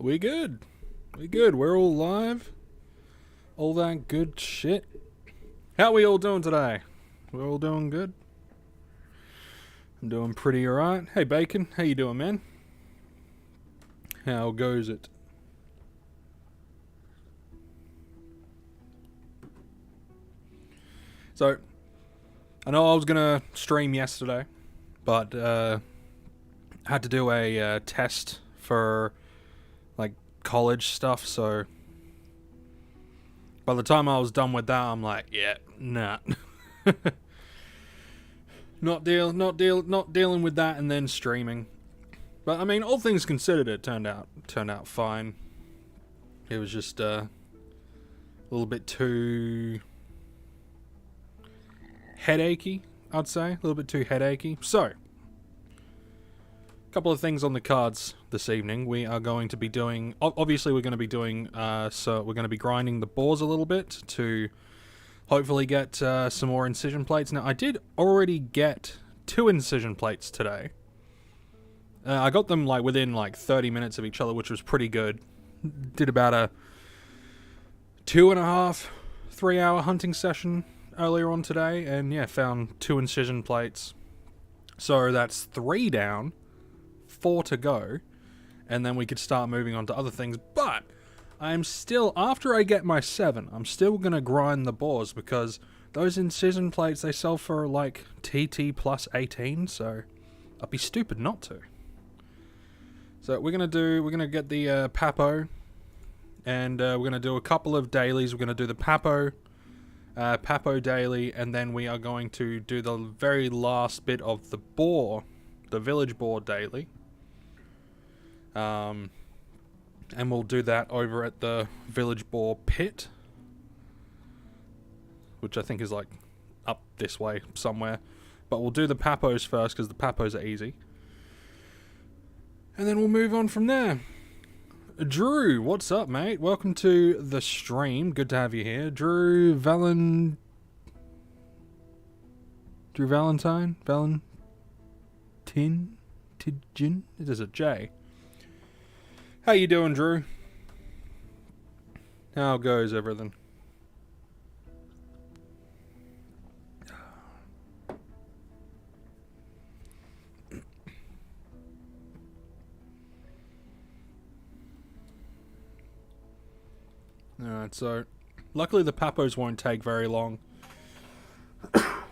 We good. We good. We're all live. All that good shit. How we all doing today? We're all doing good. I'm doing pretty alright. Hey Bacon, how you doing, man? How goes it? So, I know I was gonna stream yesterday, but had to do a test for like college stuff. So by the time I was done with that, I'm like, yeah, nah, not dealing with that, and then streaming. But I mean, all things considered, it turned out fine. It was just a little bit too headachy, I'd say, a little bit too headachy. So, couple of things on the cards this evening. We are going to be doing, obviously we're going to be doing, so we're going to be grinding the bores a little bit to hopefully get some more incision plates. Now, I did already get 2 incision plates today. I got them like within like 30 minutes of each other, which was pretty good. Did about a 2.5, 3 hour hunting session earlier on today, and yeah, found 2 incision plates. So that's 3 down, 4 to go, and then we could start moving on to other things. But I'm still, after I get my 7, I'm still gonna grind the bores, because those incision plates, they sell for like TT plus 18, so I'd be stupid not to. So we're gonna get the Papo, and we're gonna do a couple of dailies. We're gonna do the Papo daily, and then we are going to do the very last bit of the boar, the village boar daily. And we'll do that over at the village boar pit, which I think is like up this way somewhere. But we'll do the Papos first, because the Papos are easy. And then we'll move on from there. Drew, what's up, mate? Welcome to the stream. Good to have you here. Drew Valentine? Valentine? Tidjin? It is a J. How you doing, Drew? How goes everything? Alright, so luckily the Papos won't take very long.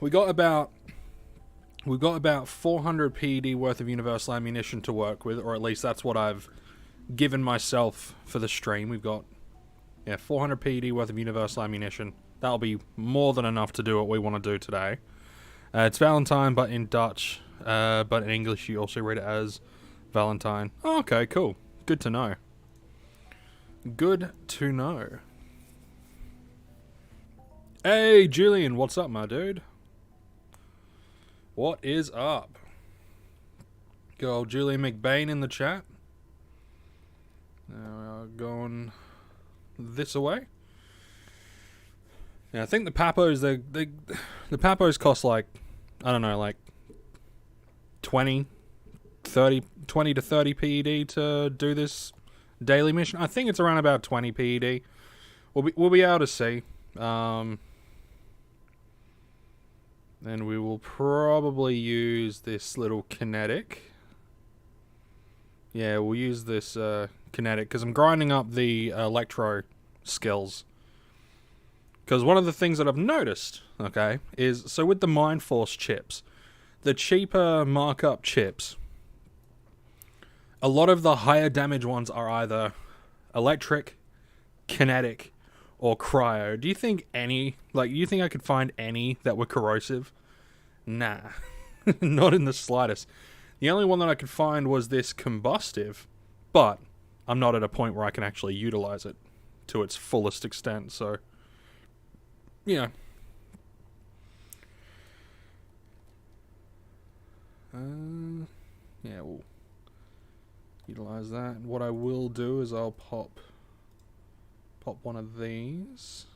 we got about 400 PED worth of universal ammunition to work with, or at least that's what I've given myself for the stream. We've got 400 PED worth of universal ammunition. That'll be more than enough to do what we want to do today. It's Valentine, but in Dutch, but in English you also read it as Valentine. Oh, okay, cool. Good to know. Good to know. Hey, Julian, what's up, my dude? What is up? Good old Julian McBain in the chat. Now we are going this way. Yeah, I think the Papos, the Papos cost like, I don't know, like 20 to 30 PED to do this daily mission. I think it's around about 20 PED. We'll be able to see. And we will probably use this little kinetic. Yeah, we'll use this kinetic, because I'm grinding up the electro skills. Because one of the things that I've noticed, okay, is, so with the Mind Force chips, the cheaper markup chips, a lot of the higher damage ones are either electric, kinetic, or cryo. Do you think you think I could find any that were corrosive? Nah. Not in the slightest. The only one that I could find was this combustive, but I'm not at a point where I can actually utilize it to its fullest extent, so, yeah. Yeah, we'll utilize that. And what I will do is I'll pop one of these.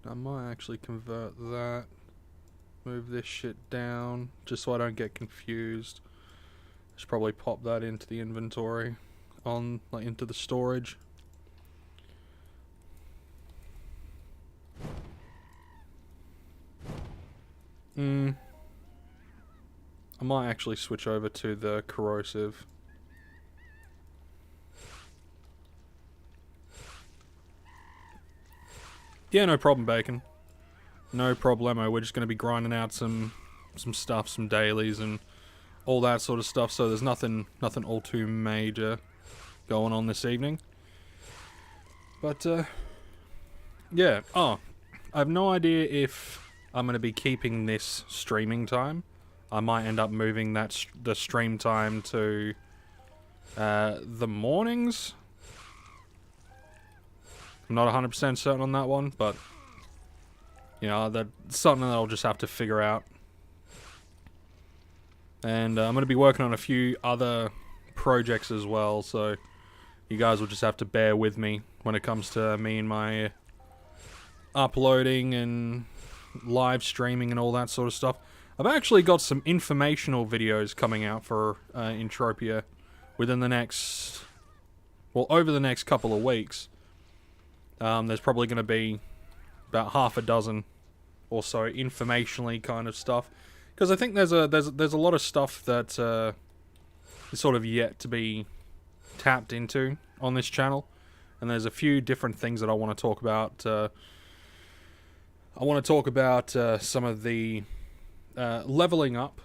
I might actually convert that. Move this shit down, just so I don't get confused. Should probably pop that into the inventory, into the storage. I might actually switch over to the corrosive. Yeah, no problem, Bacon. No problemo. We're just going to be grinding out some stuff, some dailies, and all that sort of stuff. So there's nothing all too major going on this evening. But yeah. Oh, I have no idea if I'm going to be keeping this streaming time. I might end up moving the stream time to the mornings. I'm not 100% certain on that one, but you know, that's something that I'll just have to figure out. And I'm going to be working on a few other projects as well, so you guys will just have to bear with me when it comes to me and my uploading and live streaming and all that sort of stuff. I've actually got some informational videos coming out for Entropia within the next, well, over the next couple of weeks. There's probably going to be about half a dozen or so informationally kind of stuff, because I think there's a lot of stuff that is sort of yet to be tapped into on this channel, and there's a few different things that I want to talk about. I want to talk about some of the leveling up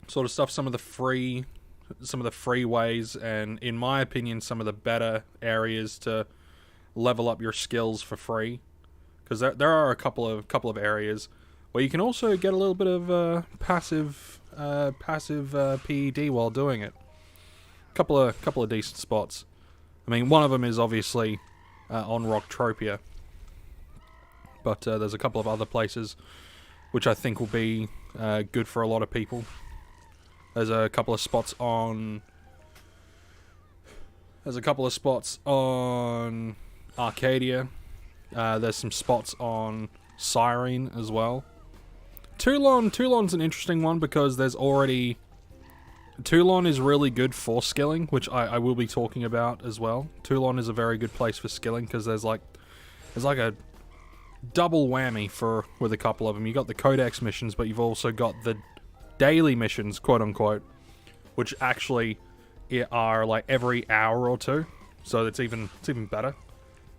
sort of stuff, some of the free ways, and in my opinion, some of the better areas to level up your skills for free, because there are a couple of areas where you can also get a little bit of passive PED while doing it. Couple of decent spots. I mean, one of them is obviously on Entropia, but there's a couple of other places which I think will be good for a lot of people. There's a couple of spots on Arcadia. There's some spots on Cyrene as well. Toulon's an interesting one, because Toulon is really good for skilling, which I will be talking about as well. Toulon is a very good place for skilling, because there's like a double whammy with a couple of them. You got the Codex missions, but you've also got the daily missions, quote unquote, which actually are like every hour or two. So it's even better.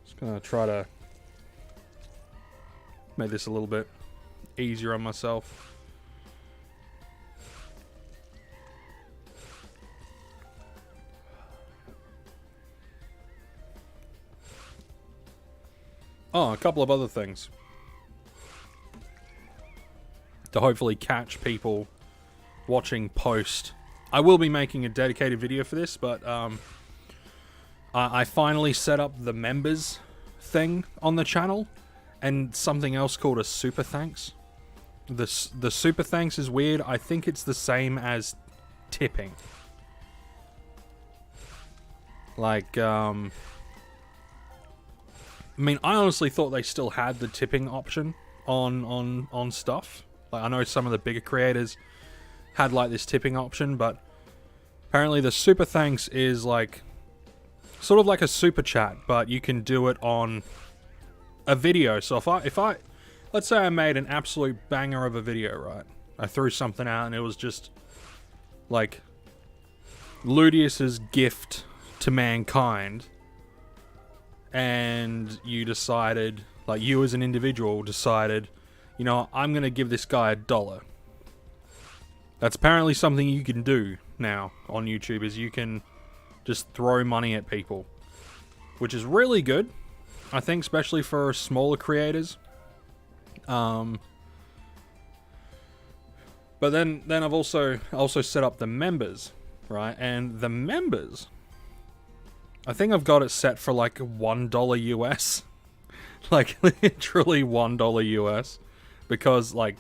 Just gonna try to make this a little bit easier on myself. Oh, a couple of other things to hopefully catch people watching post. I will be making a dedicated video for this, but I finally set up the members thing on the channel, and something else called a super thanks. The super thanks is weird. I think it's the same as tipping. Like, I mean, I honestly thought they still had the tipping option on stuff. Like, I know some of the bigger creators had like this tipping option, but apparently the super thanks is like sort of like a super chat, but you can do it on a video. So if I let's say I made an absolute banger of a video, right? I threw something out and it was just like Ludius's gift to mankind, and you decided, like, you as an individual decided, you know, I'm gonna give this guy $1. That's apparently something you can do now on YouTube, is you can just throw money at people, which is really good, I think, especially for smaller creators. But then I've also set up the members, right? And the members, I think I've got it set for like $1 US, like literally $1 US, because like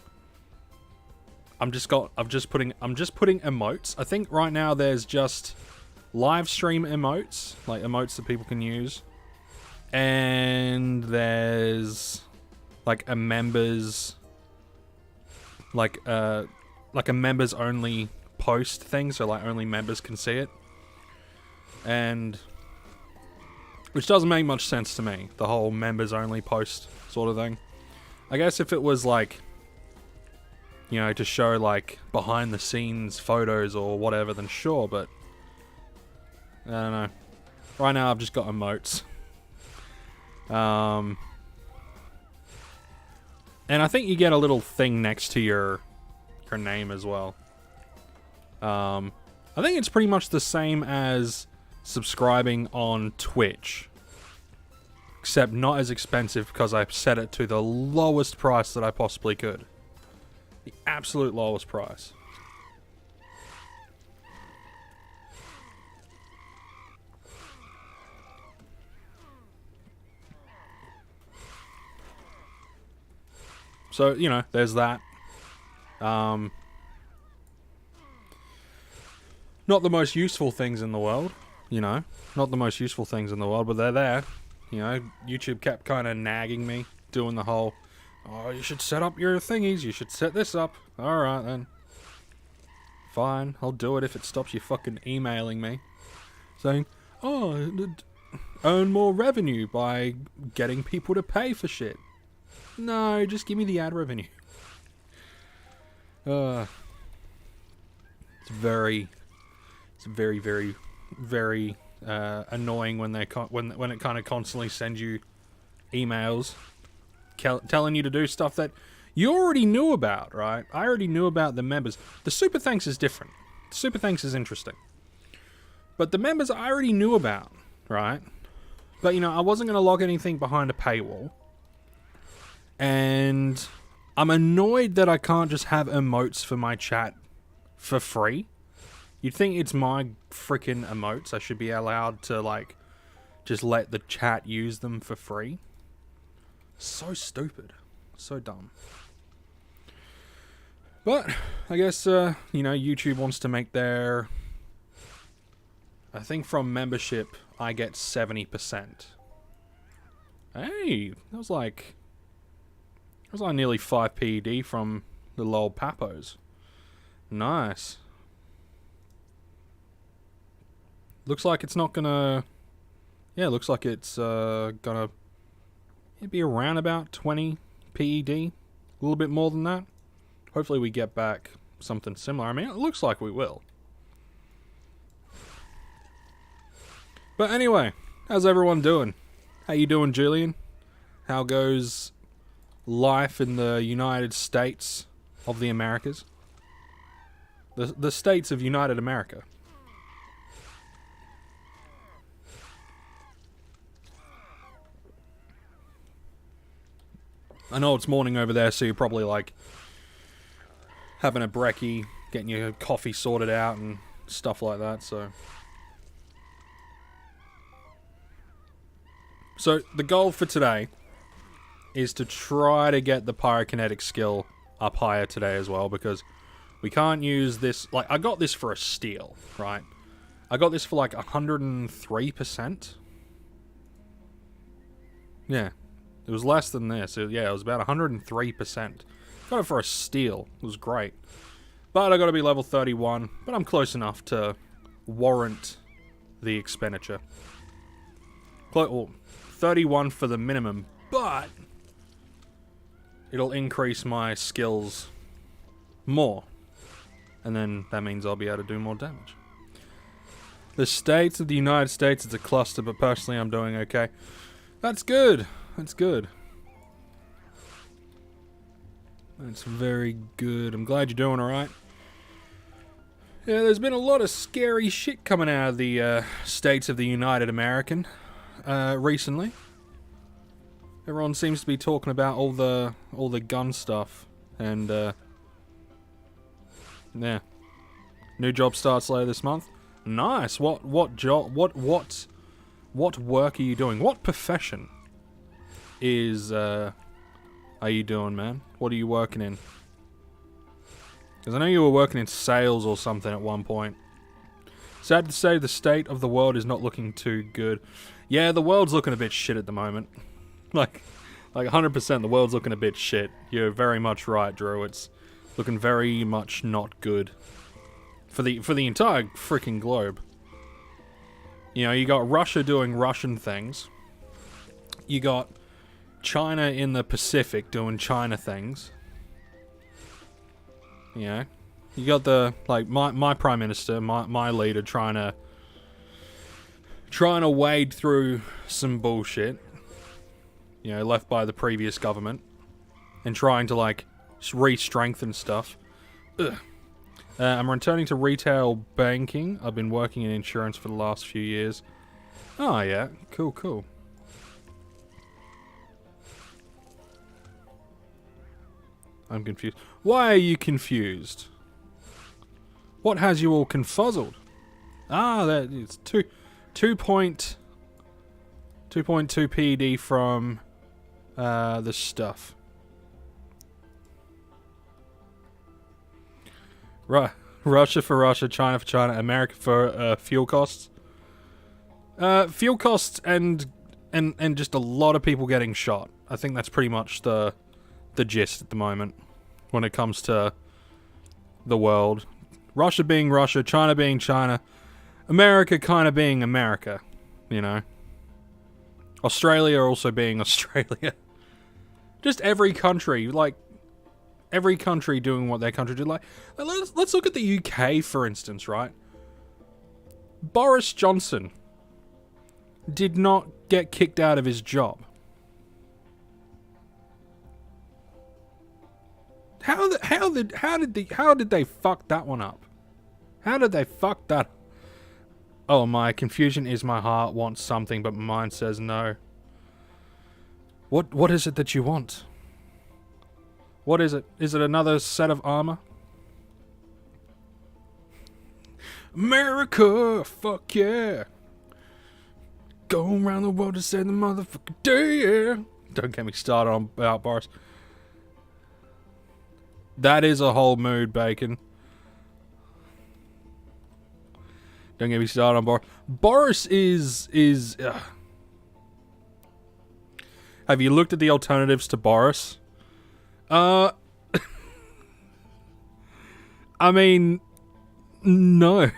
I'm just putting emotes. I think right now there's just live stream emotes, like emotes that people can use, and there's like a members, like a members only post thing, so like only members can see it, and which doesn't make much sense to me, the whole members only post sort of thing. I guess if it was like, you know, to show like behind the scenes photos or whatever, then sure, but I don't know. Right now I've just got emotes. And I think you get a little thing next to your name as well. I think it's pretty much the same as subscribing on Twitch, except not as expensive because I set it to the lowest price that I possibly could. The absolute lowest price. So, you know, there's that. Not the most useful things in the world, you know. Not the most useful things in the world, but they're there. You know, YouTube kept kind of nagging me, doing the whole, oh, you should set up your thingies, you should set this up. Alright then. Fine, I'll do it if it stops you fucking emailing me. Saying, oh, earn more revenue by getting people to pay for shit. No, just give me the ad revenue. It's very, very annoying when they when it kind of constantly sends you emails telling you to do stuff that you already knew about, right? I already knew about the members. The super thanks is different. Super thanks is interesting, but the members I already knew about, right? But you know, I wasn't going to log anything behind a paywall. And I'm annoyed that I can't just have emotes for my chat for free. You'd think it's my freaking emotes. I should be allowed to, like, just let the chat use them for free. So stupid. So dumb. But, I guess, you know, YouTube wants to make their... I think from membership, I get 70%. Hey, that was like nearly 5 PED from the little old Papos. Nice. Looks like it's not gonna... Yeah, looks like it's gonna be around about 20 PED. A little bit more than that. Hopefully we get back something similar. I mean, it looks like we will. But anyway, how's everyone doing? How you doing, Julian? How goes life in the United States of the Americas? The states of United America. I know it's morning over there, so you're probably like having a brekkie, getting your coffee sorted out and stuff like that, so the goal for today is to try to get the pyrokinetic skill up higher today as well, because we can't use this... Like, I got this for a steal, right? I got this for like 103%. Yeah. It was less than this. Yeah, it was about 103%. Got it for a steal. It was great. But I got to be level 31. But I'm close enough to warrant the expenditure. Well, 31 for the minimum, but it'll increase my skills more. And then that means I'll be able to do more damage. The states of the United States is a cluster, but personally I'm doing okay. That's good. That's good. That's very good. I'm glad you're doing alright. Yeah, there's been a lot of scary shit coming out of the states of the United American recently. Everyone seems to be talking about all the gun stuff, and yeah, new job starts later this month. Nice. What job? What work are you doing? What profession is are you doing, man? What are you working in? Because I know you were working in sales or something at one point. Sad to say, the state of the world is not looking too good. Yeah, the world's looking a bit shit at the moment. Like Like 100%, the world's looking a bit shit. You're very much right, Drew. It's looking very much not good for the entire freaking globe. You know, you got Russia doing Russian things. You got China in the Pacific doing China things. You know, you got the my prime minister, my leader, trying to wade through some bullshit. You know, left by the previous government, and trying to like re-strengthen stuff. Ugh. I'm returning to retail banking. I've been working in insurance for the last few years. Oh yeah, cool. I'm confused. Why are you confused? What has you all confuzzled? Ah, that it's 2.2 PD from the stuff. Russia for Russia, China for China, America for fuel costs. Fuel costs and just a lot of people getting shot. I think that's pretty much the gist at the moment when it comes to the world. Russia being Russia, China being China, America kind of being America, you know. Australia also being Australia. Just every country, like, every country doing what their country did. Like, let's look at the UK, for instance, right? Boris Johnson did not get kicked out of his job. How did they fuck that one up? How did they fuck that? Oh, my confusion is my heart wants something, but my mind says no. What is it that you want? What is it? Is it another set of armor? America, fuck yeah. Going around the world to say the motherfucking day, yeah. Don't get me started on about Boris. That is a whole mood, Bacon. Don't get me started on Boris. Boris is. Have you looked at the alternatives to Boris? I mean, no.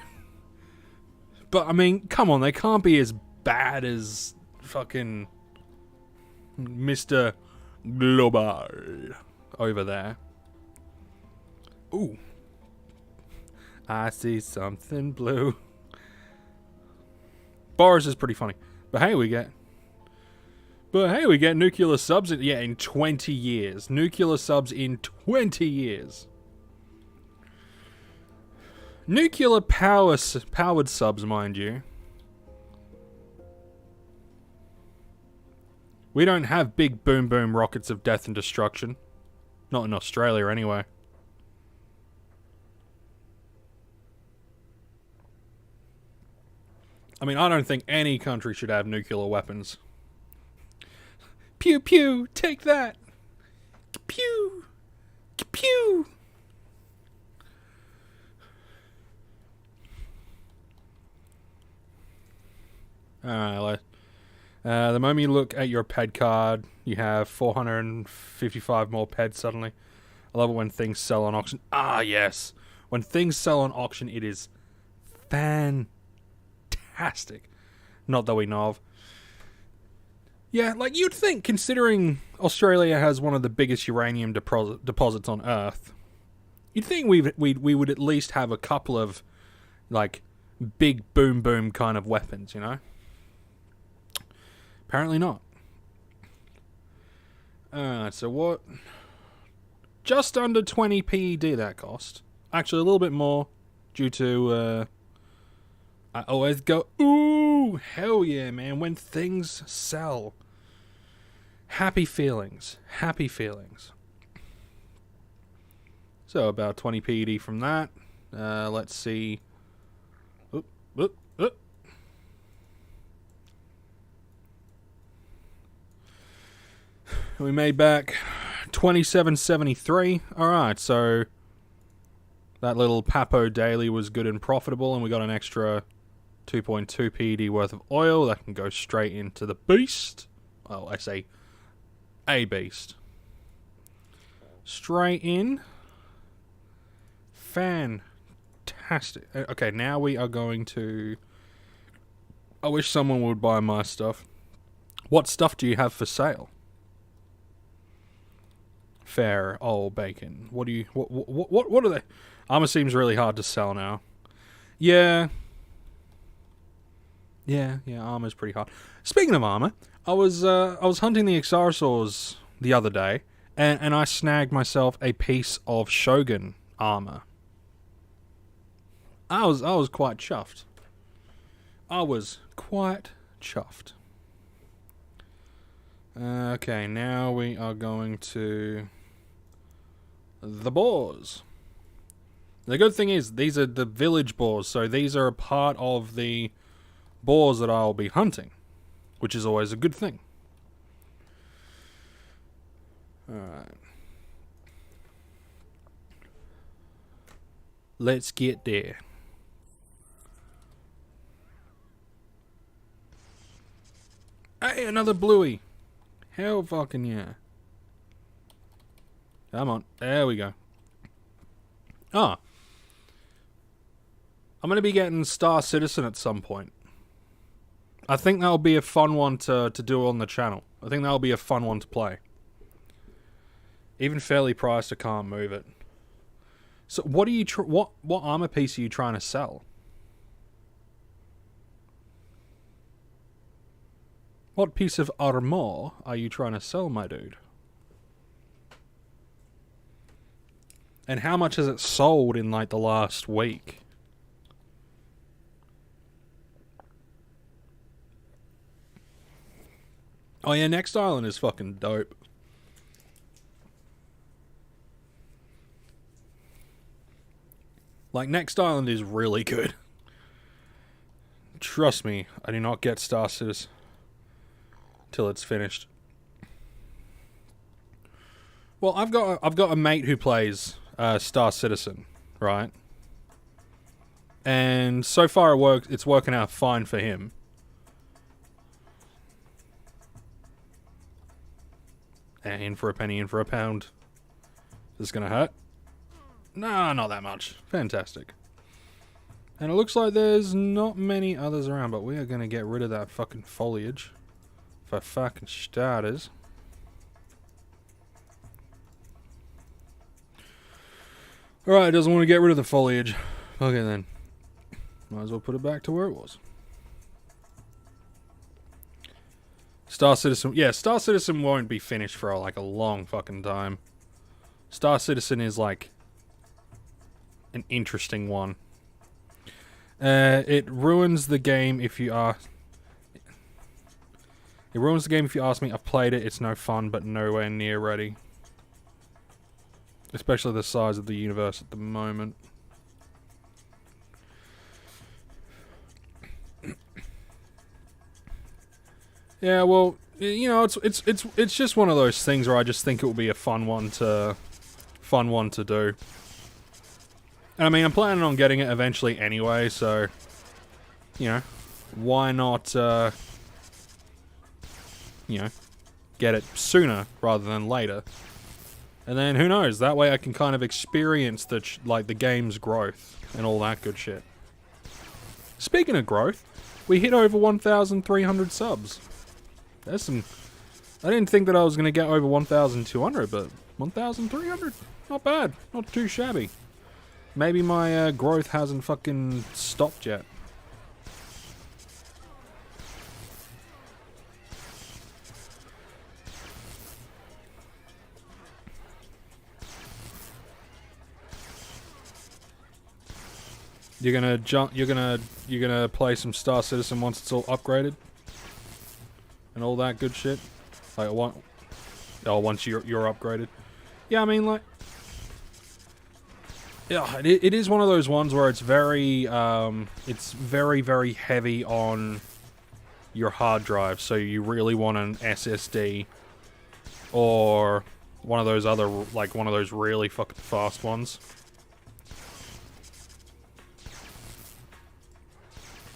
But I mean, come on, they can't be as bad as fucking Mr. Global over there. Ooh. I see something blue. Boris is pretty funny. But hey, we get nuclear subs in 20 years. Nuclear subs in 20 years. Nuclear powered subs, mind you. We don't have big boom boom rockets of death and destruction. Not in Australia, anyway. I mean, I don't think any country should have nuclear weapons. Pew pew, take that. Pew, pew. Alright, the moment you look at your ped card, you have 455 more peds suddenly. I love it when things sell on auction. Ah, yes. When things sell on auction, it is fantastic. Not that we know of. Yeah, like you'd think, considering Australia has one of the biggest uranium deposits on Earth, you'd think we would at least have a couple of, like, big boom boom kind of weapons, you know? Apparently not. So what? Just under 20 PED that cost. Actually, a little bit more due to, I always go, ooh, hell yeah, man, when things sell. Happy feelings. Happy feelings. So, about 20 PED from that. Let's see. Oop, oop, oop. We made back 27.73. Alright, so that little Papo daily was good and profitable, and we got an extra 2.2 PED worth of oil that can go straight into the beast. Oh, I say a beast. Straight in. Fantastic. Okay, now we are going to... I wish someone would buy my stuff. What stuff do you have for sale? Fair old bacon. What do you... What are they? Armor seems really hard to sell now. Yeah. Yeah, armor's pretty hard. Speaking of armor, I was hunting the Exarosaurs the other day, and I snagged myself a piece of Shogun armor. I was quite chuffed. Okay, now we are going to the boars. The good thing is, these are the village boars, so these are a part of the boars that I'll be hunting, which is always a good thing. Alright. Let's get there. Hey, another bluey. Hell fucking yeah. Come on. There we go. Ah. I'm going to be getting Star Citizen at some point. I think that'll be a fun one to do on the channel. I think that'll be a fun one to play. Even fairly priced, I can't move it. So what are you what armor piece are you trying to sell? What piece of armor are you trying to sell, my dude? And how much has it sold in like the last week? Oh yeah, Next Island is fucking dope. Like, Next Island is really good. Trust me, I do not get Star Citizen till it's finished. Well, I've got a mate who plays Star Citizen, right? And so far it's working out fine for him. In for a penny, in for a pound. Is this gonna hurt? No, not that much. Fantastic. And it looks like there's not many others around, but we are gonna get rid of that fucking foliage. For fucking starters. Alright, doesn't want to get rid of the foliage. Okay then. Might as well put it back to where it was. Star Citizen... Yeah, Star Citizen won't be finished for like a long fucking time. Star Citizen is like an interesting one. It ruins the game if you are... It ruins the game if you ask me. I've played it, it's no fun, but nowhere near ready. Especially the size of the universe at the moment. Yeah, well, you know, it's just one of those things where I just think it will be a fun one to do. And I mean, I'm planning on getting it eventually anyway, so you know, why not you know, get it sooner rather than later. And then who knows, that way I can kind of experience the game's growth and all that good shit. Speaking of growth, we hit over 1,300 subs. There's some... I didn't think that I was going to get over 1,200, but 1,300? Not bad. Not too shabby. Maybe my growth hasn't fucking stopped yet. You're gonna jump. You're gonna play some Star Citizen once it's all upgraded, and all that good shit. Like once you're upgraded. Yeah, I mean like, yeah, it is one of those ones where it's very very heavy on your hard drive. So you really want an SSD or one of those other one of those really fucking fast ones.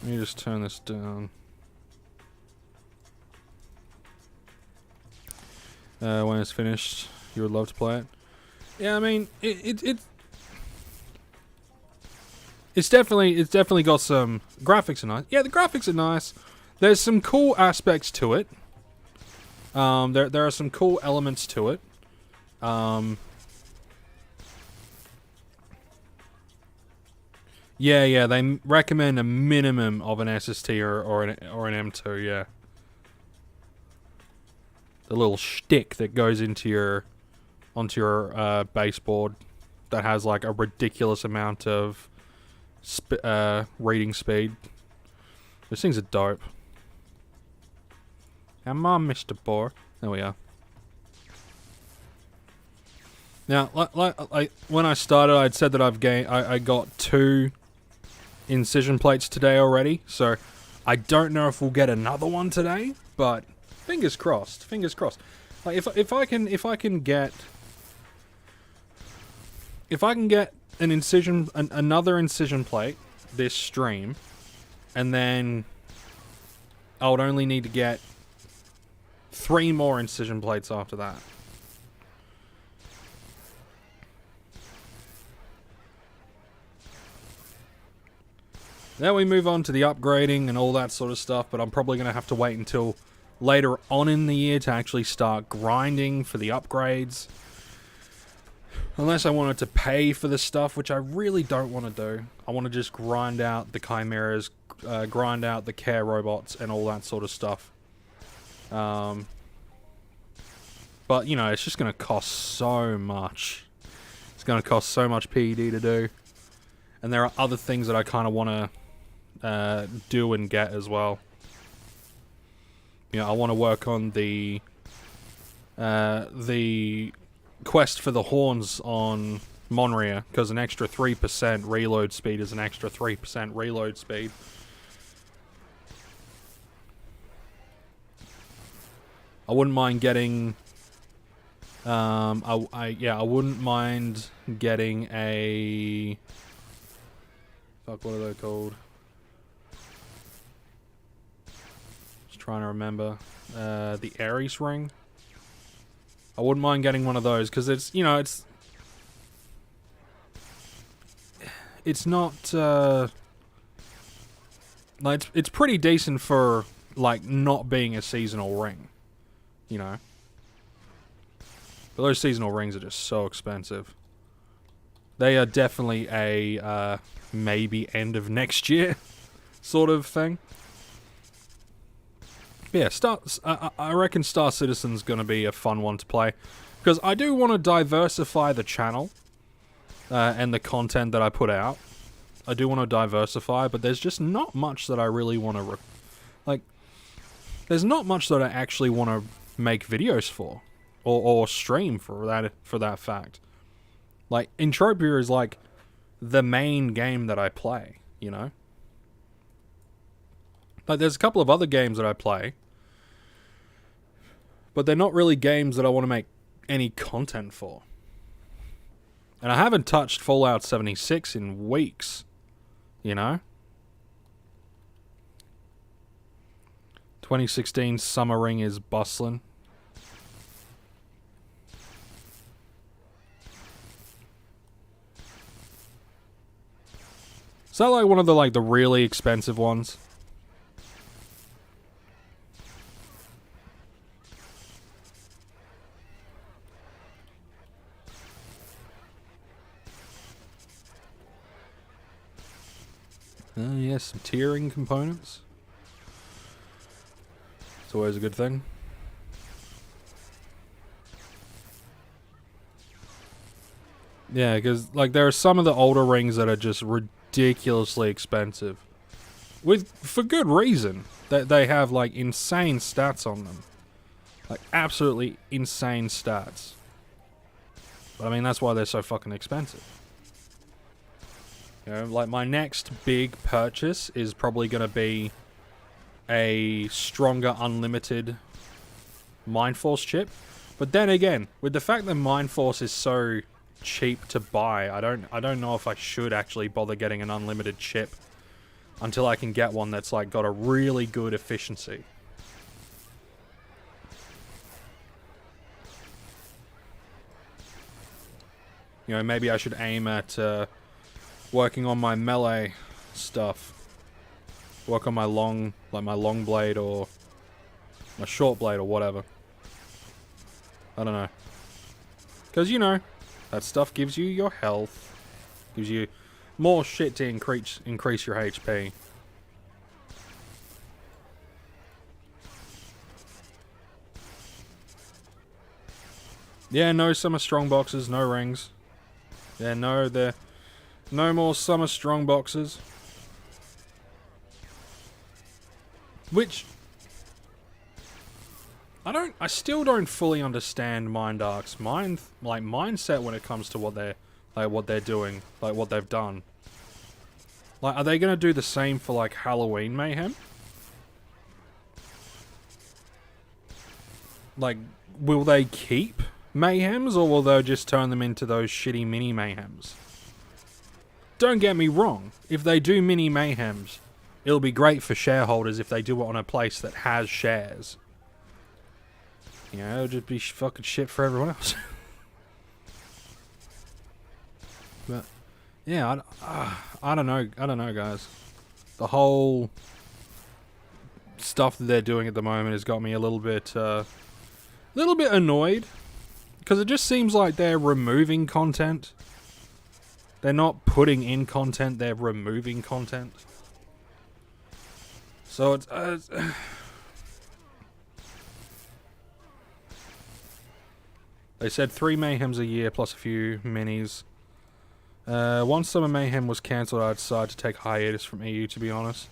Let me just turn this down. When it's finished, you would love to play it. Yeah, I mean, it's definitely got some graphics are nice. Yeah, the graphics are nice. There's some cool aspects to it. There are some cool elements to it. Yeah, they recommend a minimum of an SST or an M2. Yeah, the little shtick that goes onto your baseboard that has like a ridiculous amount of reading speed. Those things are dope. Come on, Mr. Boar. There we are. Now, like when I started, I'd said that I got 2 incision plates today already, so I don't know if we'll get another one today, but fingers crossed. Fingers crossed. Like if I can get another incision plate this stream, and then I would only need to get 3 more incision plates after that. Then we move on to the upgrading and all that sort of stuff, but I'm probably going to have to wait until later on in the year to actually start grinding for the upgrades. Unless I wanted to pay for the stuff, which I really don't want to do. I want to just grind out the chimeras, grind out the care robots and all that sort of stuff. But, you know, it's just going to cost so much. It's going to cost so much PED to do. And there are other things that I kind of want to do and get as well. You know, I want to work on the quest for the horns on Monria, because an extra 3% reload speed is an extra 3% reload speed. I wouldn't mind getting I wouldn't mind getting a fuck, what are they called? Just trying to remember. The Ares ring. I wouldn't mind getting one of those, because it's, you know, it's not like it's pretty decent for like not being a seasonal ring, you know. But those seasonal rings are just so expensive. They are definitely a maybe end of next year sort of thing. Yeah, I reckon Star Citizen's going to be a fun one to play, because I do want to diversify the channel and the content that I put out. I do want to diversify, but there's just not much that I really want to there's not much that I actually want to make videos for or stream for that fact. Like, Entropia is like the main game that I play, you know? Like, there's a couple of other games that I play, but they're not really games that I want to make any content for. And I haven't touched Fallout 76 in weeks, you know? 2016 Summer Ring is bustlin'. Is that like one of the really expensive ones? Yes, some tiering components. It's always a good thing. Yeah, because like there are some of the older rings that are just ridiculously expensive, for good reason. That they have like insane stats on them, like absolutely insane stats. But I mean, that's why they're so fucking expensive. You know, like my next big purchase is probably going to be a stronger unlimited Mind Force chip. But then again, with the fact that Mind Force is so cheap to buy, I don't know if I should actually bother getting an unlimited chip until I can get one that's like got a really good efficiency. You know, maybe I should aim at working on my melee stuff. Work on my long blade or my short blade or whatever. I don't know. Because, you know, that stuff gives you your health. Gives you more shit to increase your HP. Yeah, no summer strong boxes, no rings. Yeah, no more summer strong boxes. Which I still don't fully understand Mindark's mindset when it comes to what they're doing, like what they've done. Like, are they gonna do the same for like Halloween Mayhem? Like, will they keep Mayhems, or will they just turn them into those shitty mini Mayhems? Don't get me wrong, if they do mini Mayhems, it'll be great for shareholders if they do it on a place that has shares. You know, it'll just be fucking shit for everyone else. But, yeah, I don't know, guys. The whole stuff that they're doing at the moment has got me a little bit annoyed. Because it just seems like they're removing content. They're not putting in content, they're removing content. So it's... They said 3 Mayhems a year plus a few minis. Once Summer Mayhem was cancelled, I decided to take hiatus from EU, to be honest.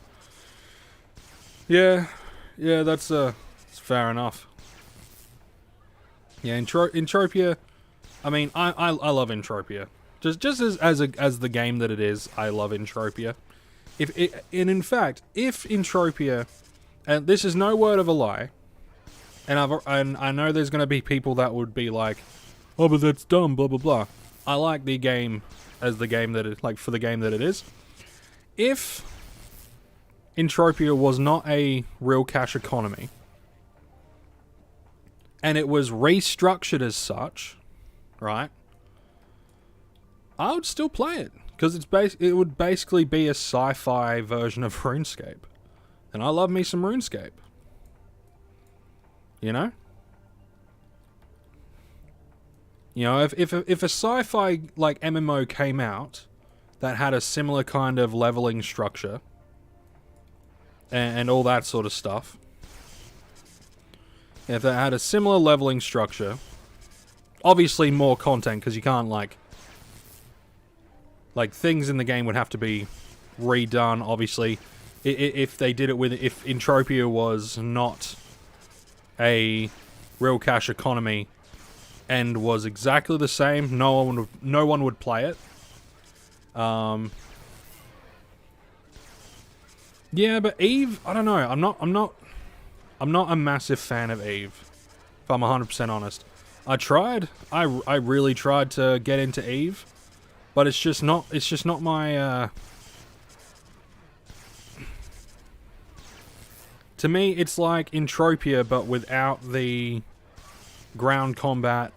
Yeah, that's fair enough. Yeah, Entropia. I mean, I love Entropia. Just as the game that it is, I love Entropia. In fact, if Entropia, and this is no word of a lie, and I know there's going to be people that would be like, oh, but that's dumb, blah blah blah. I like the game as the game that it, like, for the game that it is. If Entropia was not a real cash economy, and it was restructured as such, right? I would still play it, because it would basically be a sci-fi version of RuneScape, and I love me some RuneScape. You know? You know, if a sci-fi like MMO came out that had a similar kind of leveling structure and all that sort of stuff, if it had a similar leveling structure, obviously more content, because you can't like things in the game would have to be redone. Obviously, if they did it with, if Entropia was not a real cash economy and was exactly the same, no one would play it. Yeah, but Eve, I don't know. I'm not a massive fan of Eve, if I'm 100% honest. I tried. I really tried to get into Eve, but it's just not my to me, it's like Entropia, but without the ground combat,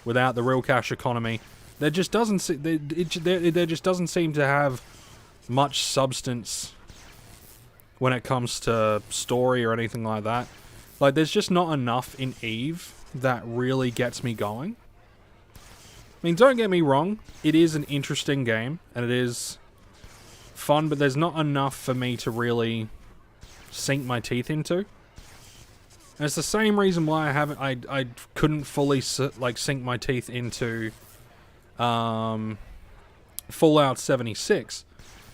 without the real cash economy. There just doesn't seem to have much substance when it comes to story or anything like that. Like, there's just not enough in Eve that really gets me going. I mean, don't get me wrong, it is an interesting game, and it is fun, but there's not enough for me to really sink my teeth into. And it's the same reason why I couldn't fully sink my teeth into Fallout 76,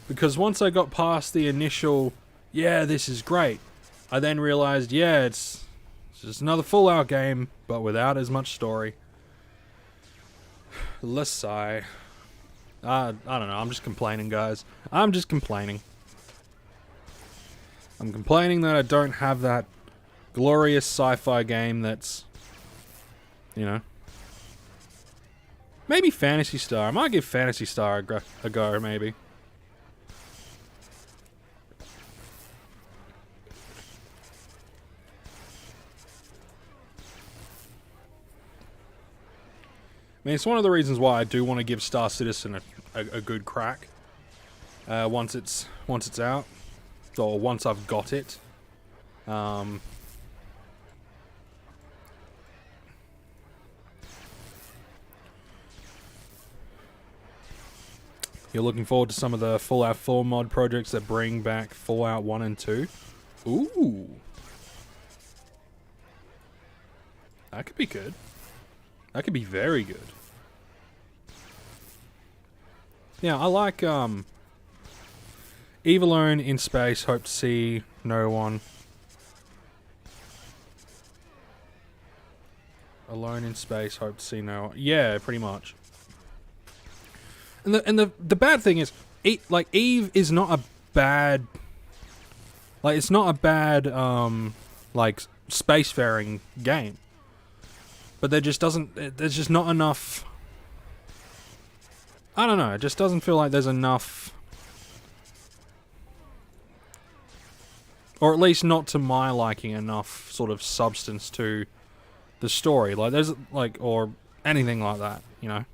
because once I got past the initial, yeah, this is great, I then realized, yeah, it's just another Fallout game, but without as much story. Let's sigh. I don't know, I'm just complaining, guys. I'm just complaining. I'm complaining that I don't have that glorious sci-fi game that's, you know, maybe Phantasy Star. I might give Phantasy Star a go, maybe. I mean, it's one of the reasons why I do want to give Star Citizen a good crack. Once it's out, or once I've got it. You're looking forward to some of the Fallout 4 mod projects that bring back Fallout 1 and 2? Ooh. That could be good. That could be very good. Yeah, I like, Eve Alone in Space, hope to see no one. Alone in Space, hope to see no one. Yeah, pretty much. And the bad thing is, like, Eve is not a bad... Like, it's not a bad, like, spacefaring game. But there just doesn't... There's just not enough... I don't know, it just doesn't feel like there's enough... Or at least not to my liking, enough sort of substance to the story. Like, there's, like, or anything like that, you know?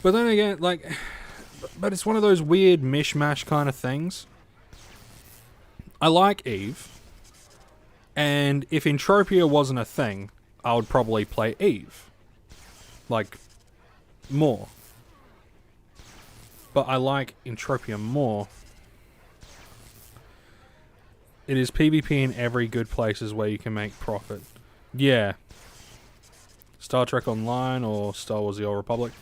But then again, like... But it's one of those weird mishmash kind of things. I like Eve. And if Entropia wasn't a thing, I would probably play Eve. Like, more. But I like Entropia more. It is PvP in every good places where you can make profit. Yeah. Star Trek Online or Star Wars The Old Republic.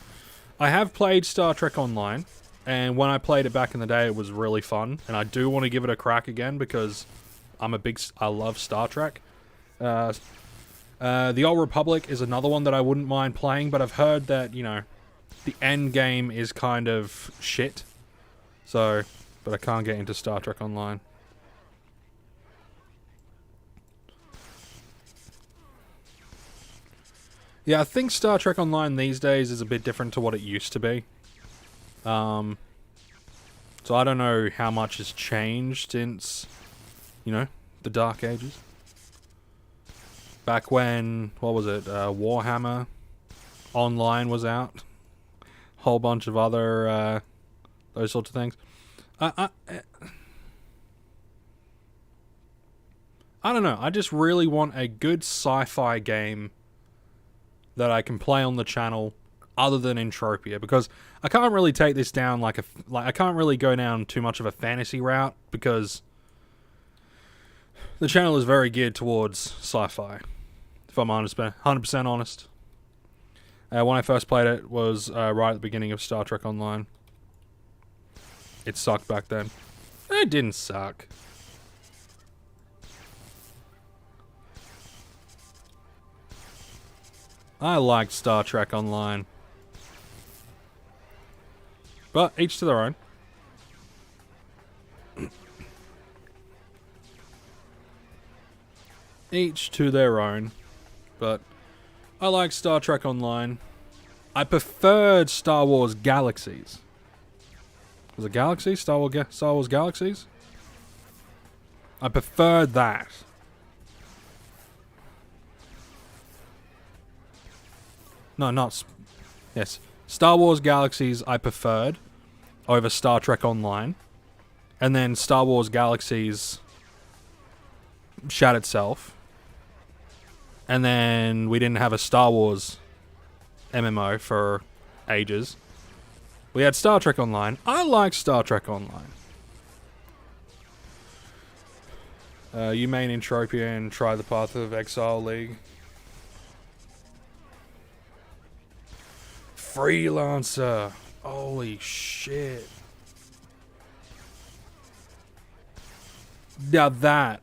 I have played Star Trek Online, and when I played it back in the day, it was really fun, and I do want to give it a crack again because I love Star Trek. The Old Republic is another one that I wouldn't mind playing, but I've heard that, you know, the end game is kind of shit. So, but I can't get into Star Trek Online. Yeah, I think Star Trek Online these days is a bit different to what it used to be. So I don't know how much has changed since, you know, the Dark Ages. Back when, what was it, Warhammer Online was out. Whole bunch of other, those sorts of things. I don't know, I just really want a good sci-fi game that I can play on the channel other than Entropia, because I can't really take this down like I can't really go down too much of a fantasy route, because the channel is very geared towards sci-fi, if I'm 100% honest. When I first played it was right at the beginning of Star Trek Online. It sucked back then. It didn't suck. I liked Star Trek Online. But each to their own. Each to their own. But I like Star Trek Online. I preferred Star Wars Galaxies. Was it Galaxies? Star Wars Galaxies? I preferred that. No, not... Yes. Star Wars Galaxies I preferred over Star Trek Online. And then Star Wars Galaxies shat itself. And then we didn't have a Star Wars MMO for ages. We had Star Trek Online. I like Star Trek Online. You main Entropia and try the Path of Exile League. Freelancer. Holy shit. Now that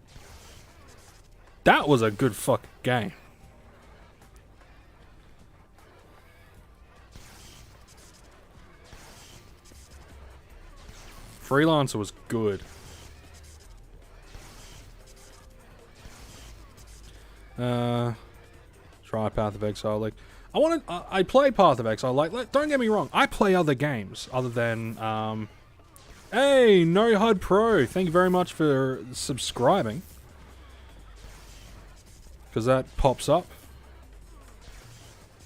was a good fucking game. Freelancer was good. Try Path of Exile League. I play Path of Exile. Like, don't get me wrong. I play other games other than, hey, No HUD Pro. Thank you very much for subscribing. Because that pops up.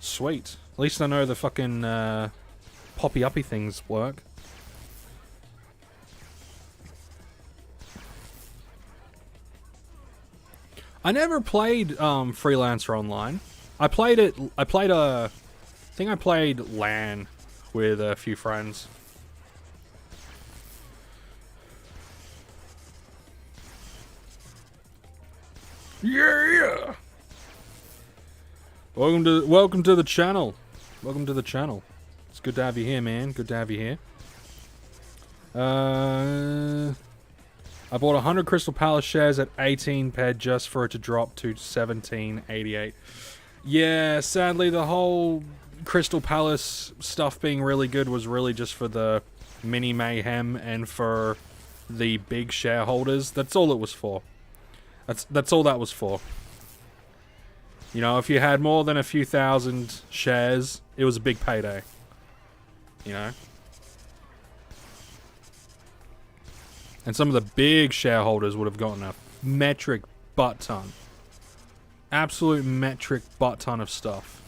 Sweet. At least I know the fucking poppy-uppy things work. I never played Freelancer Online. I played I think I played LAN with a few friends. Yeah. Welcome to the channel. Welcome to the channel. It's good to have you here, man. Good to have you here. I bought 100 Crystal Palace shares at 18 ped just for it to drop to 17.88. Yeah, sadly the whole Crystal Palace stuff being really good was really just for the mini mayhem and for the big shareholders. That's all it was for. That's all that was for. You know, if you had more than a few thousand shares, it was a big payday. You know? And some of the big shareholders would have gotten a metric butt ton. Absolute metric butt ton of stuff.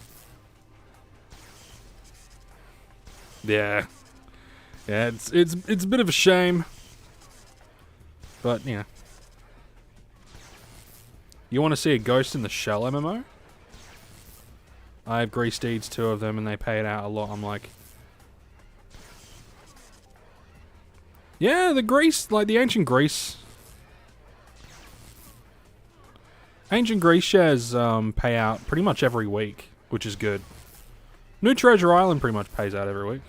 Yeah. Yeah, it's a bit of a shame. But, you know. You want to see a Ghost in the Shell MMO? I have Grease Deeds, 2 of them, and they paid out a lot. I'm like... Yeah, the Greece, like the Ancient Greece. Ancient Greece shares pay out pretty much every week, which is good. New Treasure Island pretty much pays out every week.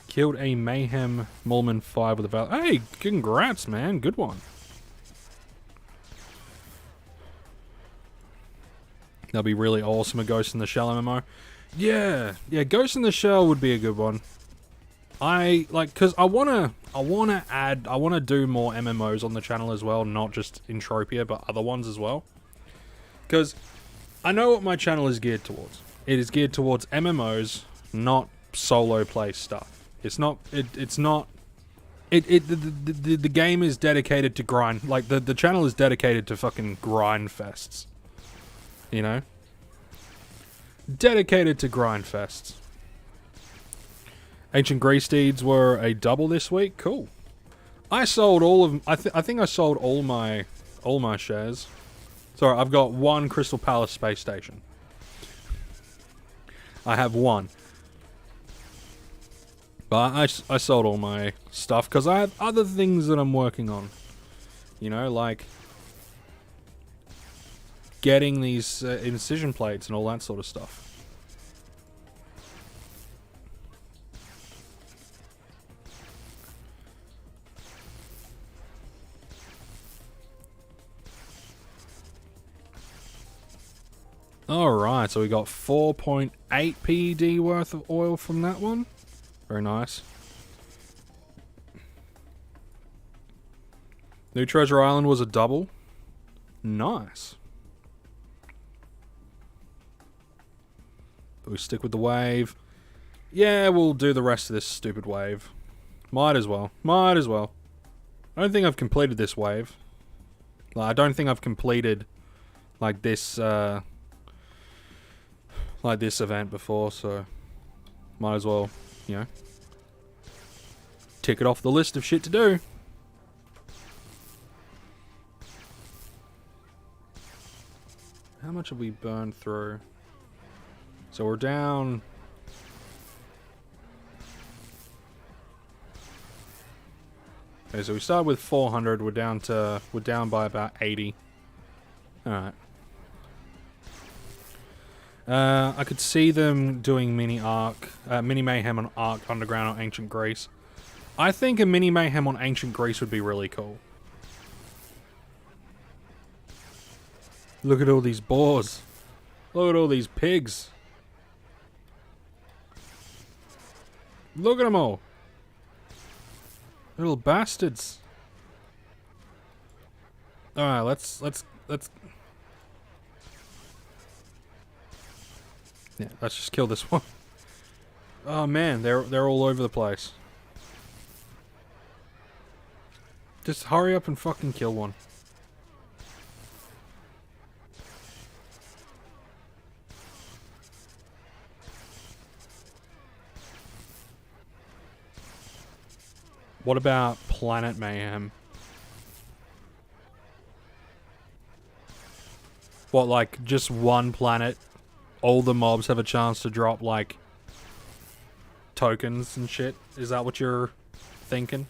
Killed a Mayhem Mulman 5 with a Val. Hey, congrats, man. Good one. That'll be really awesome, a Ghost in the Shell MMO. Yeah, Ghost in the Shell would be a good one. Cause I wanna do more MMOs on the channel as well, not just Entropia, but other ones as well. Cause I know what my channel is geared towards. It is geared towards MMOs, not solo play stuff. The game is dedicated to grind. Like the channel is dedicated to fucking grind fests. You know? Dedicated to grind fests. Ancient Grease Deeds were a double this week. Cool. I sold all of... I think I sold all my shares. Sorry, I've got 1 Crystal Palace space station. I have 1. But I sold all my stuff because I have other things that I'm working on. You know, like... getting these incision plates and all that sort of stuff. Alright, so we got 4.8 PED worth of oil from that one. Very nice. New Treasure Island was a double. Nice. But we stick with the wave. Yeah, we'll do the rest of this stupid wave. Might as well. Might as well. I don't think I've completed this wave. Like, I don't think I've completed like this event before, so might as well, you know, tick it off the list of shit to do. How much have we burned through? So we're down... Okay, so we started with 400, we're down by about 80. Alright. I could see them doing mini mayhem on Ark Underground or Ancient Greece. I think a mini mayhem on Ancient Greece would be really cool. Look at all these boars. Look at all these pigs. Look at them all. Little bastards. Alright, let's yeah, let's just kill this one. Oh man, they're all over the place. Just hurry up and fucking kill one. What about Planet Mayhem? What, like, just one planet, all the mobs have a chance to drop, like, tokens and shit? Is that what you're thinking?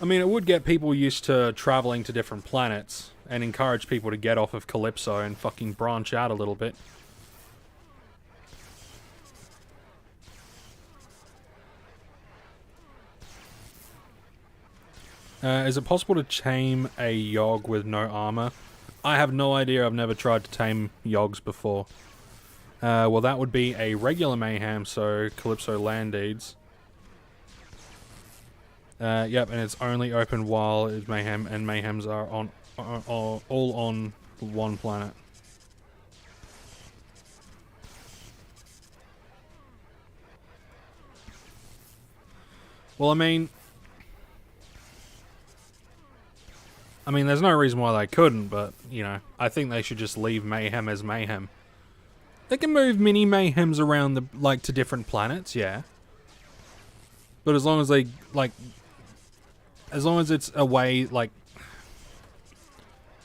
I mean, it would get people used to traveling to different planets and encourage people to get off of Calypso and fucking branch out a little bit. Is it possible to tame a Yogg with no armor? I have no idea. I've never tried to tame Yoggs before. Well, that would be a regular Mayhem, so Calypso land deeds. Yep, and it's only open while it's Mayhem, and Mayhems are on all on one planet. Well, I mean, there's no reason why they couldn't, but, you know, I think they should just leave Mayhem as Mayhem. They can move mini Mayhems around, to different planets, yeah. But as long as they, as long as it's a way,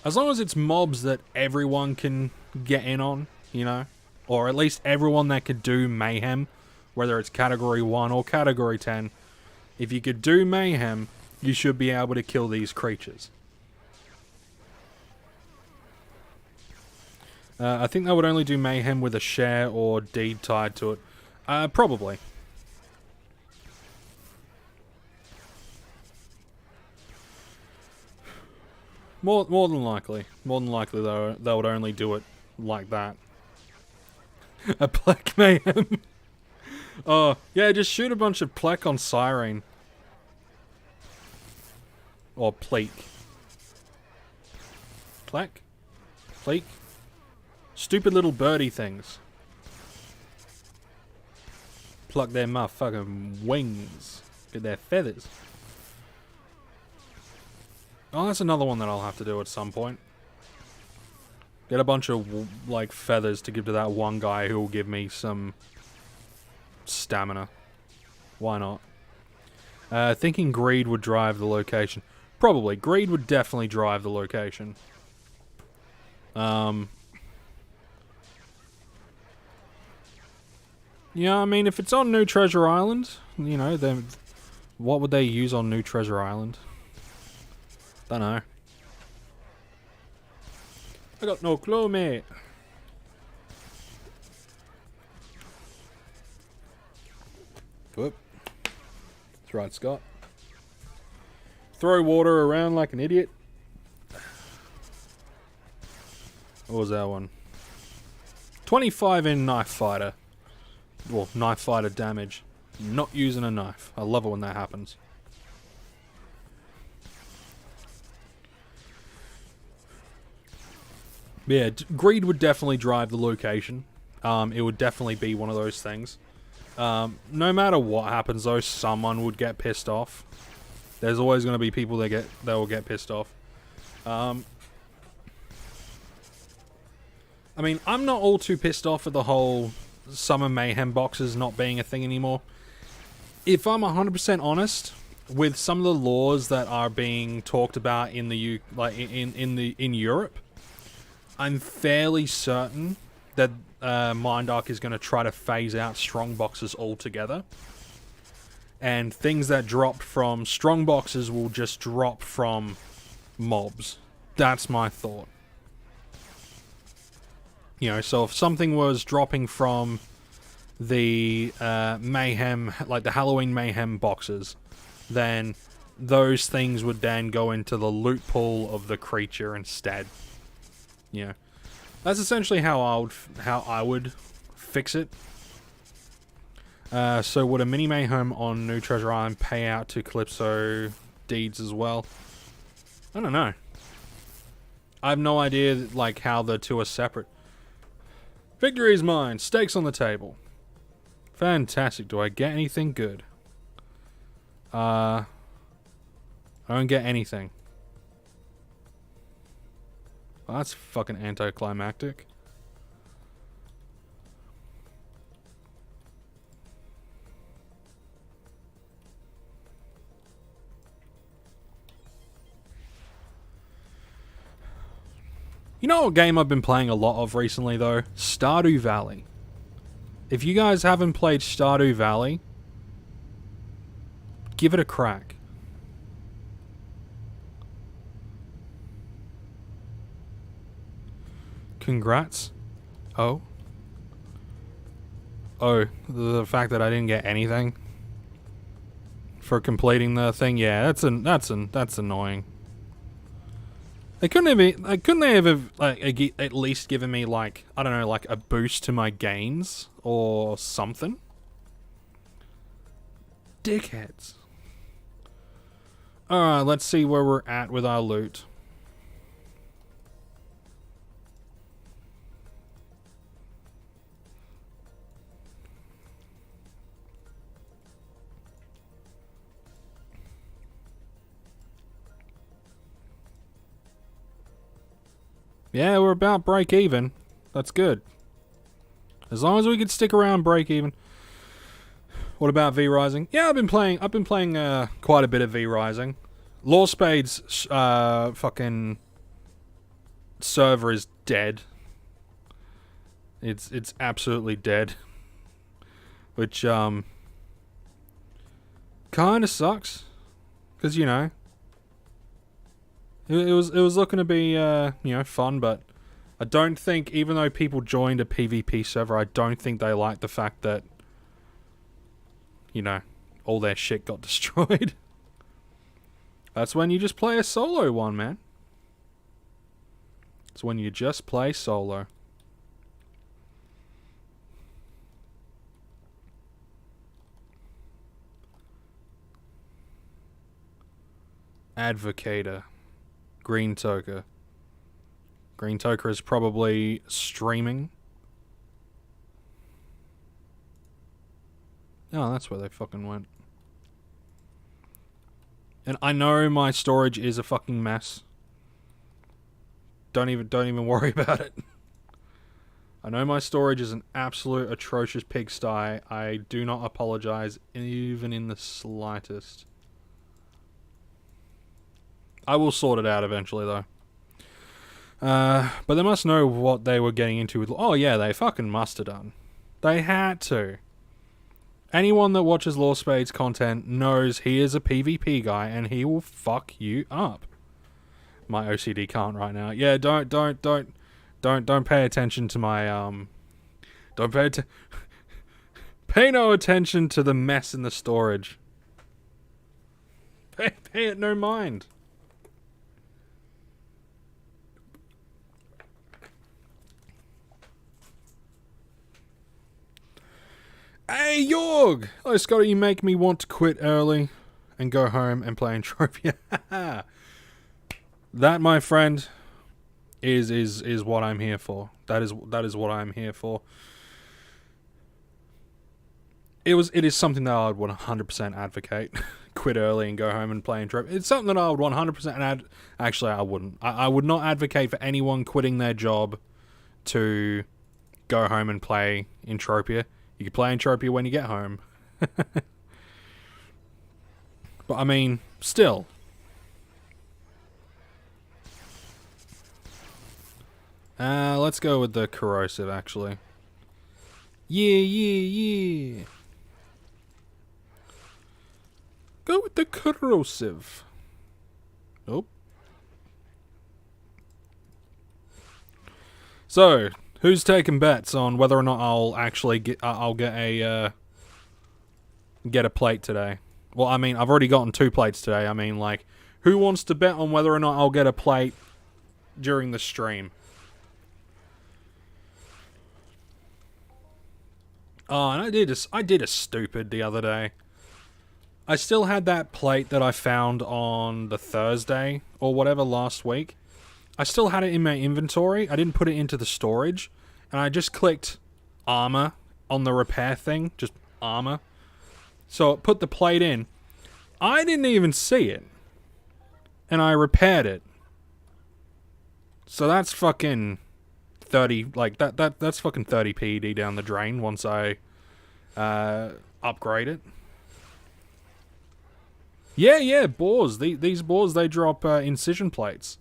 as long as it's mobs that everyone can get in on, you know? Or at least everyone that could do Mayhem, whether it's Category 1 or Category 10. If you could do Mayhem, you should be able to kill these creatures. I think they would only do Mayhem with a share or deed tied to it. Probably. More than likely. More than likely, though, they would only do it like that. A Plek Mayhem. Oh, yeah, just shoot a bunch of Plek on Siren. Or Pleek. Plek? Pleek? Stupid little birdie things. Pluck their motherfucking wings. Get their feathers. Oh, that's another one that I'll have to do at some point. Get a bunch of, feathers to give to that one guy who will give me some stamina. Why not? Thinking greed would drive the location. Probably. Greed would definitely drive the location. Yeah, I mean, if it's on New Treasure Island, you know, then what would they use on New Treasure Island? Don't know. I got no clue, mate. Whoop. That's right, Scott. Throw water around like an idiot. What was that one? 25 in Knife Fighter. Well, Knife Fighter damage. Not using a knife. I love it when that happens. Yeah, greed would definitely drive the location. It would definitely be one of those things. No matter what happens, though, someone would get pissed off. There's always going to be people that will get pissed off. I mean, I'm not all too pissed off at the whole Summer Mayhem boxes not being a thing anymore. If I'm 100% honest, with some of the laws that are being talked about in the in Europe, I'm fairly certain that Mindark is going to try to phase out strong boxes altogether. And things that dropped from strong boxes will just drop from mobs. That's my thought. You know, so if something was dropping from the Mayhem, like the Halloween Mayhem boxes, then those things would then go into the loot pool of the creature instead. You know, that's essentially how I would fix it. So would a mini Mayhem on New Treasure Island pay out to Calypso deeds as well? I don't know. I have no idea, like, how the two are separate. Victory is mine. Stakes on the table. Fantastic. Do I get anything good? I don't get anything. Well, that's fucking anticlimactic. You know what game I've been playing a lot of recently, though? Stardew Valley. If you guys haven't played Stardew Valley, give it a crack. Congrats. Oh. Oh, the fact that I didn't get anything for completing the thing. Yeah, that's annoying. Couldn't they have like at least given me like, I don't know, like a boost to my gains or something? Dickheads. Alright, let's see where we're at with our loot. Yeah, we're about break even. That's good. As long as we could stick around break even. What about V Rising? Yeah, I've been playing quite a bit of V Rising. Law Spade's fucking server is dead. It's absolutely dead. Which kind of sucks, cuz you know, it was looking to be fun, but I don't think, even though people joined a PvP server, I don't think they like the fact that, you know, all their shit got destroyed. That's when you just play a solo one, man. It's when you just play solo. Advocator. Green Toker. Green Toker is probably streaming. Oh, that's where they fucking went. And I know my storage is a fucking mess. Don't even worry about it. I know my storage is an absolute atrocious pigsty. I do not apologize even in the slightest. I will sort it out eventually, though. But they must know what they were getting into with... Oh, yeah, they fucking must have done. They had to. Anyone that watches Law Spade's content knows he is a PvP guy, and he will fuck you up. My OCD can't right now. Yeah, don't pay attention to my, pay no attention to the mess in the storage. Pay it no mind. Hey, Jorg! Oh, Scotty, you make me want to quit early and go home and play Entropia. That, my friend, is what I'm here for. That is what I'm here for. It is something that I would 100% advocate. Quit early and go home and play Entropia. It's something that I would 100% Actually, I wouldn't. I would not advocate for anyone quitting their job to go home and play Entropia. You can play Entropia when you get home. But I mean, still. Let's go with the corrosive, actually. Yeah. Go with the corrosive. Oh. So, who's taking bets on whether or not I'll actually get a plate today? Well, I mean, I've already gotten 2 plates today. I mean, like, who wants to bet on whether or not I'll get a plate during the stream? Oh, and I did a stupid the other day. I still had that plate that I found on the Thursday or whatever last week. I still had it in my inventory. I didn't put it into the storage. And I just clicked armor on the repair thing. Just armor. So it put the plate in. I didn't even see it. And I repaired it. So that's fucking 30, like, that's fucking 30 PED down the drain once I upgrade it. Yeah, boars. These boars, they drop incision plates.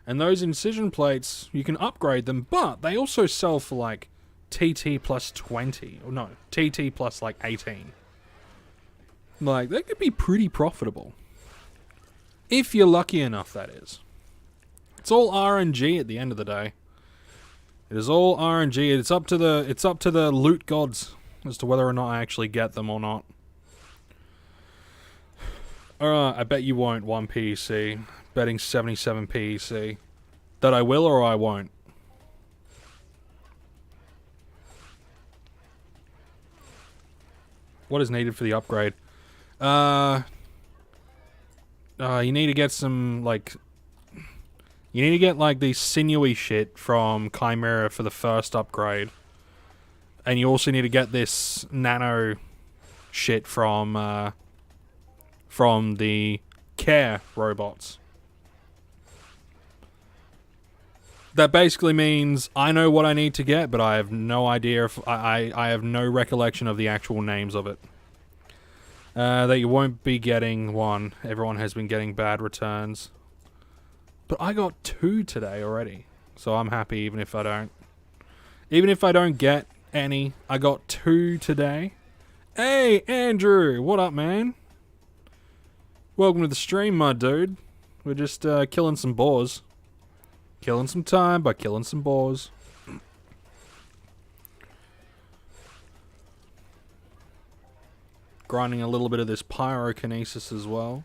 And those incision plates, you can upgrade them, but they also sell for like TT plus 20. Or no, TT plus like 18. Like, they could be pretty profitable. If you're lucky enough, that is. It's all RNG at the end of the day. It is all RNG. It's up to the loot gods as to whether or not I actually get them or not. Alright, I bet you won't 1 PEC. Betting 77 PEC. That I will or I won't. What is needed for the upgrade? You need to get some, like... You need to get, like, the sinewy shit from Chimera for the first upgrade. And you also need to get this nano shit from the care robots. That basically means I know what I need to get, but I have no idea if I have no recollection of the actual names of it. That you won't be getting one. Everyone has been getting bad returns. But I got 2 today already. So I'm happy even if I don't. Even if I don't get any, I got 2 today. Hey, Andrew! What up, man? Welcome to the stream, my dude. We're just killing some boars. Killing some time by killing some boars. Grinding a little bit of this pyrokinesis as well.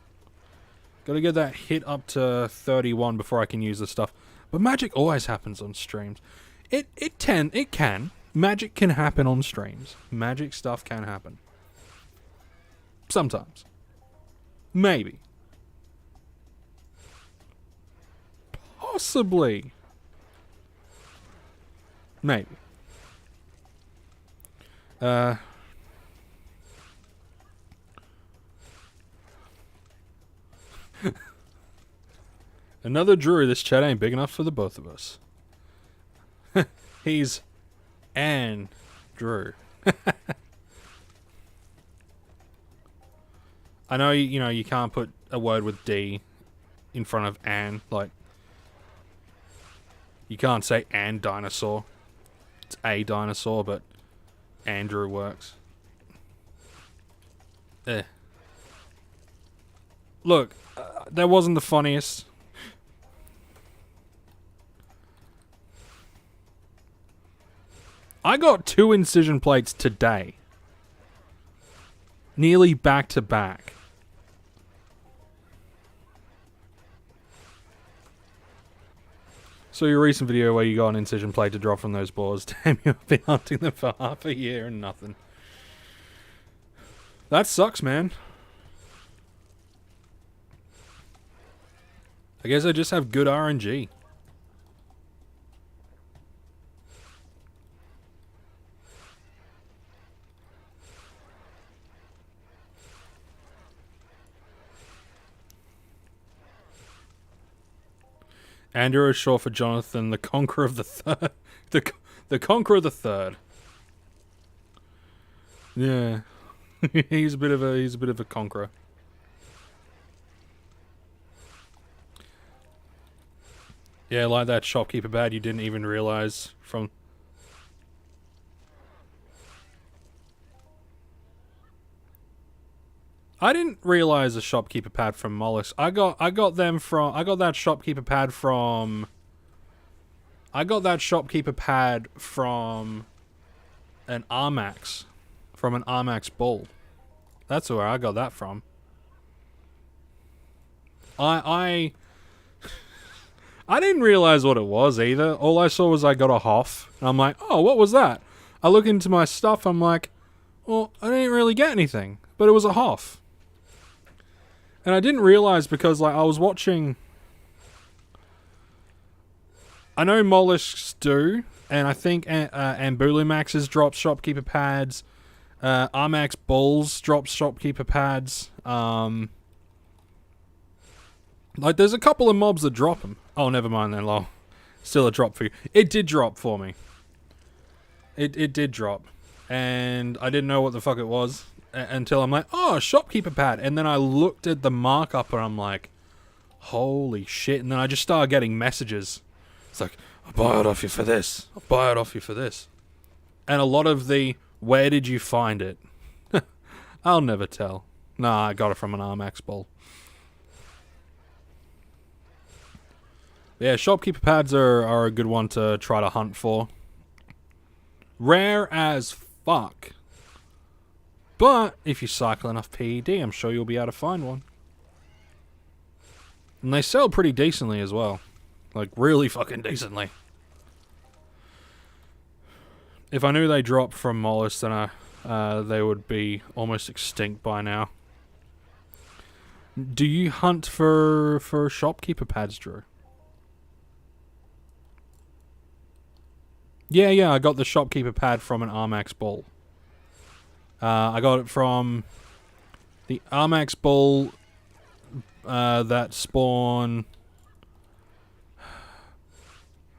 Gotta get that hit up to 31 before I can use this stuff. But magic always happens on streams. It can. Magic can happen on streams. Magic stuff can happen. Sometimes. Maybe. Possibly. Maybe. Another Drew. This chat ain't big enough for the both of us. He's Andrew. I know, you know, you can't put a word with D in front of An, like, you can't say "and dinosaur." It's a dinosaur, but Andrew works. Look, that wasn't the funniest. I got 2 incision plates today. Nearly back to back. So your recent video where you got an incision plate to drop from those boars, damn, you've been hunting them for half a year and nothing. That sucks, man. I guess I just have good RNG. Andrew is short for Jonathan, the Conqueror of the Third. The Conqueror of the Third. Yeah, he's a bit of a conqueror. Yeah, like that shopkeeper bad you didn't even realize from. I didn't realize a shopkeeper pad from Mollusk. I got that shopkeeper pad from an Armax. From an Armax bull. That's where I got that from. I didn't realize what it was either. All I saw was I got a Hoff. And I'm like, oh, what was that? I look into my stuff, I'm like, well, I didn't really get anything. But it was a Hoff. And I didn't realize because, like, I was watching... I know mollusks do, and I think Ambulimaxes drop shopkeeper pads. Armax Bulls drop shopkeeper pads. Like, there's a couple of mobs that drop them. Oh, never mind then, lol. Still a drop for you. It did drop for me. It did drop. And I didn't know what the fuck it was. Until I'm like, oh, shopkeeper pad. And then I looked at the markup and I'm like, Holy shit. And then I just started getting messages. It's like, I'll buy it off you for this. I'll buy it off you for this. And a lot of the, where did you find it? I'll never tell. Nah, I got it from an Armax ball. Yeah, shopkeeper pads are a good one to try to hunt for. Rare as fuck. But if you cycle enough PED, I'm sure you'll be able to find one. And they sell pretty decently as well. Like, really fucking decently. If I knew they dropped from mollusks, then they would be almost extinct by now. Do you hunt for shopkeeper pads, Drew? Yeah, I got the shopkeeper pad from an Armax ball. I got it from the Armax ball that spawn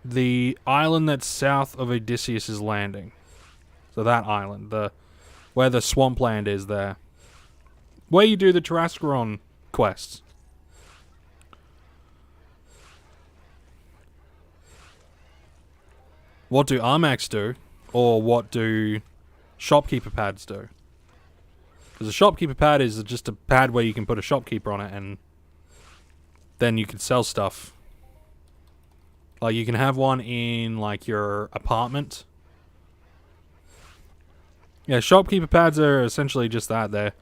the island that's south of Odysseus' landing. So that island, where the swampland is there. Where you do the Terrascaron quests. What do Armax do? Or what do shopkeeper pads do? Because a shopkeeper pad is just a pad where you can put a shopkeeper on it and then you can sell stuff. Like, you can have one in, like, your apartment. Yeah, shopkeeper pads are essentially just that. They're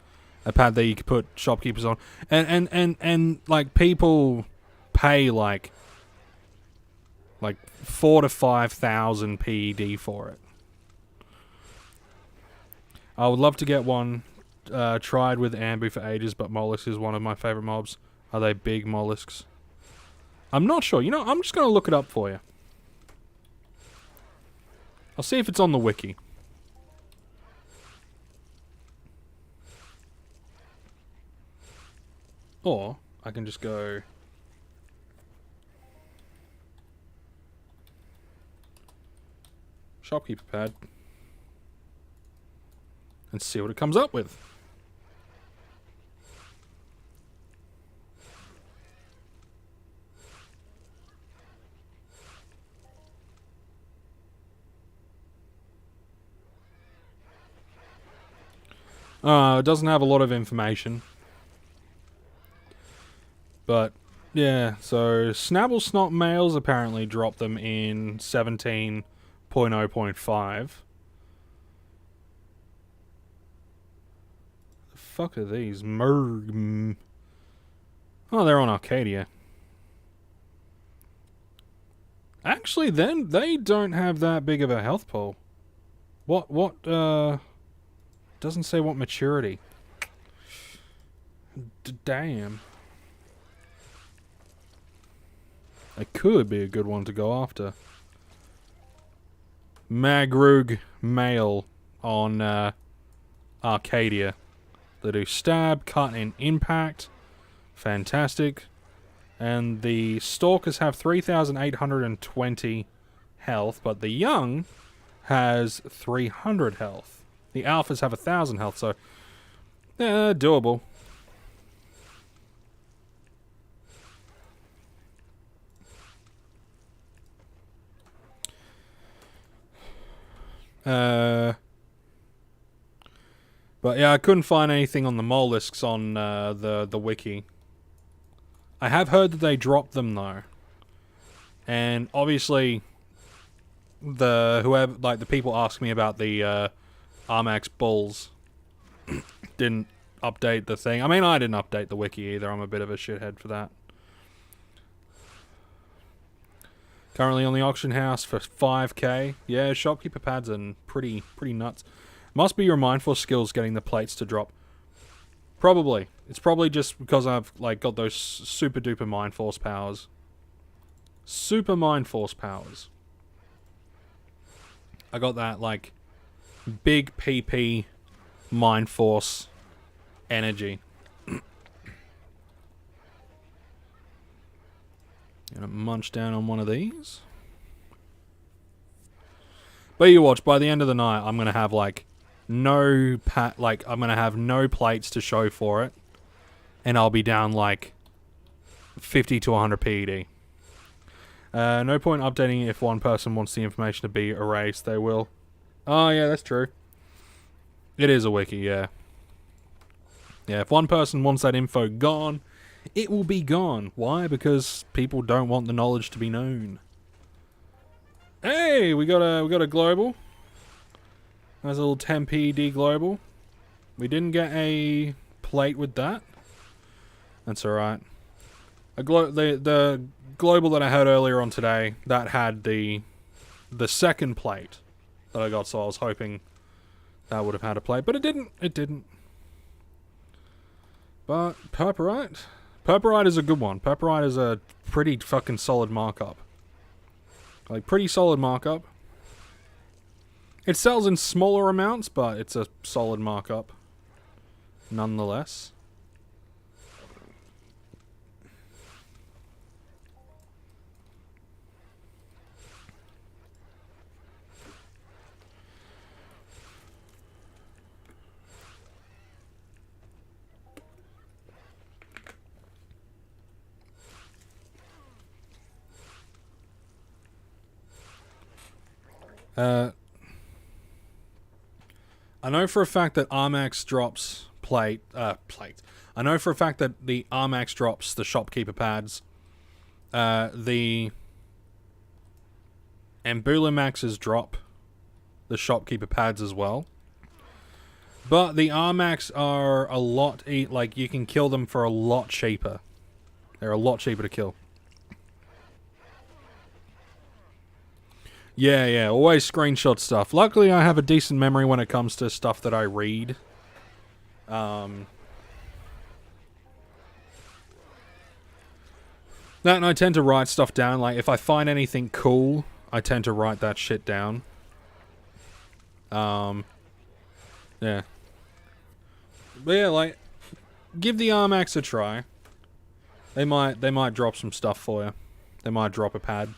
a pad that you can put shopkeepers on. And like, people pay, like 4,000 to 5,000 PED for it. I would love to get one. Tried with Ambu for ages, but mollusk is one of my favorite mobs. Are they big mollusks? I'm not sure. You know, I'm just going to look it up for you. I'll see if it's on the wiki. Or I can just go... shopkeeper pad. And see what it comes up with. It doesn't have a lot of information. But, yeah, so Snabble Snot males apparently drop them in 17.0.5. The fuck are these? Oh, they're on Arcadia. Actually, then they don't have that big of a health pool. Doesn't say what maturity. Damn. It could be a good one to go after. Magrug male on Arcadia. They do stab, cut, and impact. Fantastic. And the stalkers have 3,820 health, but the young has 300 health. The alphas have 1,000 health, so doable. But yeah, I couldn't find anything on the mollusks on the wiki. I have heard that they dropped them though, and obviously the people ask me about the Armax bulls didn't update the thing. I mean, I didn't update the wiki either. I'm a bit of a shithead for that. Currently on the auction house for 5k. Yeah, shopkeeper pads are pretty nuts. Must be your mindful skills getting the plates to drop. Probably. It's probably just because I've got those super duper mind force powers. Super mind force powers. I got that big PP mind force energy. Gonna munch down on one of these. But you watch, by the end of the night, I'm gonna have I'm gonna have no plates to show for it, and I'll be down 50 to 100 PED. No point updating if one person wants the information to be erased. They will. Oh, yeah, that's true. It is a wiki, yeah. Yeah, if one person wants that info gone, it will be gone. Why? Because people don't want the knowledge to be known. Hey, we got a global. There's a little 10 PED global. We didn't get a plate with that. That's alright. The global that I had earlier on today, that had the second plate that I got, so I was hoping that would have had a plate, but it didn't. It didn't. But purpurite? Purpurite is a good one. Purpurite is a pretty fucking solid markup. Like, pretty solid markup. It sells in smaller amounts, but it's a solid markup. Nonetheless. I know for a fact that Armax drops plate. I know for a fact that the Armax drops the shopkeeper pads. The Embulamaxes drop the shopkeeper pads as well. But the Armax are a lot, like, you can kill them for a lot cheaper. They're a lot cheaper to kill. Yeah, always screenshot stuff. Luckily, I have a decent memory when it comes to stuff that I read. And I tend to write stuff down. Like, if I find anything cool, I tend to write that shit down. Yeah. But yeah, like, give the Armax a try. They might drop some stuff for you. They might drop a pad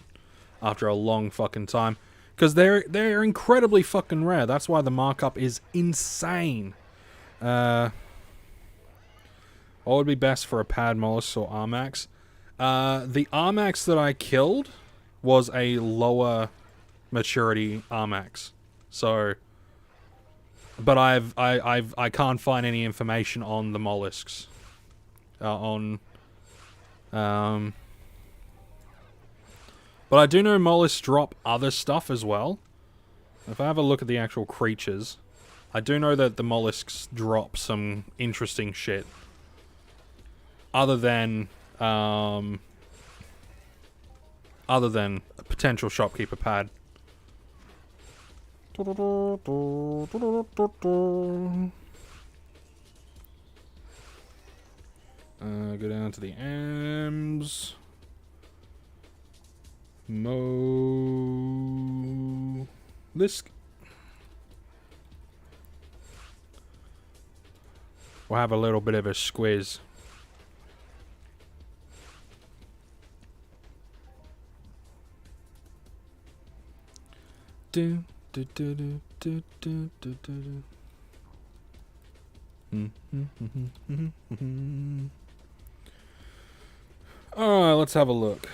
after a long fucking time, because they're incredibly fucking rare. That's why the markup is insane. What would be best for a pad, mollusk, or Armax? The Armax that I killed was a lower maturity Armax, so. But I can't find any information on the mollusks. But I do know mollusks drop other stuff as well. If I have a look at the actual creatures, I do know that the mollusks drop some interesting shit. Other than a potential shopkeeper pad. Go down to the AMs. This. We'll have a little bit of a squiz. Do do do do do do do do. Alright, let's have a look.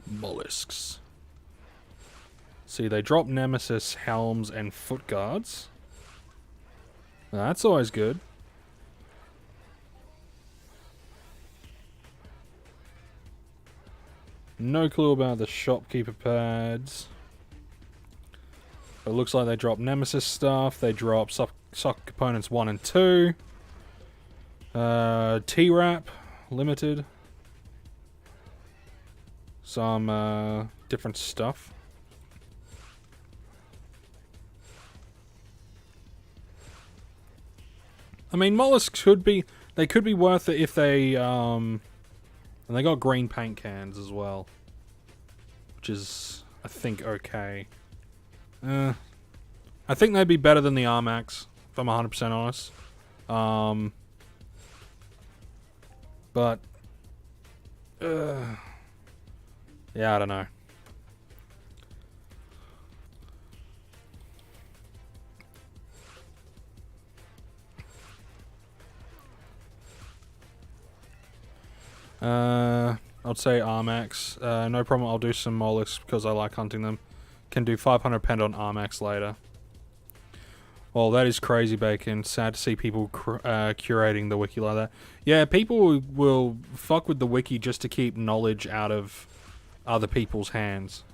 Mollusks. See, they drop Nemesis, Helms, and Foot Guards. That's always good. No clue about the shopkeeper pads. It looks like they drop Nemesis stuff. They drop sock components 1 and 2. T-Wrap limited. Some different stuff. I mean, mollusks could be worth it if they and they got green paint cans as well, which is, I think, okay. I think they'd be better than the Armax, if I'm 100% honest. But yeah, I don't know. I'd say Armax. No problem, I'll do some mollusks because I like hunting them. Can do 500 pend on Armax later. Well, that is crazy, Bacon. Sad to see people curating the wiki like that. Yeah, people will fuck with the wiki just to keep knowledge out of other people's hands.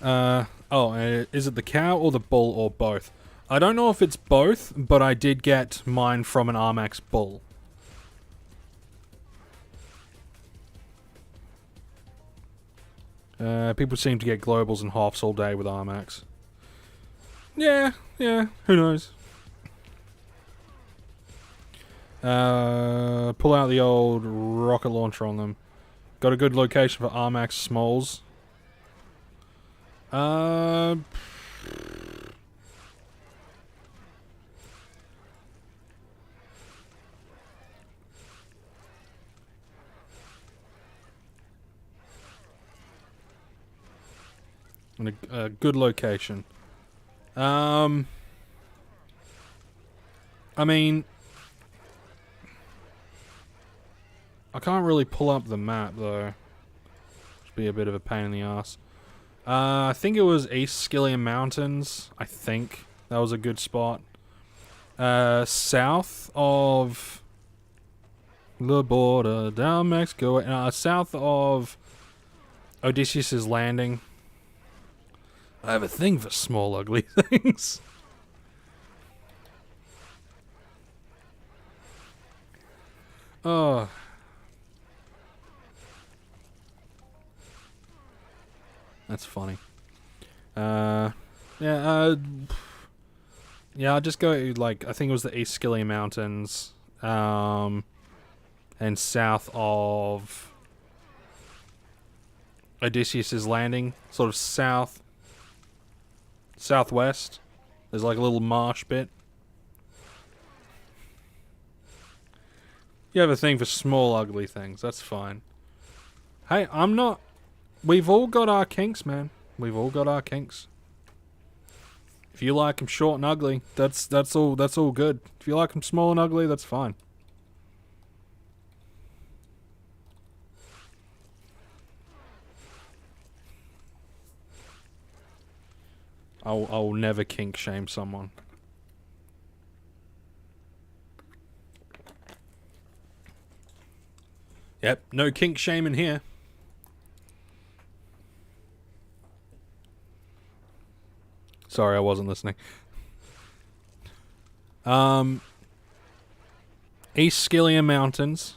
Is it the cow or the bull or both? I don't know if it's both, but I did get mine from an Armax bull. People seem to get globals and halves all day with Armax. Yeah, who knows? Pull out the old rocket launcher on them. Got a good location for Armax Smalls. And a good location. I mean, I can't really pull up the map though. Should be a bit of a pain in the ass. I think it was East Skillian Mountains. I think that was a good spot. South of the border, down Mexico. South of Odysseus's Landing. I have a thing for small, ugly things. Oh. That's funny. Yeah, I'll just go, like, I think it was the East Skillian Mountains, and south of Odysseus's Landing, sort of southwest. There's like a little marsh bit. You have a thing for small, ugly things. That's fine. Hey, I'm not... We've all got our kinks, man. We've all got our kinks. If you like them short and ugly, that's all good. If you like them small and ugly, that's fine. I'll never kink shame someone. Yep, no kink shaming here. Sorry, I wasn't listening. East Skillian Mountains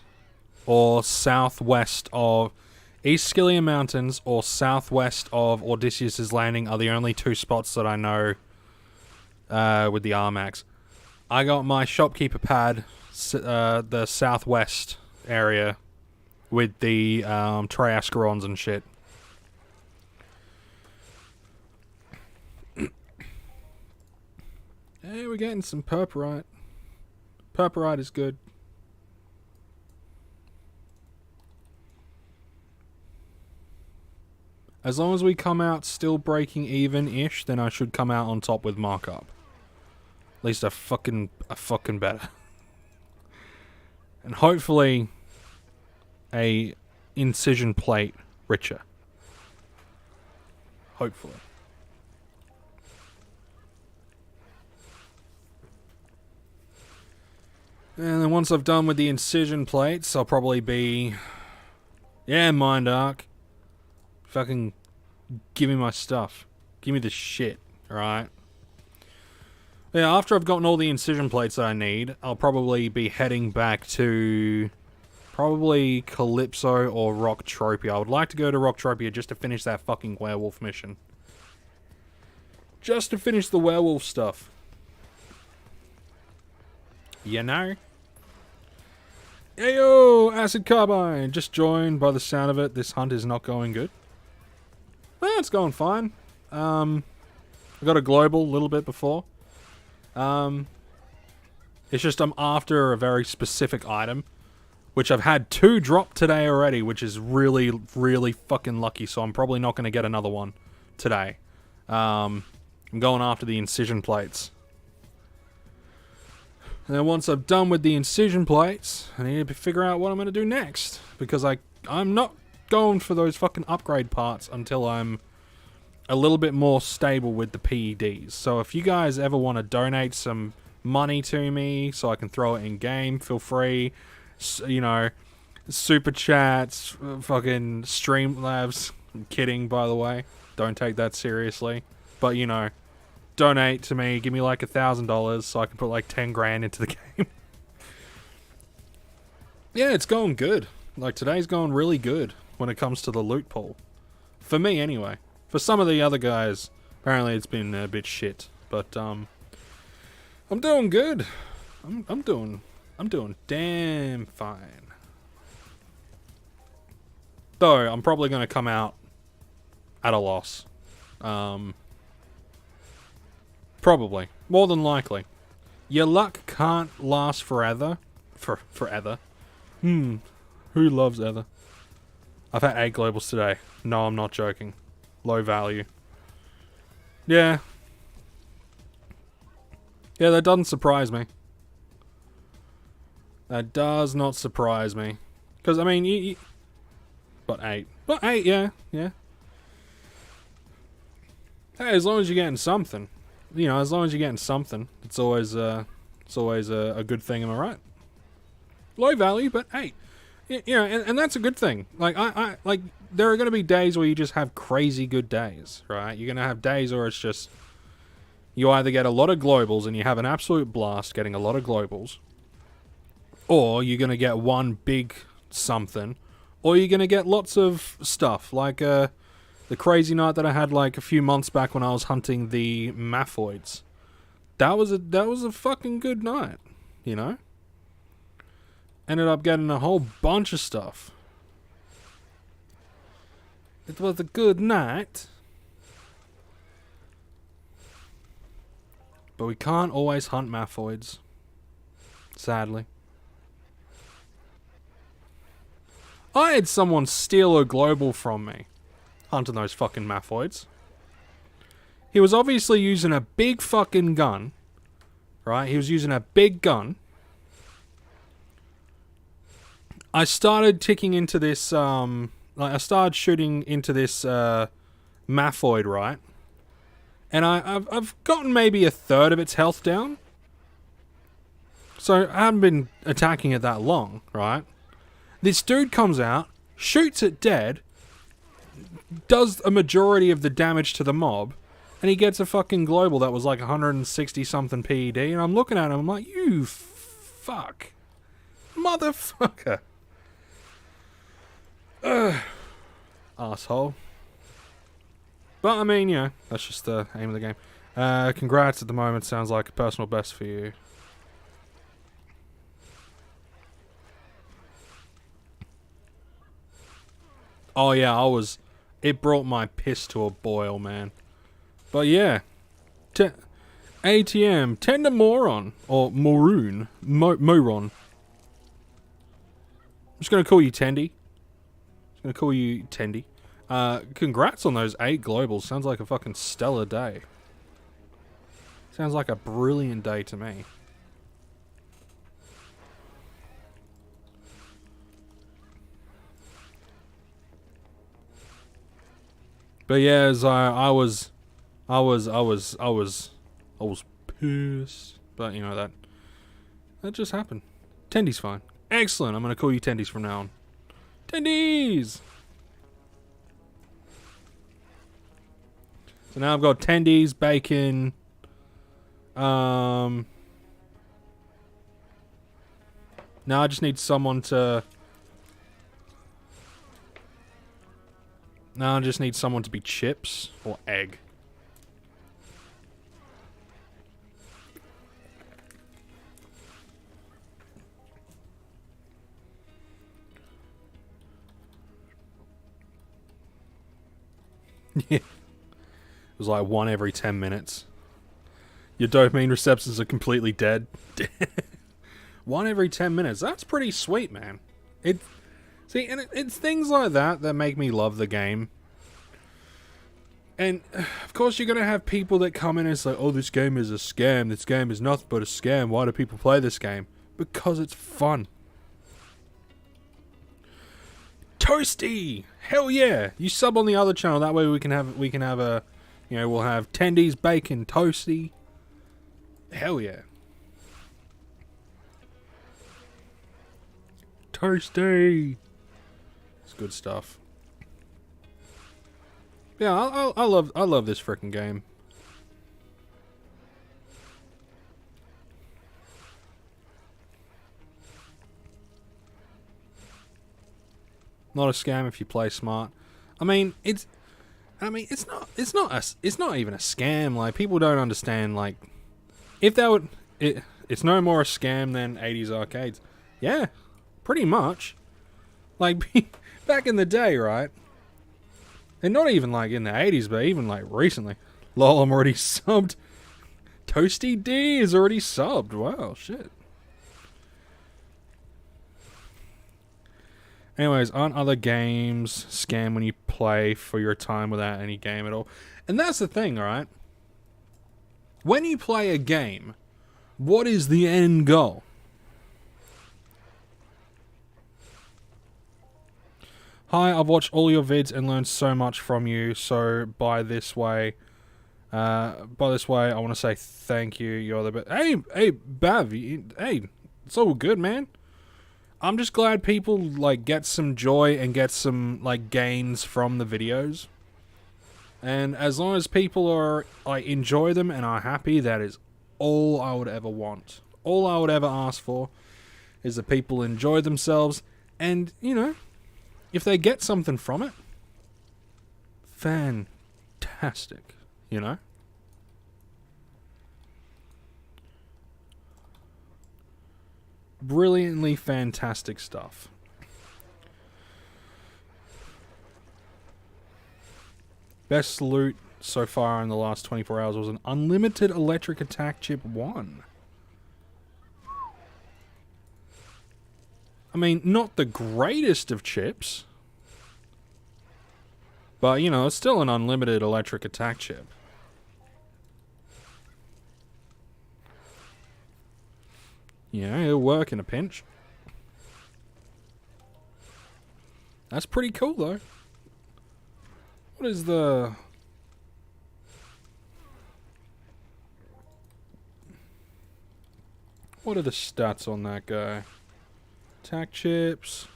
or southwest of... East Skillian Mountains or southwest of Odysseus's Landing are the only two spots that I know with the Armax. I got my shopkeeper pad, the southwest area, with the Triascarons and shit. Hey, we're getting some purpurite. Purpurite is good. As long as we come out still breaking even-ish, then I should come out on top with markup. At least a fucking better. And hopefully a incision plate richer. Hopefully. And then once I've done with the incision plates, I'll probably be... Yeah, Mind Arc. Fucking give me my stuff. Give me the shit, alright? Yeah, after I've gotten all the incision plates that I need, I'll probably be heading back to... Probably Calypso or Rocktropia. I would like to go to Rocktropia just to finish that fucking werewolf mission. Just to finish the werewolf stuff. You know? Ayo! Acid Carbine! Just joined. By the sound of it, this hunt is not going good. Well, it's going fine. I got a global a little bit before. It's just I'm after a very specific item, which I've had 2 drop today already, which is really, really fucking lucky, so I'm probably not going to get another one today. I'm going after the incision plates. And then once I'm done with the incision plates, I need to figure out what I'm going to do next. Because I'm not going for those fucking upgrade parts until I'm a little bit more stable with the PEDs. So if you guys ever want to donate some money to me so I can throw it in game, feel free. You know, super chats, fucking Streamlabs. I'm kidding, by the way. Don't take that seriously. But, you know, donate to me. Give me like $1,000 so I can put like 10 grand into the game. Yeah, it's going good. Like, today's going really good when it comes to the loot pool. For me, anyway. For some of the other guys, apparently it's been a bit shit. But, I'm doing good. I'm doing damn fine. Though, I'm probably going to come out at a loss. Probably. More than likely. Your luck can't last forever. Forever. Who loves Ether? I've had 8 globals today. No, I'm not joking. Low value. Yeah. Yeah, that doesn't surprise me. That does not surprise me. Because, I mean, you... But 8. But 8, yeah. Yeah. Hey, as long as you're getting something. You know, as long as you're getting something. It's always a good thing, am I right? Low value, but 8. You know, and that's a good thing. Like, like, there are going to be days where you just have crazy good days, right? You're going to have days where it's just... You either get a lot of globals and you have an absolute blast getting a lot of globals, or you're going to get one big something, or you're going to get lots of stuff, like the crazy night that I had like a few months back when I was hunting the Maphoids. That was a fucking good night, you know? Ended up getting a whole bunch of stuff. It was a good night. But we can't always hunt Maphoids. Sadly. I had someone steal a global from me. Hunting those fucking Maphoids. He was obviously using a big fucking gun. Right? He was using a big gun. I started ticking into this, I started shooting into this, Maphoid, right? And I've gotten maybe a third of its health down. So I haven't been attacking it that long, right? This dude comes out, shoots it dead, does a majority of the damage to the mob, and he gets a fucking global that was like 160 something PED, and I'm looking at him, I'm like, you fuck. Motherfucker. Asshole. But, I mean, yeah, that's just the aim of the game. Congrats at the moment. Sounds like a personal best for you. Oh, yeah, it brought my piss to a boil, man. But, yeah. ATM, Tender Moron. Or Moroon. Moron. I'm just going to call you Tendy. I'm going to call you Tendy. Congrats on those 8 globals. Sounds like a fucking stellar day. Sounds like a brilliant day to me. But yeah, as I was pissed. But you know that just happened. Tendy's fine. Excellent. I'm gonna call you Tendies from now on. Tendies. So now I've got tendies, bacon, now I just need someone to... Now I just need someone to be chips or egg. Yeah. It was like 1 every 10 minutes. Your dopamine receptors are completely dead. 1 every 10 minutes. That's pretty sweet, man. It's things like that that make me love the game. And, of course, you're going to have people that come in and say, oh, this game is a scam. This game is nothing but a scam. Why do people play this game? Because it's fun. Toasty! Hell yeah! You sub on the other channel. That way we can have a, you know, we'll have tendies, bacon, toasty. Hell yeah. Toasty! It's good stuff. Yeah, I love this frickin' game. Not a scam if you play smart. I mean, it's not even a scam. Like, people don't understand. Like, if they would, it's no more a scam than 80s arcades. Yeah, pretty much. Like, back in the day, right? And not even like in the 80s, but even like recently. Lol, I'm already subbed. Toasty D is already subbed. Wow, shit. Anyways, aren't other games scam when you play for your time without any game at all? And that's the thing, alright? When you play a game, what is the end goal? Hi, I've watched all your vids and learned so much from you, so by this way, I want to say thank you. You're the best. Hey, Bav, hey, it's all good, man. I'm just glad people, like, get some joy and get some, like, gains from the videos. And as long as people are, like, enjoy them and are happy, that is all I would ever want. All I would ever ask for is that people enjoy themselves and, you know, if they get something from it, fantastic, you know? Brilliantly fantastic stuff. Best loot so far in the last 24 hours was an unlimited electric attack chip 1. I mean, not the greatest of chips, but, you know, it's still an unlimited electric attack chip. Yeah, it'll work in a pinch. That's pretty cool, though. What is the... What are the stats on that guy? Attack chips.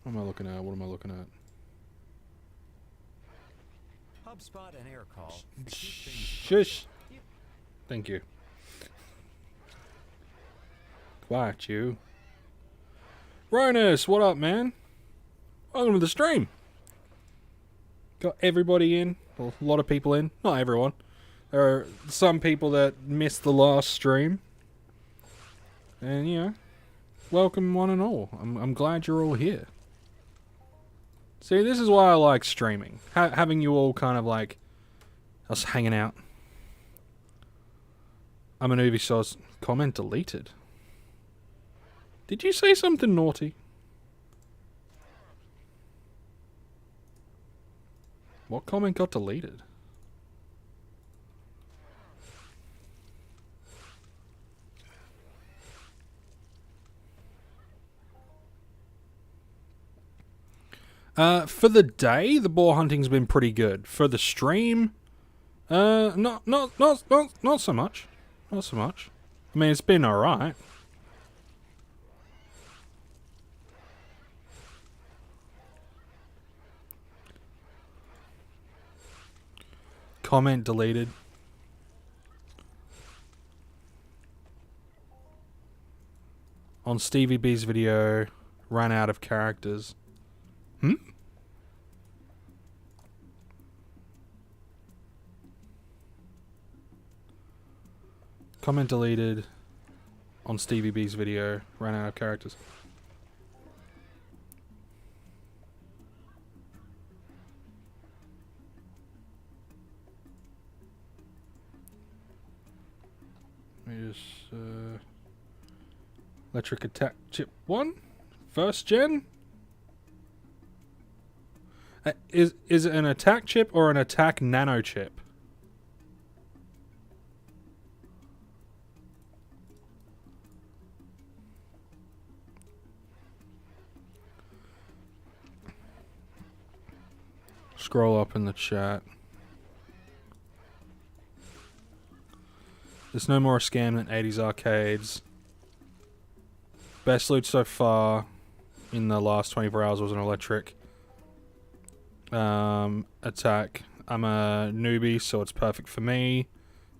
What am I looking at? What am I looking at? HubSpot and AirCall. Shush. Thank you. Quiet, you. Ronus, what up, man? Welcome to the stream. Got everybody in. Well, a lot of people in. Not everyone. There are some people that missed the last stream. And, you know, welcome one and all. I'm glad you're all here. See, this is why I like streaming. Having you all kind of like us hanging out. I'm an Ubisoft comment deleted. Did you say something naughty? What comment got deleted? For the day, the boar hunting's been pretty good. For the stream, not so much. Not so much. I mean, it's been alright. Comment deleted. On Stevie B's video, ran out of characters. Comment deleted on Stevie B's video, ran out of characters. this? Electric attack chip 1? First gen? Is it an attack chip or an attack nano chip? Scroll up in the chat. There's no more scam than 80s arcades. Best loot so far in the last 24 hours was an electric attack. I'm a newbie, so it's perfect for me.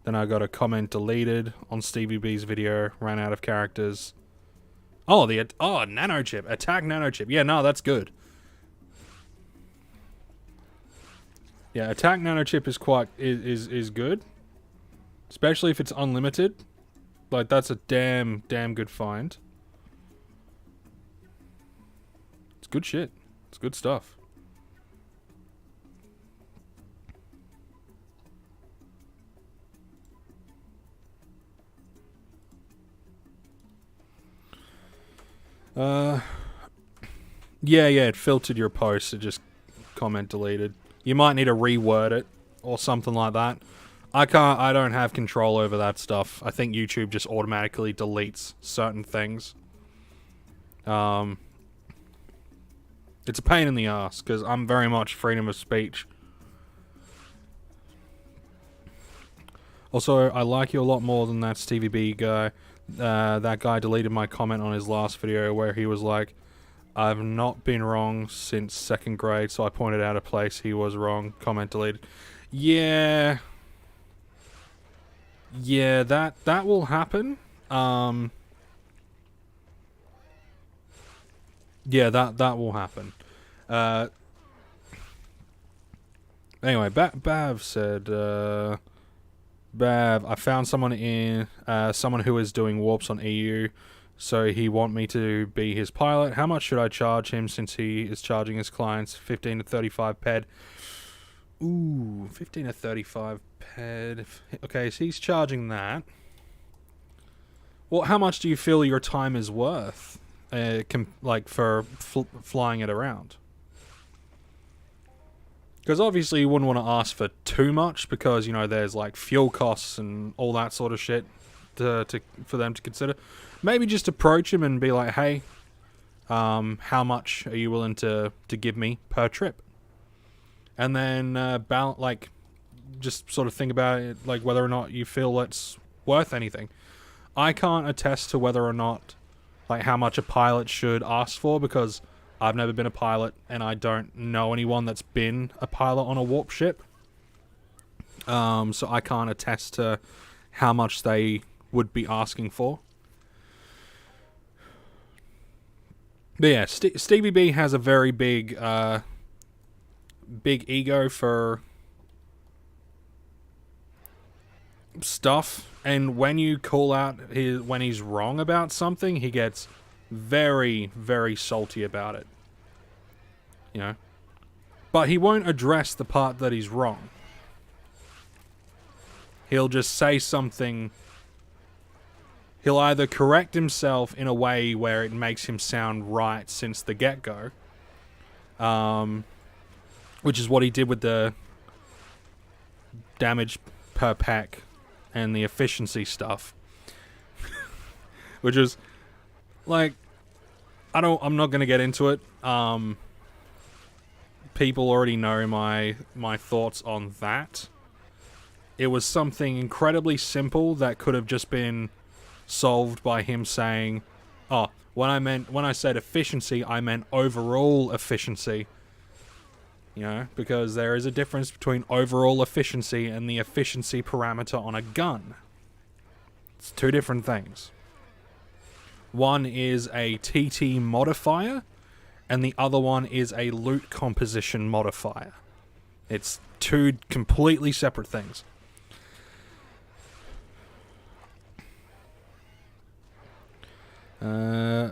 Then I got a comment deleted on Stevie B's video. Ran out of characters. Oh, nano chip. Attack nano chip. Yeah, no, that's good. Yeah, attack nano chip is is good. Especially if it's unlimited. Like, that's a damn good find. It's good shit. It's good stuff. Yeah, it filtered your post. It just comment deleted. You might need to reword it or something like that. I don't have control over that stuff. I think YouTube just automatically deletes certain things. It's a pain in the ass because I'm very much freedom of speech. Also, I like you a lot more than that Stevie B guy. That guy deleted my comment on his last video where he was like, I've not been wrong since 2nd grade, so I pointed out a place he was wrong. Comment deleted. Yeah, that will happen. Yeah, that will happen. Anyway, Bav said, Bav, I found someone who is doing warps on EU, so he want me to be his pilot. How much should I charge him since he is charging his clients 15 to 35 ped? Ooh, 15 to 35 ped. Okay, so he's charging that. Well, how much do you feel your time is worth? Like for flying it around? Because obviously you wouldn't want to ask for too much because, you know, there's like fuel costs and all that sort of shit for them to consider. Maybe just approach him and be like, hey, how much are you willing to give me per trip? And then just sort of think about it, like whether or not you feel it's worth anything. I can't attest to whether or not, like, how much a pilot should ask for because I've never been a pilot and I don't know anyone that's been a pilot on a warp ship. So I can't attest to how much they would be asking for. But yeah, Stevie B has a very big ego for stuff, and when you call out when he's wrong about something, he gets very, very salty about it. You know? But he won't address the part that he's wrong. He'll just say something. He'll either correct himself in a way where it makes him sound right since the get-go, which is what he did with the damage per pack and the efficiency stuff. Which is, like, I'm not going to get into it. People already know my thoughts on that. It was something incredibly simple that could have just been solved by him saying, oh, when I said efficiency, I meant overall efficiency. You know, because there is a difference between overall efficiency and the efficiency parameter on a gun. It's two different things. One is a TT modifier, and the other one is a loot composition modifier. It's two completely separate things.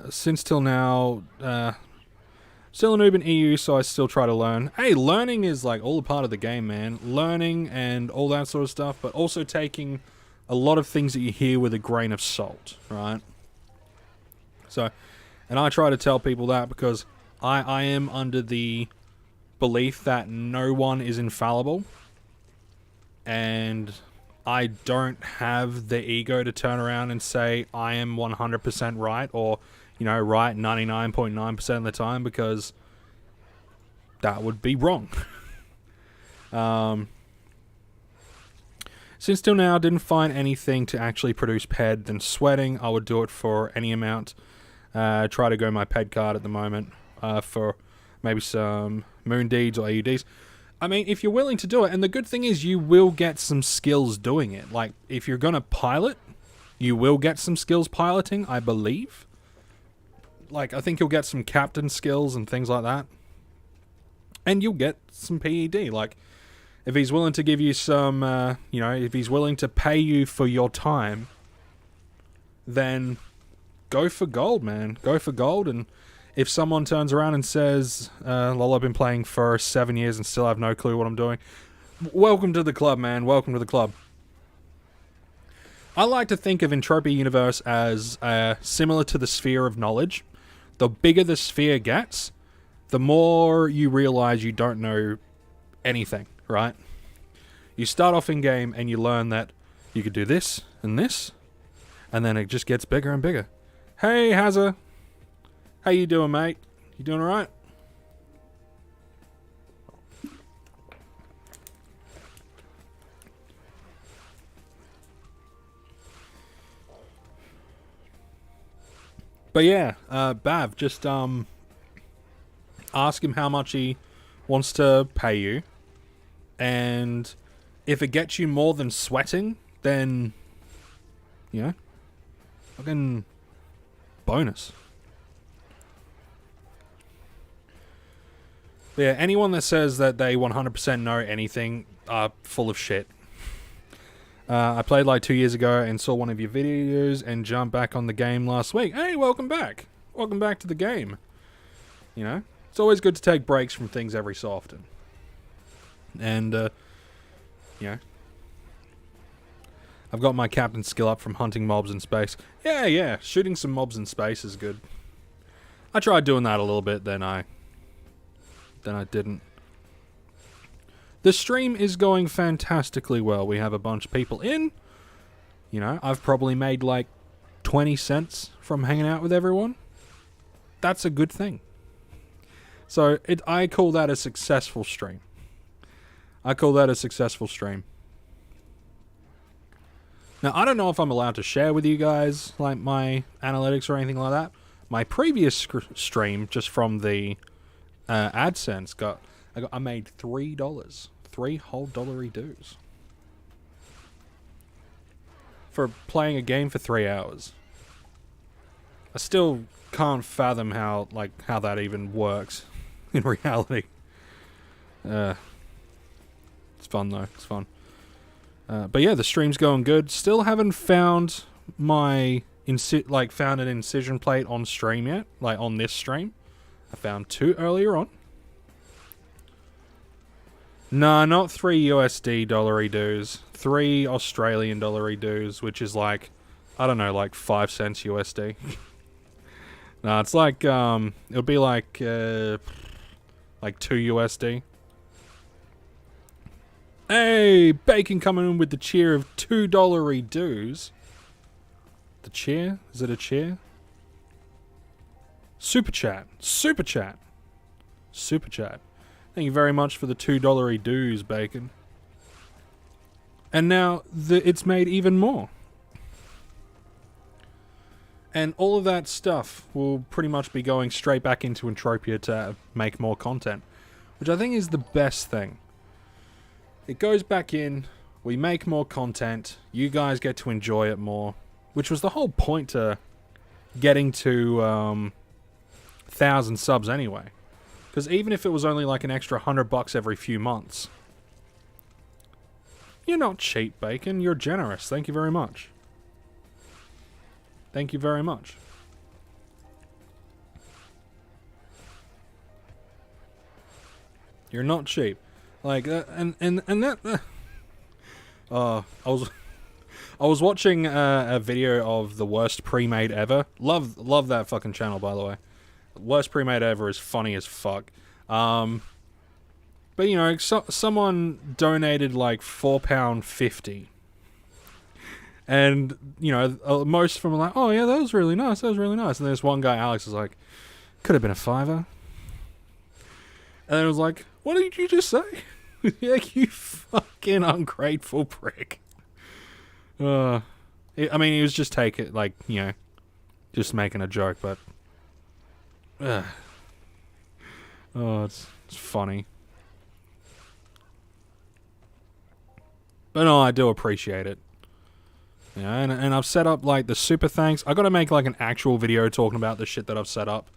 Since till now, still a noob in EU, so I still try to learn. Hey, learning is like all a part of the game, man. Learning and all that sort of stuff, but also taking a lot of things that you hear with a grain of salt, right? So, and I try to tell people that because I am under the belief that no one is infallible, and I don't have the ego to turn around and say I am 100% right, or, right 99.9% of the time, because that would be wrong. Since till now I didn't find anything to actually produce ped, then sweating, I would do it for any amount. Try to go my ped card at the moment for maybe some moon deeds or AUDs. I mean, if you're willing to do it, and the good thing is you will get some skills doing it. Like, if you're going to pilot, you will get some skills piloting, I believe. Like, I think you'll get some captain skills and things like that. And you'll get some PED. Like, if he's willing to give you some, if he's willing to pay you for your time, then go for gold, man. Go for gold. And if someone turns around and says, lol, I've been playing for 7 years and still have no clue what I'm doing, welcome to the club, man. Welcome to the club. I like to think of Entropia Universe as similar to the sphere of knowledge. The bigger the sphere gets, the more you realize you don't know anything, right? You start off in game and you learn that you could do this, and then it just gets bigger and bigger. Hey, Hazza. How you doing, mate? You doing alright? But yeah, Bav, just ask him how much he wants to pay you, and if it gets you more than sweating, then fucking bonus. But yeah, anyone that says that they 100% know anything are full of shit. I played like 2 years ago and saw one of your videos and jumped back on the game last week. Hey, welcome back. Welcome back to the game. It's always good to take breaks from things every so often. And, I've got my captain skill up from hunting mobs in space. Yeah, shooting some mobs in space is good. I tried doing that a little bit, then I didn't. The stream is going fantastically well. We have a bunch of people in. I've probably made like 20 cents from hanging out with everyone. That's a good thing. So I call that a successful stream. Now, I don't know if I'm allowed to share with you guys like my analytics or anything like that. My previous stream, just from the AdSense, I made $3, $3 whole dollary dues for playing a game for 3 hours. I still can't fathom how that even works in reality. It's fun though. It's fun. But yeah, the stream's going good. Still haven't found my found an incision plate on stream yet. Like on this stream, I found 2 earlier on. Nah, not 3 USD dollary dues. 3 Australian dollary dues, which is like, I don't know, like 5 cents USD. Nah, it's like, it'll be like 2 USD. Hey, Bacon coming in with the cheer of $2 dues. The cheer? Is it a cheer? Super chat. Thank you very much for the $2 dues, Bacon. And now it's made even more. And all of that stuff will pretty much be going straight back into Entropia to make more content, which I think is the best thing. It goes back in, we make more content, you guys get to enjoy it more, which was the whole point to getting to 1,000 subs anyway. Because even if it was only like an extra $100 every few months, you're not cheap, Bacon. You're generous. Thank you very much. Thank you very much. You're not cheap. Like, and that... I I was watching a video of the worst pre-made ever. Love that fucking channel, by the way. Worst pre-made ever is funny as fuck. But you know, someone donated like £4.50, and you know, most of them are like, "Oh yeah, that was really nice. That was really nice." And there's one guy, Alex, is like, "Could have been a $5." And it was like, "What did you just say?" Yeah, you fucking ungrateful prick. I mean, he was just taking, like, you know, just making a joke, but oh, it's funny. But no, I do appreciate it. Yeah, and I've set up like the super thanks. I got to make like an actual video talking about the shit that I've set up.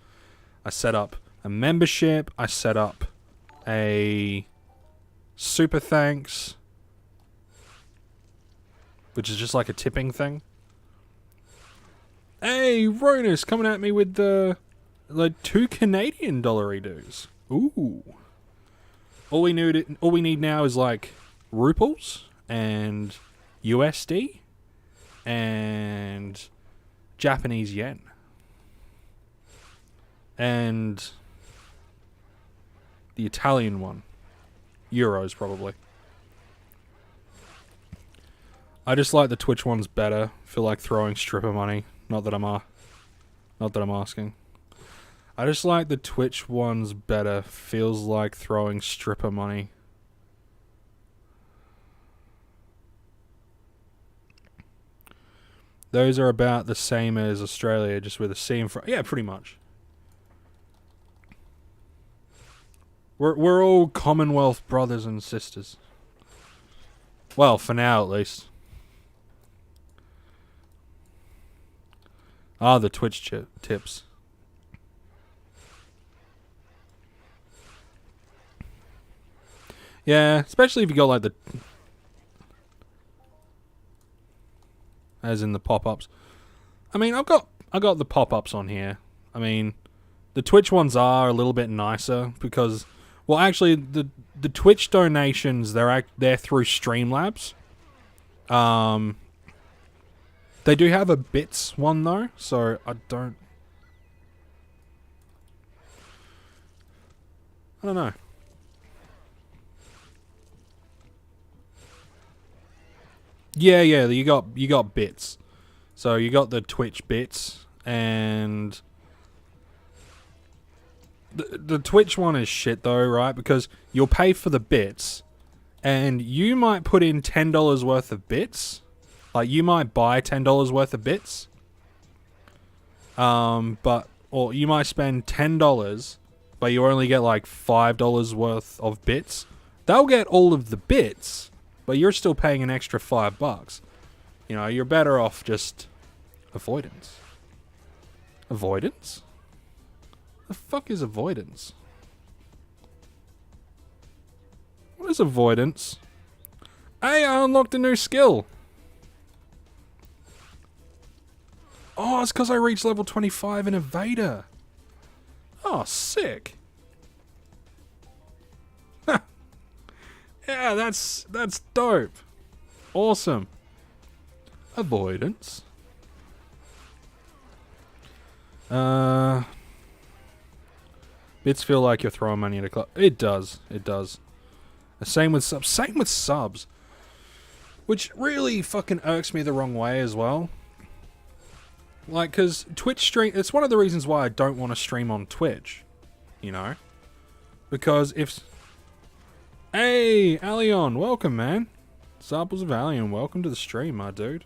I set up a membership. I set up a super thanks, which is just like a tipping thing. Hey, Ronus coming at me with the like $2 Canadian dues. Ooh. All we need now is like ruples and USD and Japanese yen and the Italian one, euros probably. I just like the Twitch ones better. Feel like throwing stripper money. Not that I'm asking. I just like the Twitch ones better. Feels like throwing stripper money. Those are about the same as Australia, just with a C in front. Yeah, pretty much. We're all Commonwealth brothers and sisters. Well, for now at least. Ah, the Twitch tips. Yeah, especially if you got like the, as in the pop-ups. I mean, I got the pop-ups on here. I mean, the Twitch ones are a little bit nicer because, well, actually, the Twitch donations they're through Streamlabs. They do have a bits one though, so I don't know. Yeah, you got bits. So you got the Twitch bits, and the Twitch one is shit though, right? Because you'll pay for the bits, and you might put in $10 worth of bits. Like you might buy $10 worth of bits. Or you might spend $10, but you only get like $5 worth of bits. They'll get all of the bits, but you're still paying an extra $5. You know, you're better off just avoidance. Avoidance? The fuck is avoidance? What is avoidance? Hey, I unlocked a new skill. Oh, it's because I reached level 25 in Evader. Oh, sick. Yeah, that's dope. Awesome. Avoidance. Bits feel like you're throwing money at a club. It does. Same with subs. Which really fucking irks me the wrong way as well. Like, because Twitch stream... It's one of the reasons why I don't want to stream on Twitch. You know? Because if... Hey, Alion, welcome, man. Samples of Alion, welcome to the stream, my dude.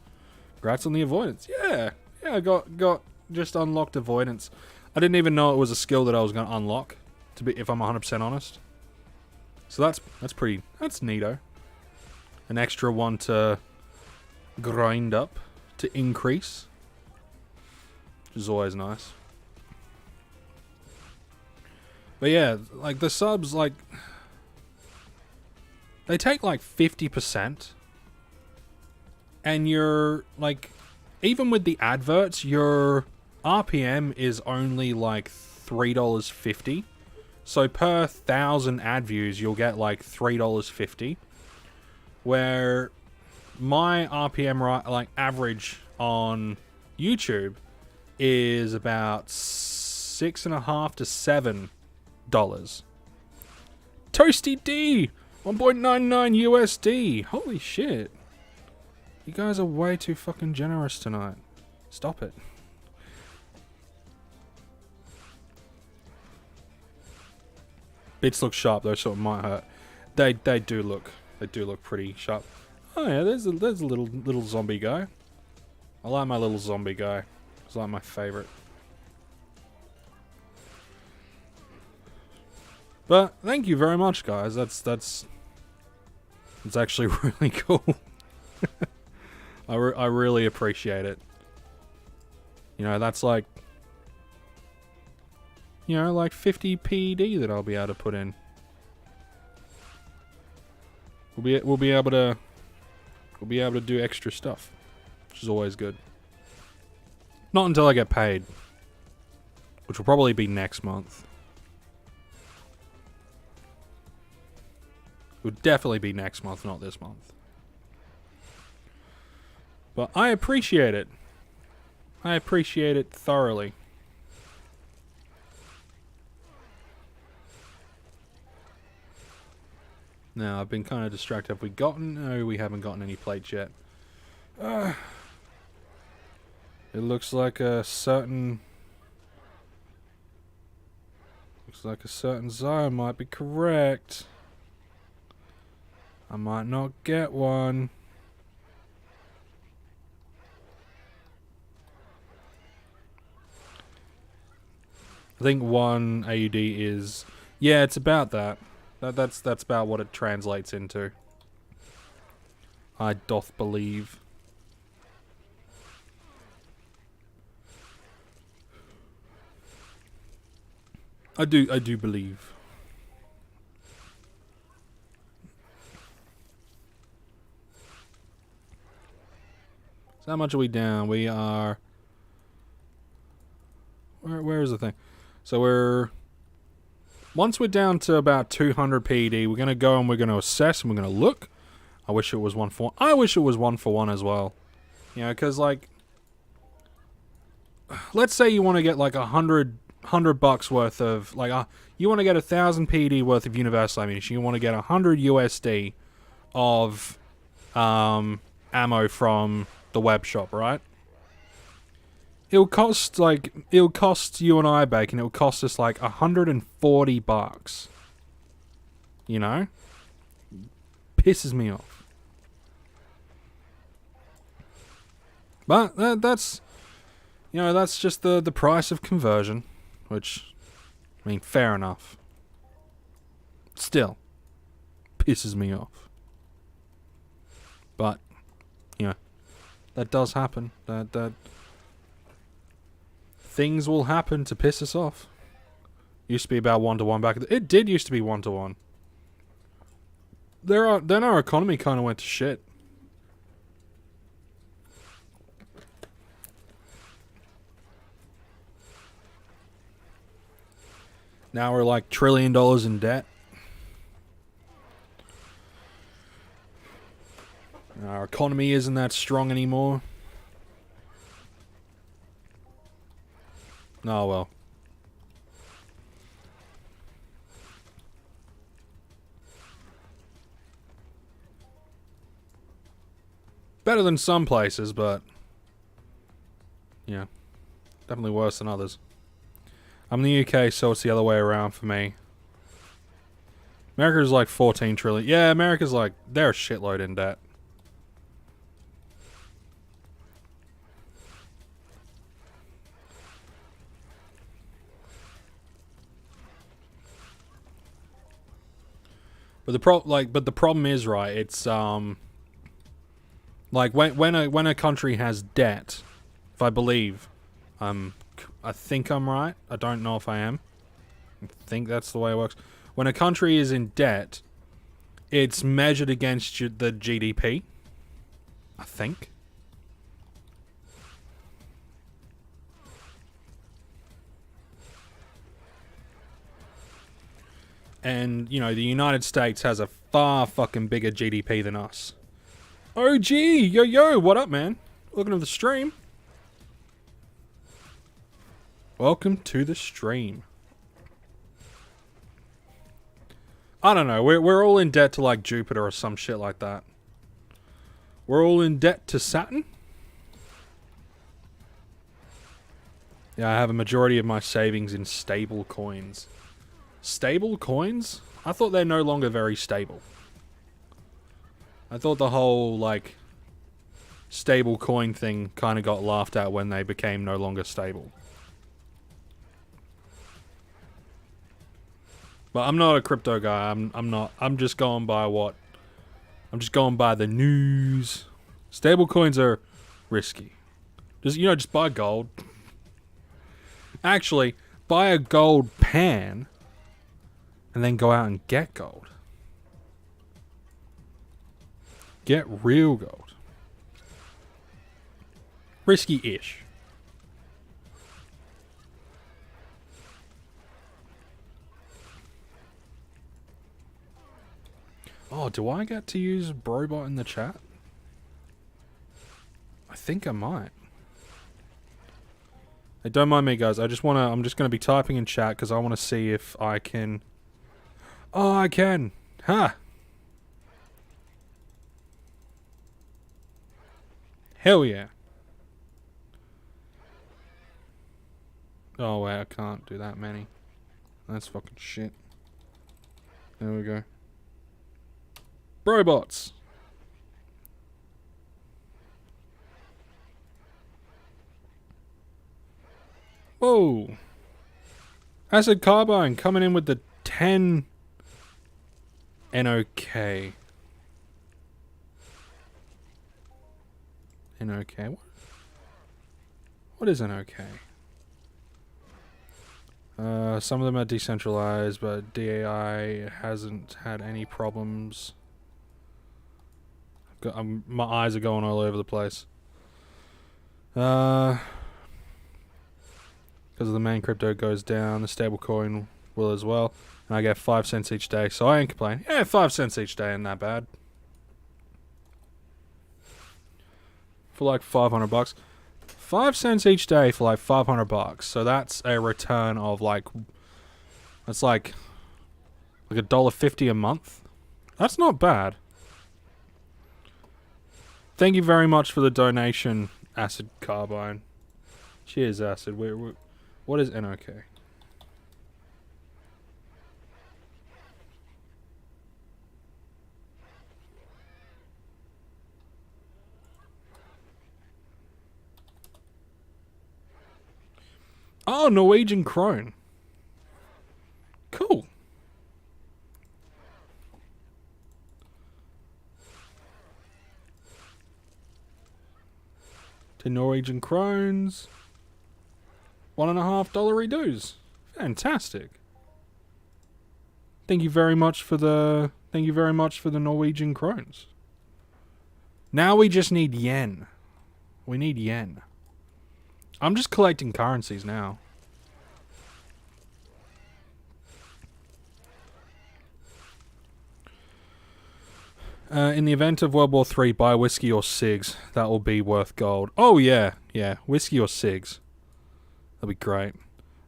Congrats on the avoidance. Yeah, I got just unlocked avoidance. I didn't even know it was a skill that I was going to unlock, if I'm 100% honest. So that's neato. An extra one to grind up, to increase. Which is always nice. But yeah, like the subs, like... They take like 50%. And you're, like... Even with the adverts, your RPM is only like $3.50. So per 1,000 ad views, you'll get like $3.50. Where my RPM average on YouTube is about $6.50 to $7. Toasty D, 1.99 USD. Holy shit! You guys are way too fucking generous tonight. Stop it. Bits look sharp though, so it might hurt. They do look pretty sharp. Oh yeah, there's a little zombie guy. I like my little zombie guy. It's like my favorite. But thank you very much, guys. That's actually really cool. I really appreciate it. You know, that's like, you know, like 50 PED that I'll be able to put in. We'll be able to do extra stuff, which is always good. Not until I get paid, which will probably be next month. It would definitely be next month, not this month. But I appreciate it. I appreciate it thoroughly. Now, I've been kind of distracted. Have we gotten... No, we haven't gotten any plates yet. It looks like a certain... Looks like a certain Zion might be correct. I might not get one. I think one AUD is... Yeah, it's about that. That's about what it translates into. I doth believe. I do believe. So how much are we down? We are... Where is the thing? So we're... Once we're down to about 200 PED, we're going to go and we're going to assess and we're going to look. I wish it was 1-for-1. I wish it was 1-for-1 as well. You know, because like... Let's say you want to get like $100 worth of... Like, you want to get 1,000 PED worth of universal ammunition. You want to get 100 USD of ammo from the web shop, right? It'll cost you and I, Bacon, it'll cost us like $140. You know? Pisses me off. But that's, you know, that's just the price of conversion, which, I mean, fair enough. Still, pisses me off. But, you know, that does happen. That things will happen to piss us off. Used to be about 1-to-1 back. It did used to be 1-to-1. Then our economy kind of went to shit. Now we're like $1 trillion in debt. Our economy isn't that strong anymore. Oh well. Better than some places, but yeah, definitely worse than others. I'm in the UK, so it's the other way around for me. America's like 14 trillion. Yeah, America's like, they're a shitload in debt. But the problem is, right, it's like when a country has debt, if I believe, I think I'm right. I don't know if I am. I think that's the way it works. When a country is in debt, it's measured against the GDP. I think. And, you know, the United States has a far fucking bigger GDP than us. OG, yo, what up, man? Welcome to the stream. Welcome to the stream. I don't know, we're all in debt to like Jupiter or some shit like that. We're all in debt to Saturn? Yeah, I have a majority of my savings in stable coins. Stable coins? I thought they're no longer very stable. I thought the whole, like, stable coin thing kind of got laughed at when they became no longer stable. But I'm not a crypto guy. I'm not. I'm just going by what... I'm just going by the news. Stable coins are risky. Just buy gold. Actually, buy a gold pan and then go out and get gold. Get real gold. Risky-ish. Oh, do I get to use Brobot in the chat? I think I might. Hey, don't mind me, guys. I'm just gonna be typing in chat because I want to see if I can... Oh, I can! Ha! Hell yeah. Oh, wait, I can't do that many. That's fucking shit. There we go. Robots. Whoa. Acid Carbine coming in with the 10 NOK. NOK? What is NOK? Some of them are decentralized, but DAI hasn't had any problems. My eyes are going all over the place. Because the main crypto goes down, the stablecoin will as well. And I get 5 cents each day, so I ain't complaining. Yeah, 5 cents each day ain't that bad. For like 500 bucks. 5 cents each day for like 500 bucks. So that's a return of like... That's like $1.50 a month. That's not bad. Thank you very much for the donation, Acid Carbine. Cheers, Acid. What is NOK? Oh, Norwegian krone. Cool. To Norwegian krones. $1.50 dues. Fantastic. Thank you very much for the Norwegian krones. Now we just need yen. We need yen. I'm just collecting currencies now. In the event of World War III, buy whiskey or cigs. That will be worth gold. Oh, yeah. Yeah. Whiskey or cigs. That'll be great.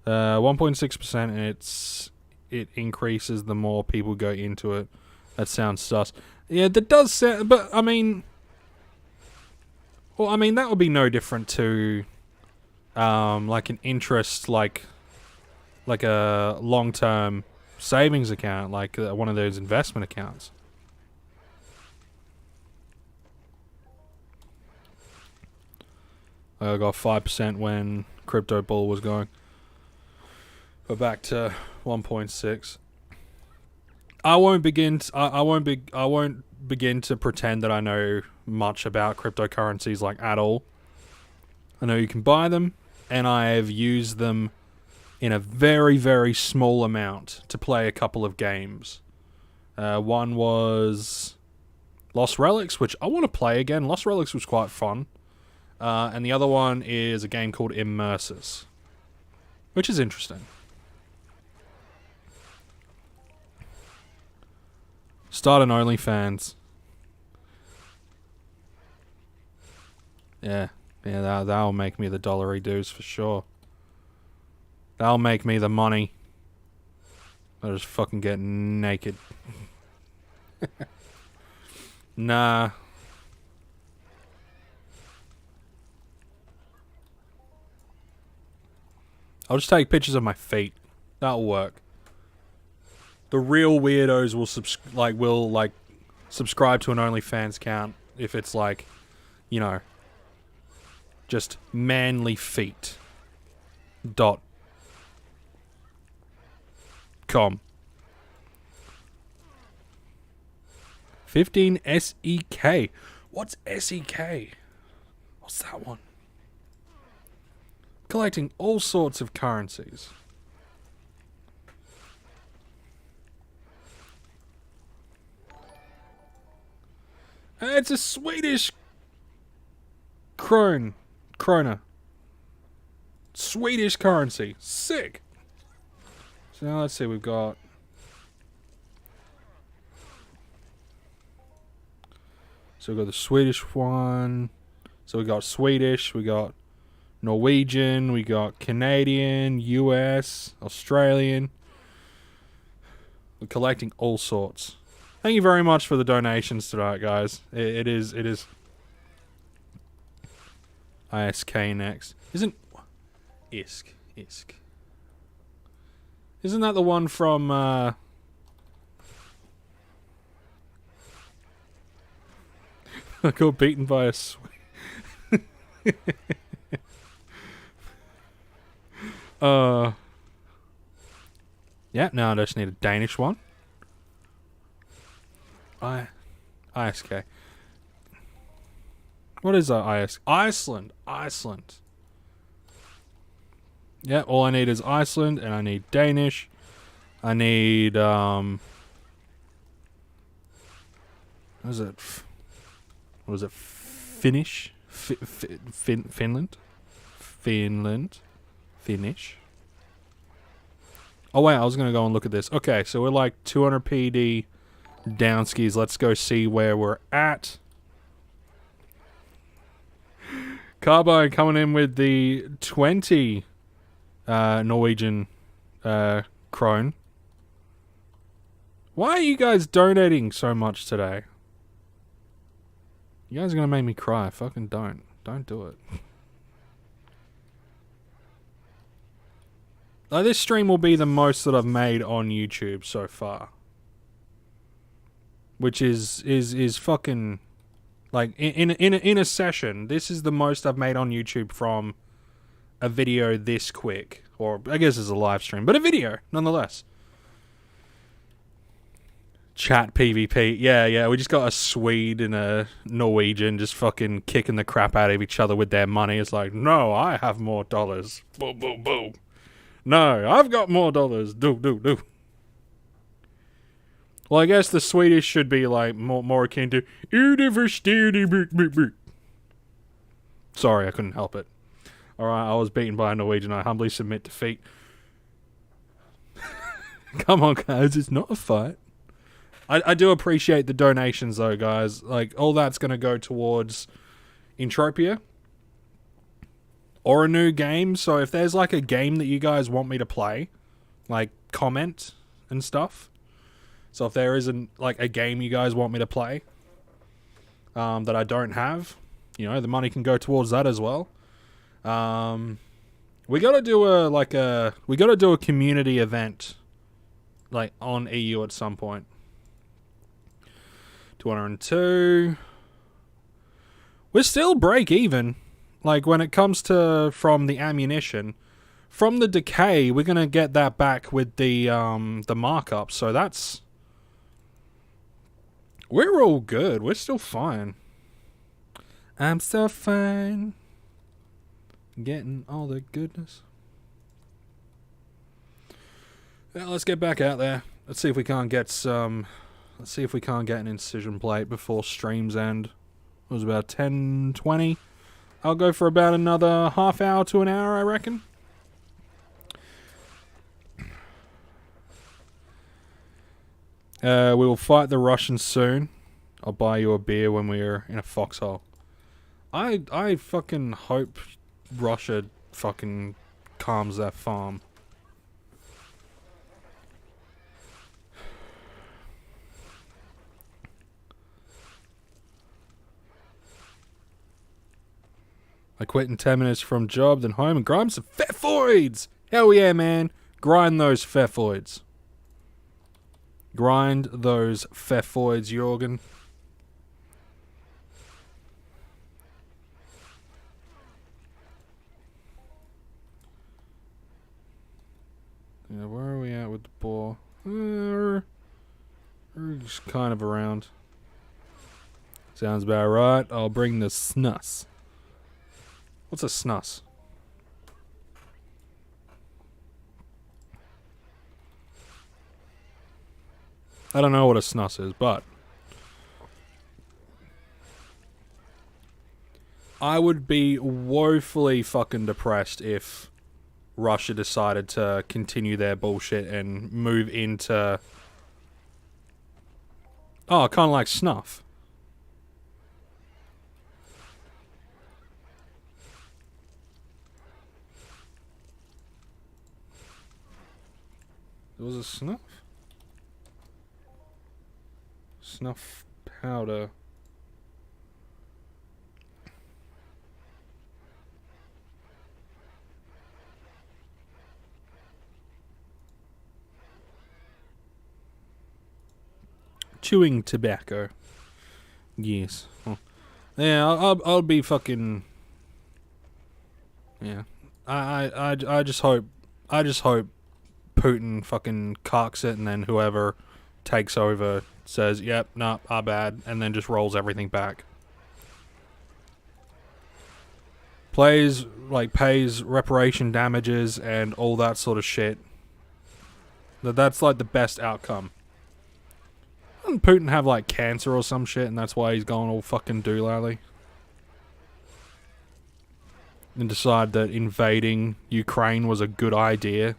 1.6%, and it increases the more people go into it. That sounds sus. Yeah, that does sound... But, I mean... Well, I mean, that would be no different to... like an interest, like a long-term savings account, like one of those investment accounts. I got 5% when crypto bull was going. But back to 1.6. I won't begin to pretend that I know much about cryptocurrencies like at all. I know you can buy them, and I have used them in a very, very small amount to play a couple of games. One was Lost Relics, which I want to play again. Lost Relics was quite fun. And the other one is a game called Immersus, which is interesting. Start an OnlyFans. Yeah. Yeah, that'll make me the dollary dues for sure. That'll make me the money. I'll just fucking get naked. Nah. I'll just take pictures of my feet. That'll work. The real weirdos will subscribe to an OnlyFans account if it's like, you know, just manly feet. .com. 15 SEK. What's SEK? What's that one? Collecting all sorts of currencies. It's a Swedish krona. Swedish currency. Sick. So now let's see, we've got... So we've got the Swedish one. So we got Swedish, we got Norwegian, we got Canadian, US, Australian. We're collecting all sorts. Thank you very much for the donations tonight, guys. It is ISK next. Isn't that the one from I got beaten by a yeah, now I just need a Danish one. ISK. What is that? Iceland. Yeah, all I need is Iceland, and I need Danish. I need what is it? What is it? Finnish? Finland? Finnish? Oh wait, I was gonna go and look at this. Okay, so we're like 200 PD downskis. Let's go see where we're at. Carbine coming in with the 20 Norwegian krone. Why are you guys donating so much today? You guys are gonna make me cry. Fucking don't. Don't do it. Like, this stream will be the most that I've made on YouTube so far. Which is fucking... Like, in a session, this is the most I've made on YouTube from a video this quick. Or, I guess it's a live stream, but a video, nonetheless. Chat PvP. Yeah, we just got a Swede and a Norwegian just fucking kicking the crap out of each other with their money. It's like, no, I have more dollars. Boom, boom, boom. No, I've got more dollars. Do. Well, I guess the Swedish should be like more akin to Sorry, I couldn't help it. Alright, I was beaten by a Norwegian. I humbly submit defeat. Come on, guys, it's not a fight. I do appreciate the donations, though, guys. Like, all that's going to go towards Entropia. Or a new game. So if there's, like, a game that you guys want me to play, like, comment and stuff. So if there isn't, like, a game you guys want me to play that I don't have, you know, the money can go towards that as well. We got to do a community event, like, on EU at some point. 202. We're still break even. Like, when it comes to from the ammunition, from the decay, we're gonna get that back with the markup. So that's, we're all good. We're still fine. I'm so fine. Getting all the goodness. Yeah, let's get back out there. Let's see if we can't get some. Let's see if we can't get an incision plate before streams end. It was about 10:20. I'll go for about another half hour to an hour, I reckon. We will fight the Russians soon. I'll buy you a beer when we're in a foxhole. I fucking hope Russia fucking calms that farm. I quit in 10 minutes from job, then home and grind some fetoids. Hell yeah, man. Grind those fetoids. Grind those fetoids, Jorgen. Yeah, where are we at with the boar? We're just kind of around. Sounds about right. I'll bring the snus. What's a snus? I don't know what a snus is, but I would be woefully fucking depressed if Russia decided to continue their bullshit and move into... Oh, kind of like snuff. It was a snuff? Snuff powder. Chewing tobacco. Yes. Oh. Yeah, I'll be fucking... Yeah. I just hope Putin fucking cocks it, and then whoever takes over says, yep, nah, our bad, and then just rolls everything back. Pays reparation damages and all that sort of shit. That's like the best outcome. Doesn't Putin have like cancer or some shit, and that's why he's going all fucking doolally? And decide that invading Ukraine was a good idea,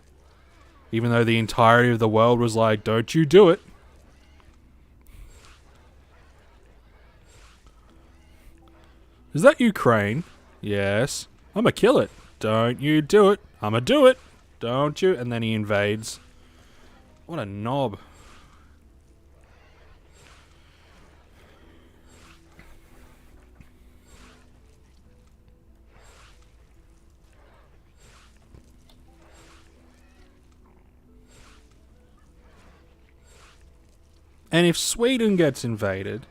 even though the entirety of the world was like, don't you do it. Is that Ukraine? Yes. I'ma kill it. Don't you do it. I'ma do it. Don't you? And then he invades. What a knob. And if Sweden gets invaded,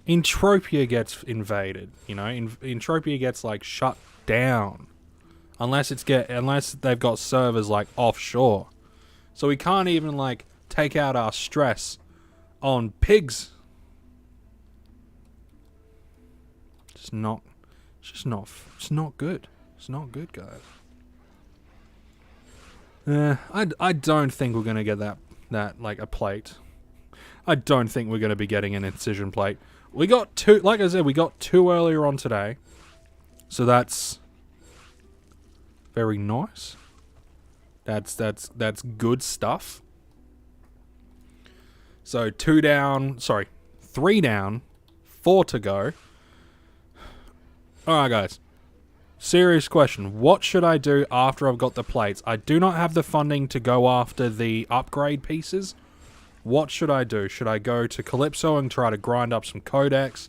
Entropia gets invaded. You know, Entropia gets like shut down, unless they've got servers like offshore. So we can't even like take out our stress on pigs. It's not good. It's not good, guys. I don't think we're gonna get that like a plate. I don't think we're gonna be getting an incision plate. We got two, like I said, we got two earlier on today, so that's very nice. That's good stuff. So 3 down, 4 to go. Alright guys, serious question. What should I do after I've got the plates? I do not have the funding to go after the upgrade pieces. What should I do? Should I go to Calypso and try to grind up some codex?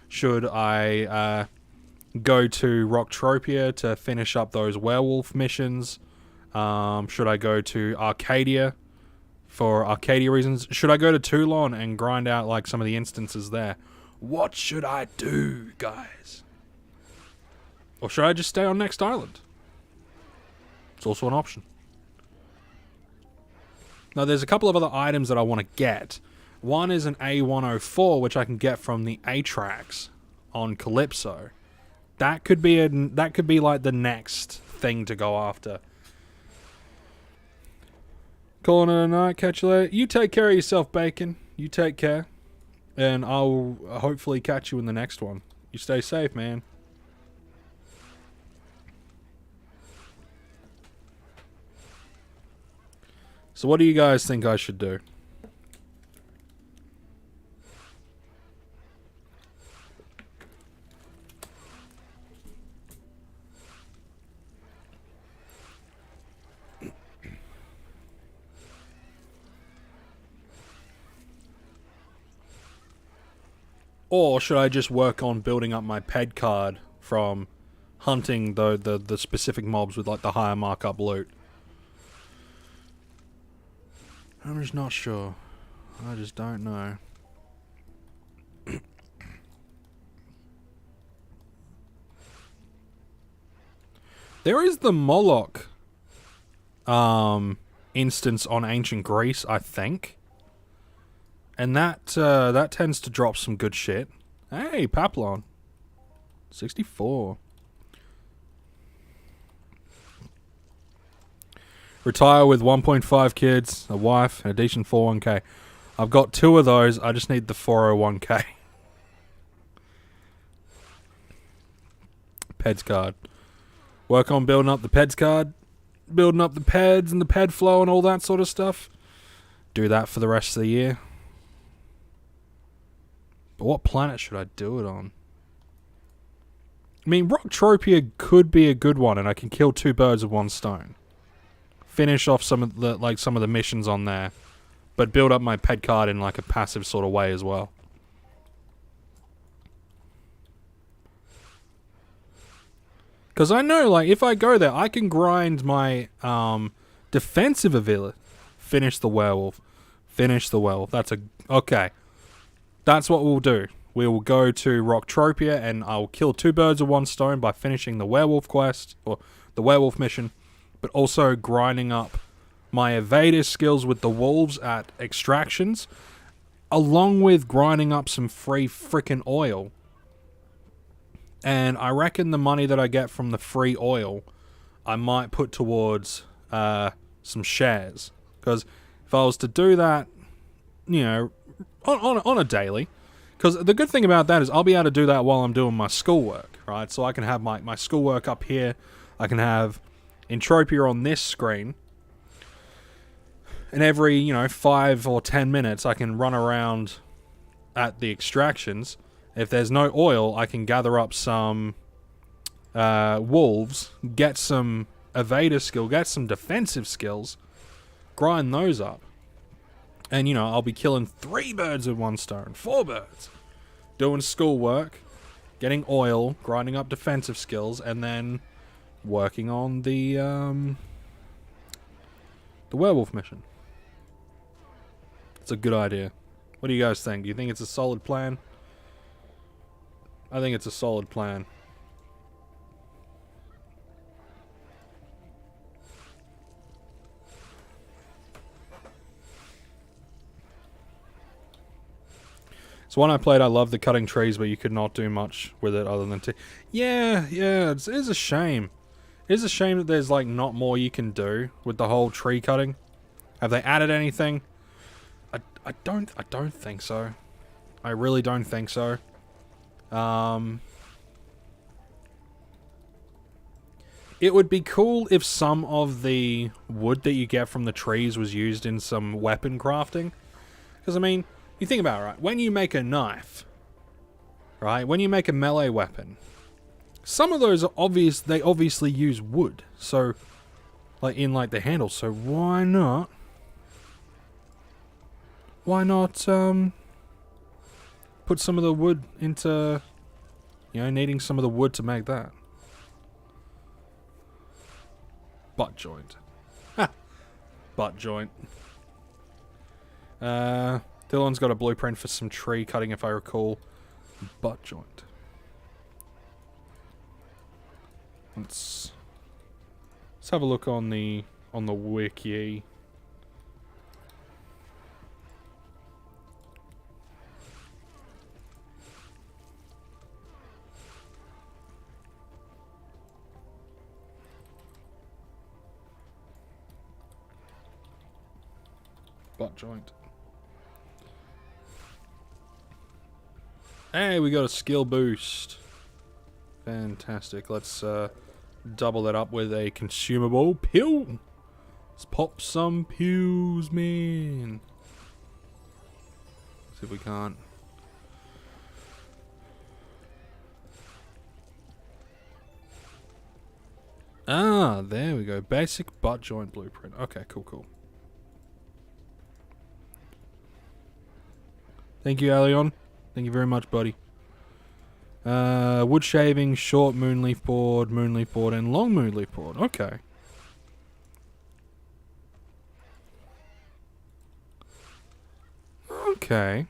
Should I go to Rocktropia to finish up those werewolf missions? Should I go to Arcadia for Arcadia reasons? Should I go to Toulon and grind out like some of the instances there? What should I do, guys? Or should I just stay on Next Island? It's also an option. Now, there's a couple of other items that I want to get. One is an A104, which I can get from the A-Tracks on Calypso. That could be like the next thing to go after. Calling it a night. Catch you later. You take care of yourself, Bacon. You take care. And I'll hopefully catch you in the next one. You stay safe, man. So what do you guys think I should do? Or should I just work on building up my ped card from hunting the specific mobs with like the higher markup loot? I'm just not sure. I just don't know. There is the Moloch instance on ancient Greece, I think. And that tends to drop some good shit. Hey, Paplon. 64. Retire with 1.5 kids, a wife, and a decent 401k. I've got 2 of those. I just need the 401k. Peds card. Work on building up the Peds card. Building up the Peds and the Ped flow and all that sort of stuff. Do that for the rest of the year. But what planet should I do it on? I mean, Entropia could be a good one, and I can kill 2 birds with 1 stone. Finish off some of the missions on there, but build up my ped card in like a passive sort of way as well. Because I know, like, if I go there, I can grind my defensive ability. Finish the werewolf. Finish the werewolf. Okay. That's what we'll do. We will go to Entropia, and I'll kill 2 birds with 1 stone by finishing the werewolf quest, or the werewolf mission, but also grinding up my evader skills with the wolves at extractions, along with grinding up some free frickin' oil. And I reckon the money that I get from the free oil, I might put towards some shares. Because if I was to do that, you know, on a daily, because the good thing about that is I'll be able to do that while I'm doing my schoolwork, right? So I can have my schoolwork up here. I can have Entropia on this screen. And every, 5 or 10 minutes, I can run around at the extractions. If there's no oil, I can gather up some wolves, get some evader skill, get some defensive skills, grind those up. And, I'll be killing 3 birds with 1 stone, 4 birds. Doing schoolwork, getting oil, grinding up defensive skills, and then working on the werewolf mission. It's a good idea. What do you guys think? Do you think it's a solid plan? I think it's a solid plan. So when I played, I loved the cutting trees, but you could not do much with it other than yeah, it is a shame. It is a shame that there's like not more you can do with the whole tree cutting. Have they added anything? I don't think so. I really don't think so. It would be cool if some of the wood that you get from the trees was used in some weapon crafting. Because, I mean, you think about it, right? When you make a knife, right? When you make a melee weapon, some of those are obvious. They obviously use wood. So, like, in, like, the handle. So, why not? Why not, put some of the wood into, needing some of the wood to make that. Butt joint. Ha! Butt joint. Dylan's got a blueprint for some tree cutting, if I recall. Butt joint. Let's have a look on the wiki. Butt joint. Hey, we got a skill boost. Fantastic. Let's double that up with a consumable pew. Let's pop some pews, man. See if we can't. Ah, there we go. Basic butt joint blueprint. Okay, cool. Thank you, Alion. Thank you very much, buddy. Wood shaving, short moonleaf board, and long moonleaf board. Okay. Okay.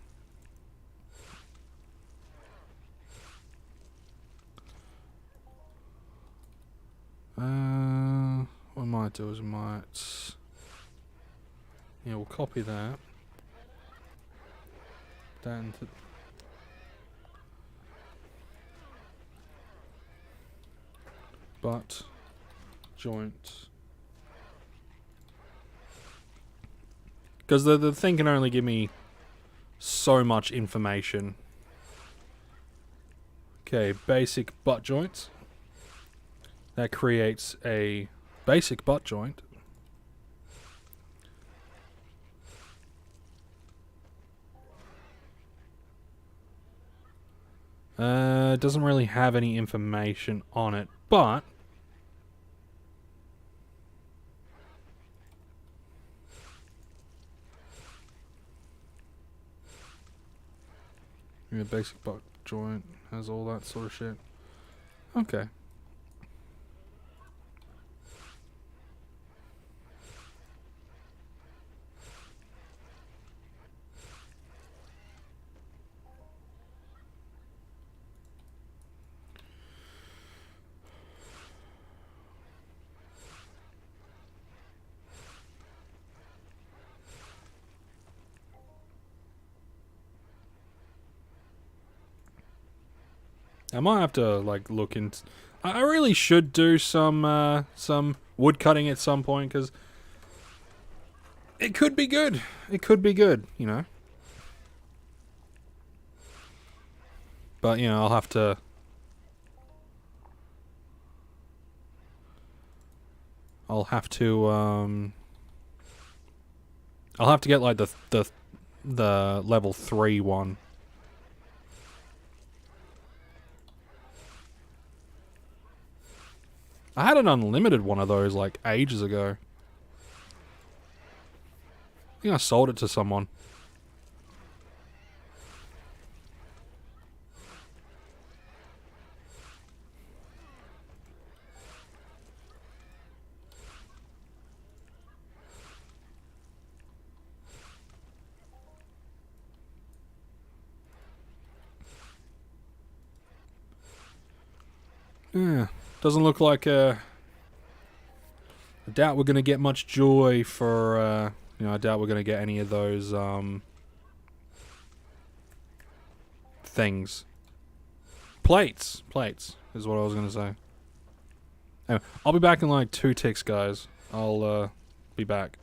What I might do is yeah, we'll copy that. Then butt joint. Because the thing can only give me so much information. Okay, basic butt joint. That creates a basic butt joint. Doesn't really have any information on it, but yeah, basic butt joint has all that sort of shit. Okay. I might have to like look into. I really should do some wood cutting at some point because it could be good. It could be good, you know. But you know, I'll have to. I'll have to. I'll have to get like the level 3 one. I had an unlimited one of those like ages ago. I think I sold it to someone. Yeah, doesn't look like I doubt we're gonna get much joy for you know, I doubt we're gonna get any of those things. Plates is what I was gonna say. Anyway, I'll be back in like 2 ticks, guys. I'll be back.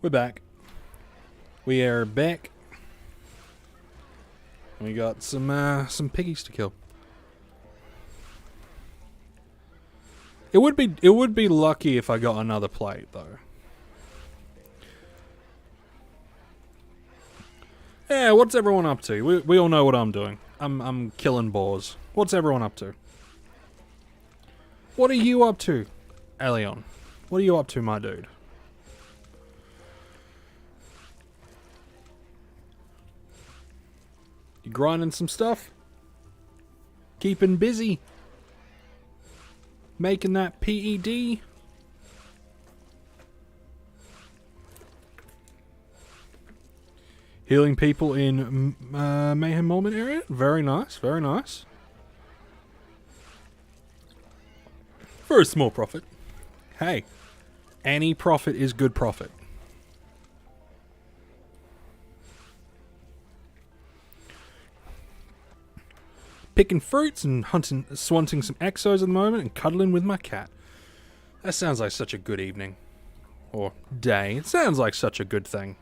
We're back. We are back. We got some piggies to kill. It would be lucky if I got another plate though. Yeah, what's everyone up to? We all know what I'm doing. I'm killing boars. What's everyone up to? What are you up to, Elion? What are you up to, my dude? You grinding some stuff? Keeping busy? Making that PED? Healing people in Mayhem Moment area? Very nice, very nice. For a small profit. Hey, any profit is good profit. Picking fruits and swatting some exos at the moment and cuddling with my cat. That sounds like such a good evening. Or day. It sounds like such a good thing.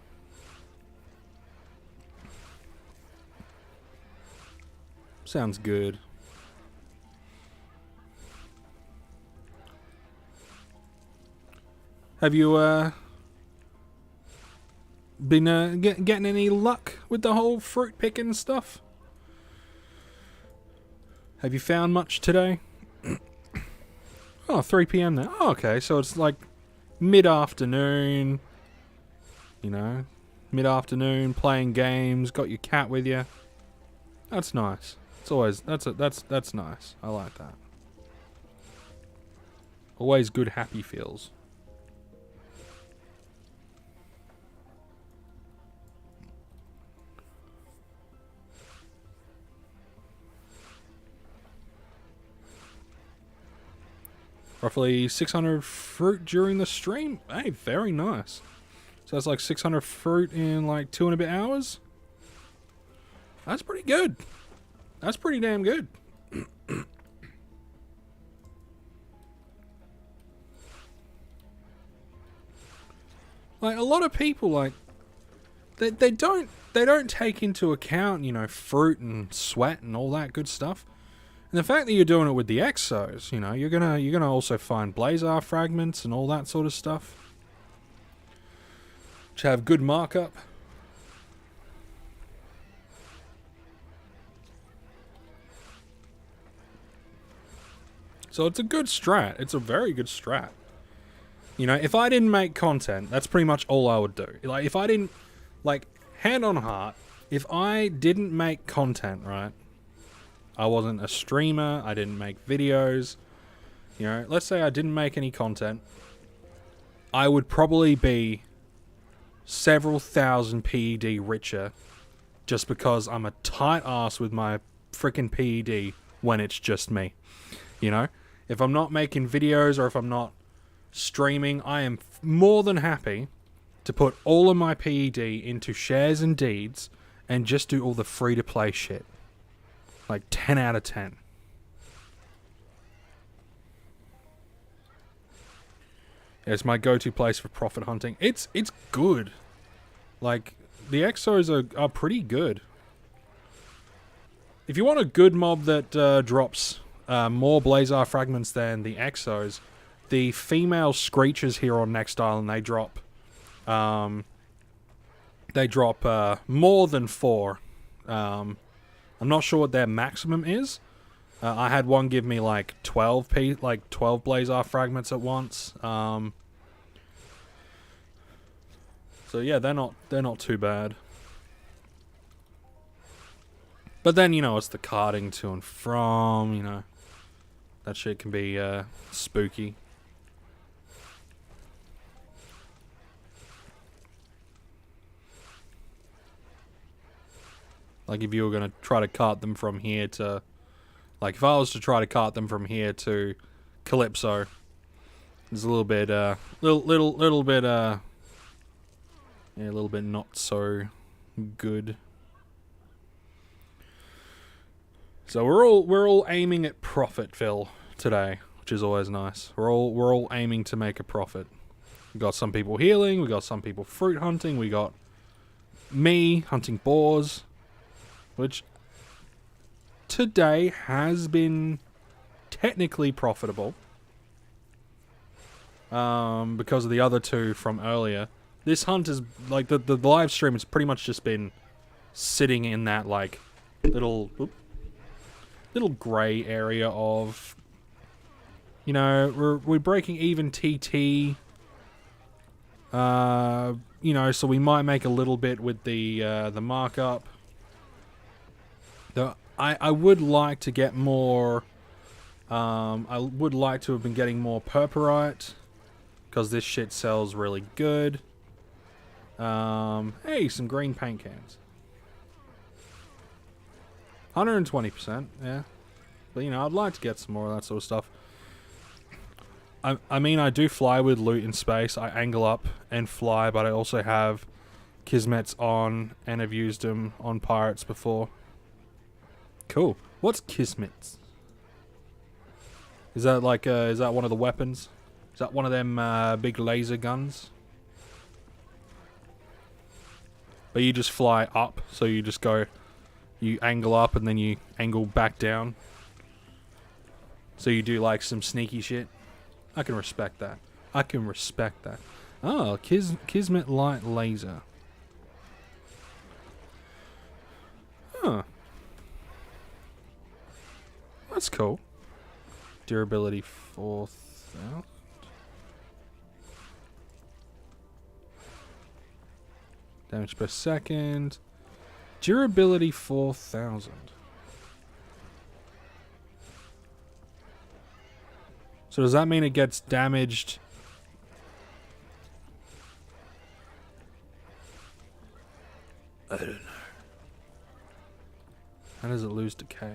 Sounds good. Have you been getting any luck with the whole fruit picking stuff? Have you found much today? Oh, 3 p.m. now. Oh, okay, so it's like mid-afternoon. You know, mid-afternoon, playing games, got your cat with you. That's nice. It's always that's nice. I like that. Always good happy feels. Roughly 600 fruit during the stream. Hey, very nice. So that's like 600 fruit in like 2 and a bit hours. That's pretty good. That's pretty damn good. Like a lot of people, like they don't take into account, you know, fruit and sweat and all that good stuff. And the fact that you're doing it with the exos, you know, you're gonna also find blazar fragments and all that sort of stuff, which have good markup. So it's a good strat. It's a very good strat. You know, if I didn't make content, that's pretty much all I would do. Like, if I didn't, like, hand on heart, if I didn't make content, right? I wasn't a streamer, I didn't make videos, you know, let's say I didn't make any content, I would probably be several thousand PED richer just because I'm a tight ass with my freaking PED when it's just me, you know? If I'm not making videos or if I'm not streaming, I am more than happy to put all of my PED into shares and deeds and just do all the free-to-play shit. Like 10 out of 10. Yeah, it's my go-to place for profit hunting. It's good. Like, the exos are pretty good. If you want a good mob that drops more blazar fragments than the exos, the female screechers here on Next Island, they drop more than 4. I'm not sure what their maximum is. I had one give me like 12 blazar fragments at once. So yeah, they're not too bad. But then, you know, it's the carting to and from, you know. That shit can be spooky. Like, if you were going to try to cart them from here to... Like, if I was to try to cart them from here to Calypso, there's a little bit, little bit not so good. So we're all aiming at profit, Phil, today, which is always nice. We're all aiming to make a profit. We got some people healing, we got some people fruit hunting, we got me hunting boars, which today has been technically profitable. because of the other two from earlier. This hunt is, like, the live stream has pretty much just been sitting in that, like, little grey area of, you know, we're breaking even TT. You know, so we might make a little bit with the markup. I would like to get more. I would like to have been getting more purpurite, because this shit sells really good. Hey, some green paint cans. 120%, yeah. But, you know, I'd like to get some more of that sort of stuff. I mean, I do fly with loot in space. I angle up and fly, but I also have Kismets on, and have used them on pirates before. Cool. What's Kismets? Is that like, is that one of the weapons? Is that one of them big laser guns? But you just fly up, so you just go, you angle up and then you angle back down. So you do like some sneaky shit. I can respect that. I can respect that. Oh, Kismet Light Laser. Huh. That's cool. Durability 4,000. Damage per second. Durability 4,000. So does that mean it gets damaged? I don't know. How does it lose decay?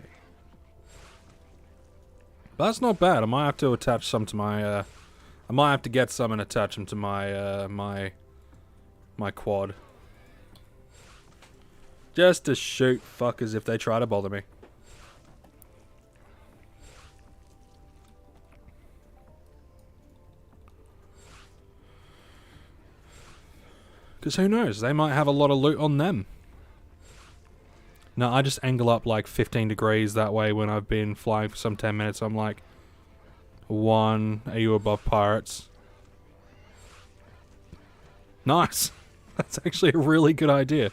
But that's not bad. I might have to attach some to my, I might have to get some and attach them to my, my quad. Just to shoot fuckers if they try to bother me. Because who knows? They might have a lot of loot on them. No, I just angle up like 15 degrees. That way when I've been flying for some 10 minutes, I'm like, 1, are you above pirates? Nice. That's actually a really good idea.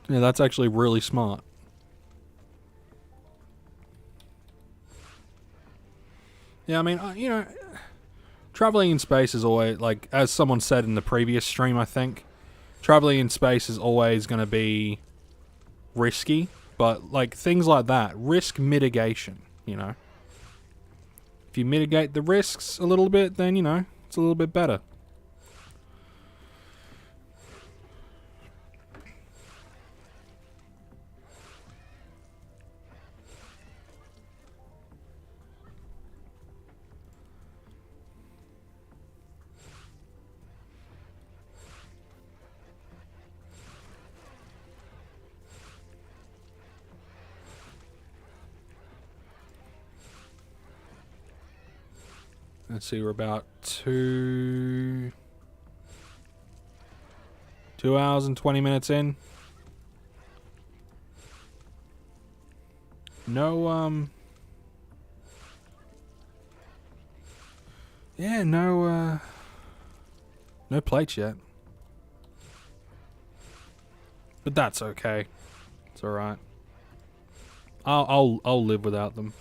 Yeah, that's actually really smart. Yeah, I mean, you know, traveling in space is always, like, as someone said in the previous stream, I think, traveling in space is always going to be risky, but, like, things like that, risk mitigation, you know. If you mitigate the risks a little bit, then, you know, it's a little bit better. Let's see, we're about 2 hours and 20 minutes in. No, yeah, no plates yet. But that's okay. It's alright. I'll live without them.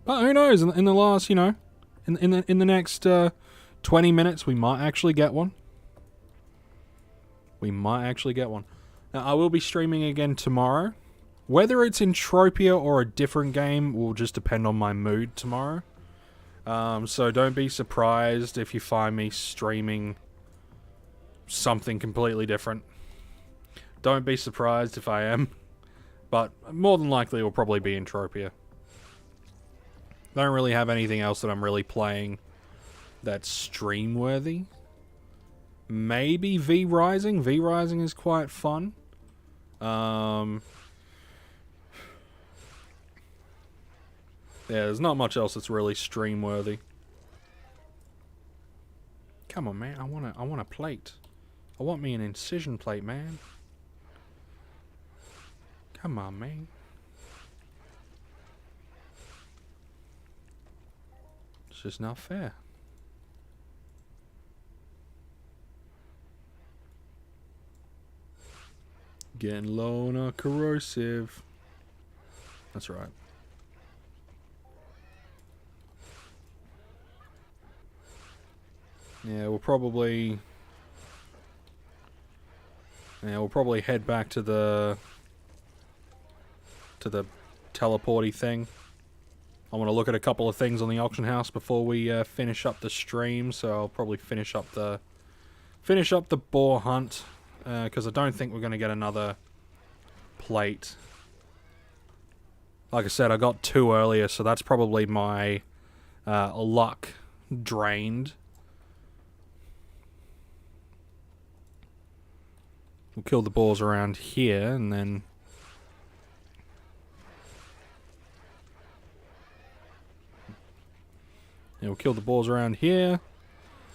But who knows? In the last, you know, in the next 20 minutes, we might actually get one. We might actually get one. Now, I will be streaming again tomorrow. Whether it's Entropia or a different game will just depend on my mood tomorrow. So don't be surprised if you find me streaming something completely different. Don't be surprised if I am. But more than likely it will probably be Entropia. I don't really have anything else that I'm really playing that's stream worthy. Maybe V Rising. V Rising is quite fun. Yeah, there's not much else that's really stream worthy. Come on, man. I want a plate. I want me an incision plate, man. Come on, man. It's just not fair. Getting low on our corrosive. That's right. Yeah, we'll probably head back to the teleporty thing. I want to look at a couple of things on the auction house before we finish up the stream, so I'll probably finish up the boar hunt, because I don't think we're going to get another plate. Like I said, I got 2 earlier, so that's probably my luck drained. We'll kill the boars around here, and then... Yeah, we'll kill the boars around here.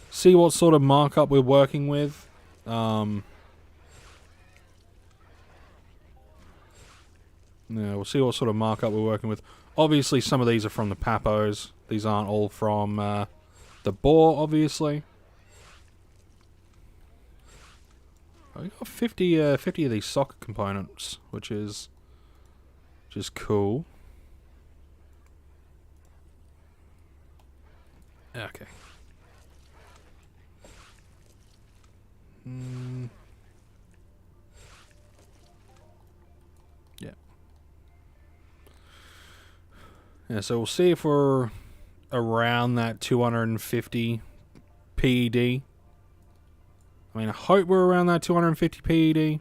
See what sort of markup we're working with. Yeah, we'll see what sort of markup we're working with. Obviously, some of these are from the Papos. These aren't all from the boar, obviously. I got 50 of these socket components, which is cool. Okay. Yeah. Yeah, so we'll see if we're around that 250 PED. I mean, I hope we're around that 250 PED.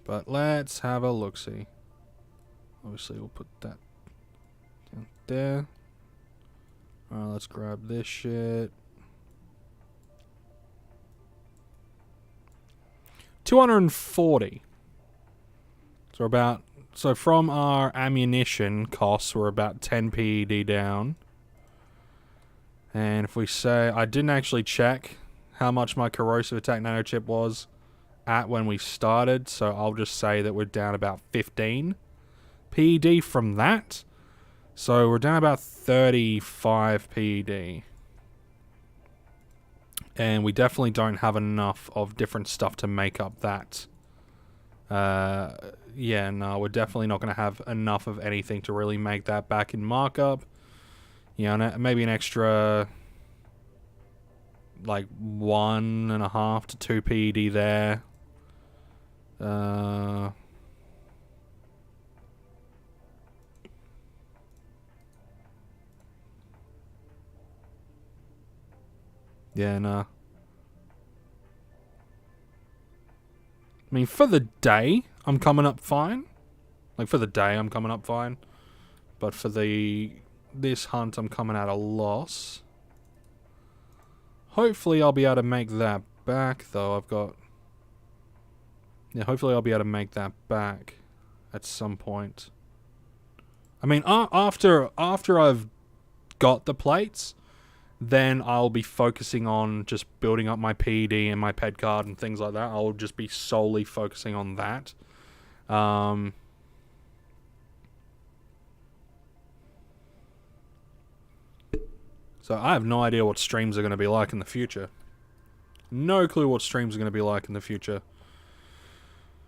But let's have a look-see. Obviously, we'll put that down there. Alright, let's grab this shit. 240. So from our ammunition costs, we're about 10 PED down. And if we say, I didn't actually check how much my corrosive attack nanochip was at when we started, so I'll just say that we're down about 15 PED from that. So we're down about 35 PED. And we definitely don't have enough of different stuff to make up that. Yeah, no, we're definitely not going to have enough of anything to really make that back in markup. You know, maybe an extra, like, 1.5 to 2 PED there. Yeah, nah. I mean, for the day, I'm coming up fine. Like, for the day, I'm coming up fine. But for this hunt, I'm coming at a loss. Hopefully, I'll be able to make that back, though. Yeah, hopefully I'll be able to make that back at some point. I mean, after I've got the plates, then I'll be focusing on just building up my PED and my ped card and things like that. I'll just be solely focusing on that. So I have no idea what streams are going to be like in the future. No clue what streams are going to be like in the future.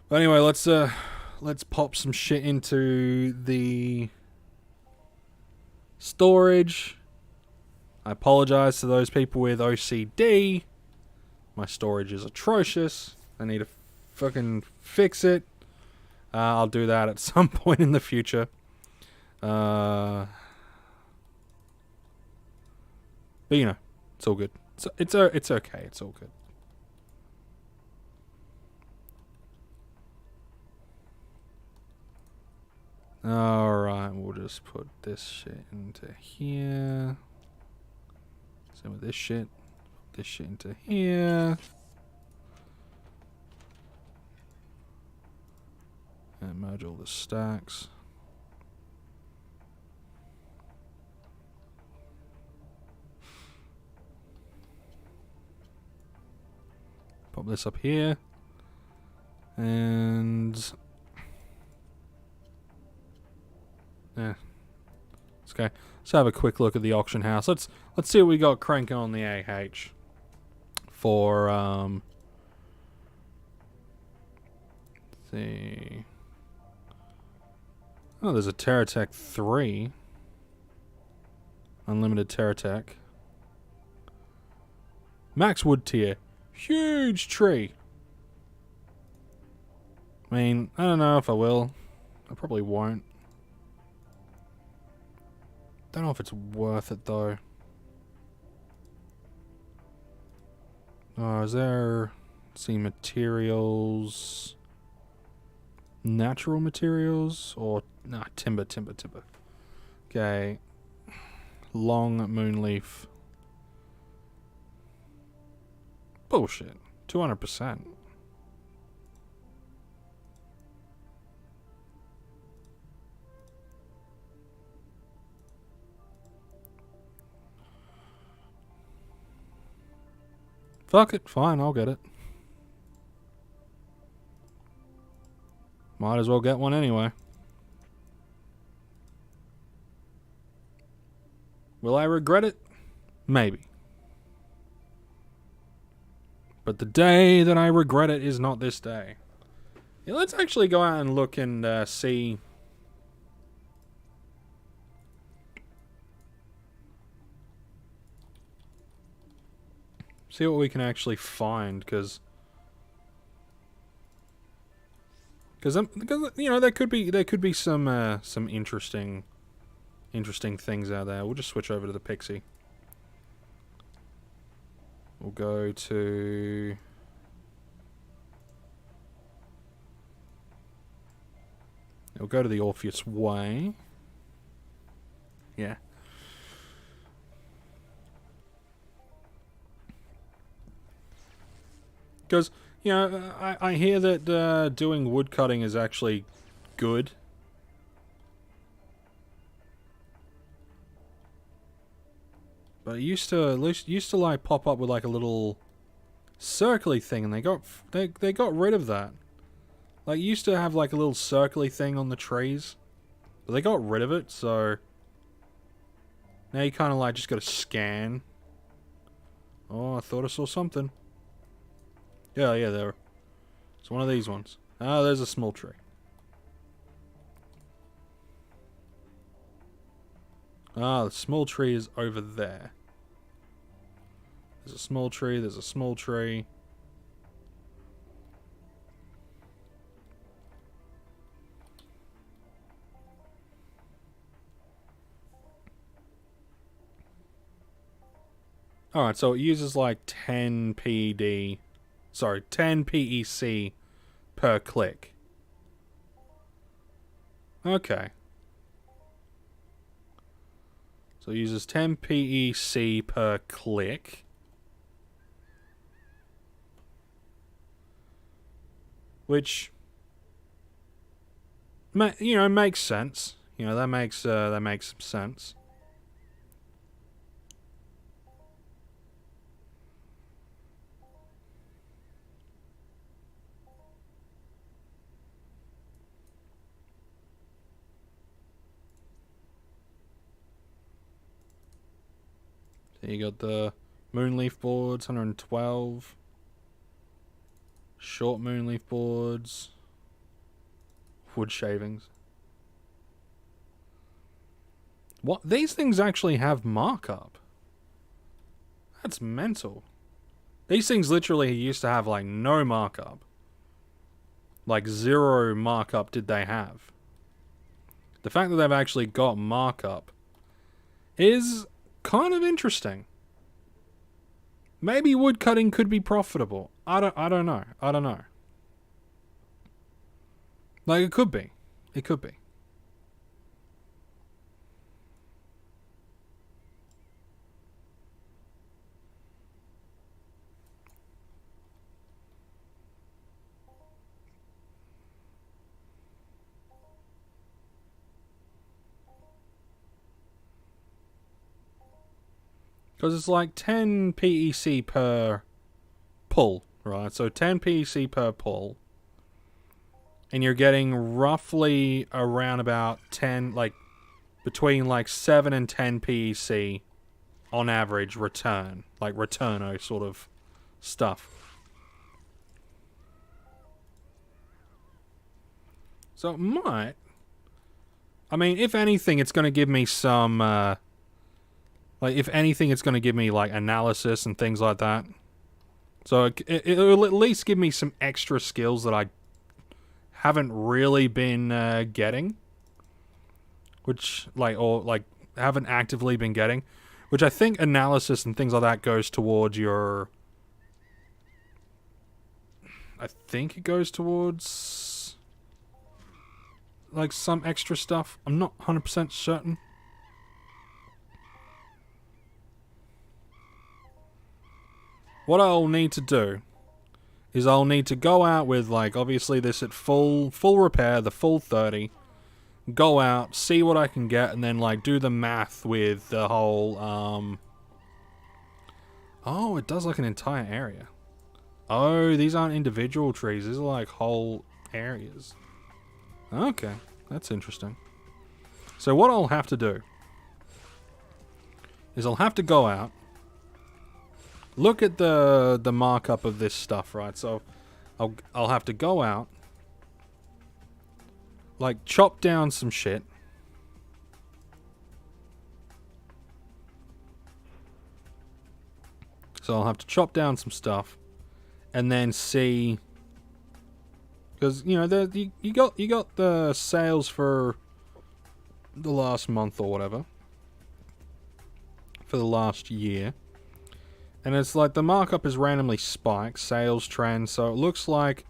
But anyway, let's pop some shit into the storage. I apologize to those people with OCD. My storage is atrocious. I need to fucking fix it. I'll do that at some point in the future. But you know, it's all good. It's okay. It's all good. Alright, we'll just put this shit into here. Same with this shit. Put this shit into here. And merge all the stacks. Pop this up here. And... yeah. Okay, let's have a quick look at the auction house. Let's see what we got cranking on the AH for let's see. Oh, there's a Terratech 3. Unlimited Terratech. Max wood tier. Huge tree. I mean, I don't know if I will. I probably won't. Don't know if it's worth it though. Oh, is there... Let's see, materials... Natural materials? Or... Nah, timber. Okay. Long moonleaf. Bullshit. 200%. Fuck it, fine, I'll get it. Might as well get one anyway. Will I regret it? Maybe. But the day that I regret it is not this day. Yeah, let's actually go out and look and see... See what we can actually find, because you know there could be some interesting things out there. We'll just switch over to the Pixie. We'll go to the Orpheus Way. Yeah. Because, you know, I hear that doing woodcutting is actually good. But it used to like pop up with like a little circly thing, and they got rid of that. Like, it used to have like a little circly thing on the trees, but they got rid of it. So now you kind of like just got to scan. Oh, I thought I saw something. Yeah, there. It's one of these ones. Ah, there's a small tree. Ah, the small tree is over there. There's a small tree, there's a small tree. Alright, so it uses like 10 PED... Sorry, 10 PEC per click. Okay. So it uses 10 PEC per click. Which, you know, makes sense. You know, that makes some sense. So you got the moonleaf boards, 112. Short moonleaf boards. Wood shavings. What? These things actually have markup. That's mental. These things literally used to have like no markup. Like 0 markup did they have. The fact that they've actually got markup is kind of interesting. Maybe woodcutting could be profitable. I don't know. Like, it could be. It could be. Because it's like 10 PEC per pull, right? So 10 PEC per pull. And you're getting roughly around about 10, like between like 7 and 10 PEC on average return. Like returno sort of stuff. So it might... I mean, if anything, it's going to give me some... like, if anything, it's going to give me, like, analysis and things like that. So it'll at least give me some extra skills that I haven't really been getting. Which, like, or, like, haven't actively been getting. Which I think analysis and things like that goes towards your... I think it goes towards... like, some extra stuff. I'm not 100% certain. What I'll need to do is I'll need to go out with, like, obviously this at full repair, the full 30. Go out, see what I can get, and then, like, do the math with the whole, Oh, it does, like, an entire area. Oh, these aren't individual trees. These are, like, whole areas. Okay, that's interesting. So what I'll have to do is I'll have to go out, look at the markup of this stuff, right? So I'll have to go out, like, chop down some shit. So I'll have to chop down some stuff, and then see, because you know you got the sales for the last month or whatever, for the last year. And it's like the markup is randomly spiked, sales trend, so it looks like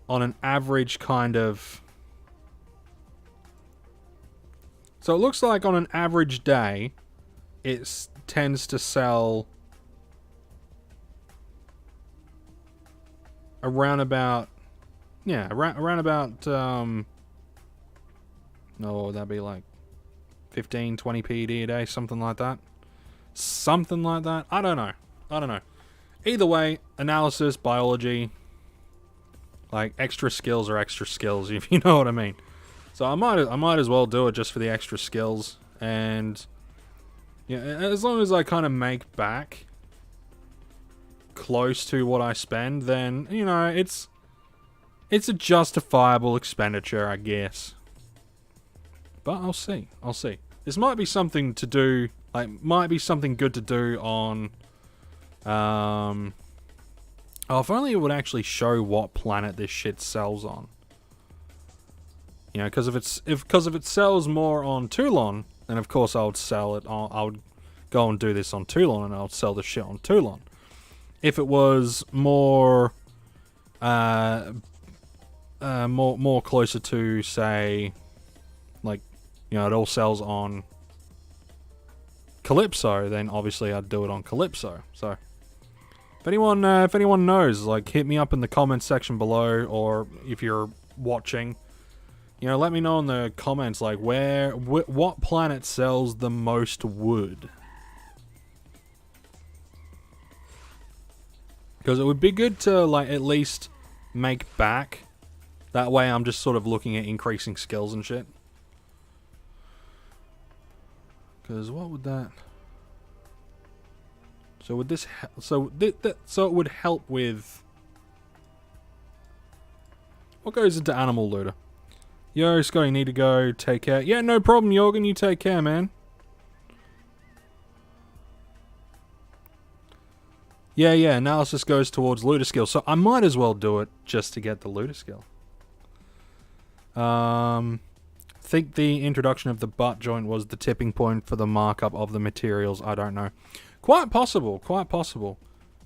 on an average kind of... So it looks like on an average day, it tends to sell around about... Yeah, around about... no, what would that be like? 15, 20 PED a day, something like that? Something like that? I don't know. Either way, analysis, biology, like, extra skills are extra skills, if you know what I mean. So I might as well do it just for the extra skills, and yeah, as long as I kind of make back close to what I spend, then, you know, it's a justifiable expenditure, I guess. But I'll see. This might be something to do, like, might be something good to do on... oh, if only it would actually show what planet this shit sells on. You know, because if it sells more on Toulon, then of course I would sell it on, I would go and do this on Toulon, and I would sell the shit on Toulon. If it was more, more closer to, say, like, you know, it all sells on Calypso, then obviously I'd do it on Calypso. So if anyone knows, like, hit me up in the comments section below, or if you're watching, you know, let me know in the comments, like, what planet sells the most wood. Because it would be good to, like, at least make back. That way I'm just sort of looking at increasing skills and shit. Because what would that... So would this... So it would help with... What goes into Animal Looter? Yo, Scotty, need to go. Take care. Yeah, no problem, Jorgen. You take care, man. Yeah, analysis goes towards looter skill. So I might as well do it just to get the looter skill. Think the introduction of the butt joint was the tipping point for the markup of the materials. I don't know. Quite possible.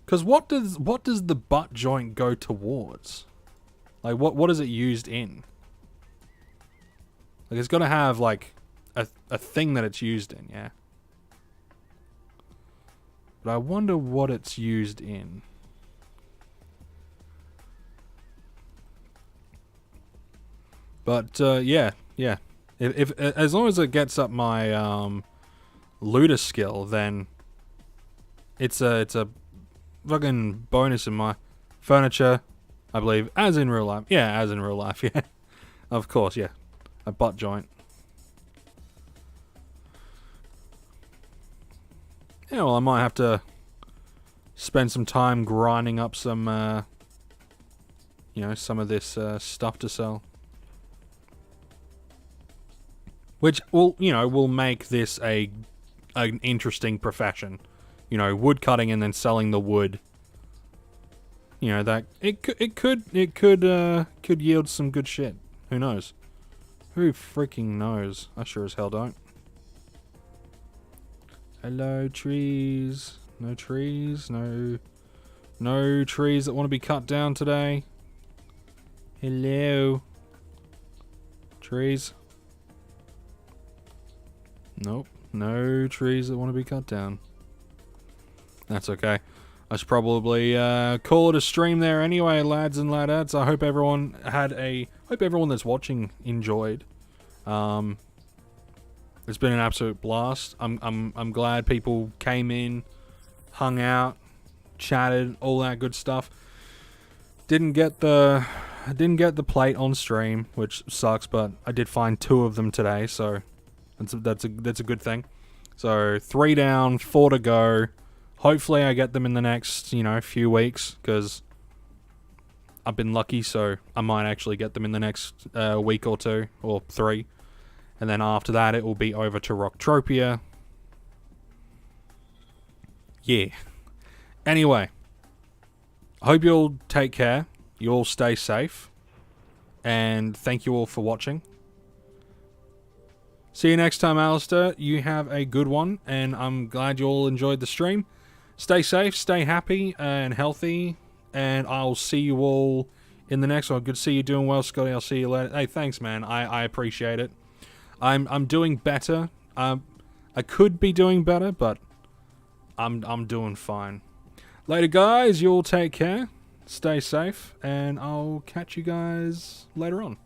Because what does the butt joint go towards? Like, what is it used in? Like, it's got to have, like, a thing that it's used in, yeah. But I wonder what it's used in. But, yeah. If as long as it gets up my, looter skill, then it's a fucking bonus in my furniture, I believe, as in real life. Yeah, as in real life, yeah. Of course, yeah. A butt joint. Yeah, well, I might have to spend some time grinding up some, some of this stuff to sell. Which will make this an interesting profession. Wood cutting and then selling the wood. That it could yield some good shit. Who knows? Who freaking knows? I sure as hell don't. Hello, trees. No trees. No trees that want to be cut down today. Hello. Trees. Nope. No trees that want to be cut down. That's okay. I should probably call it a stream there anyway, lads and ladettes. I hope everyone that's watching enjoyed. It's been an absolute blast. I'm glad people came in, hung out, chatted, all that good stuff. Didn't get the plate on stream, which sucks, but I did find 2 of them today, so that's a good thing. So 3 down, 4 to go. Hopefully I get them in the next, few weeks, because I've been lucky, so I might actually get them in the next week or 2, or 3. And then after that, it will be over to Entropia. Yeah. Anyway, I hope you all take care. You all stay safe. And thank you all for watching. See you next time, Alistair. You have a good one, and I'm glad you all enjoyed the stream. Stay safe, stay happy and healthy, and I'll see you all in the next one. Good to see you doing well, Scotty. I'll see you later. Hey, thanks, man. I appreciate it. I'm doing better. I could be doing better, but I'm doing fine. Later, guys. You all take care. Stay safe, and I'll catch you guys later on.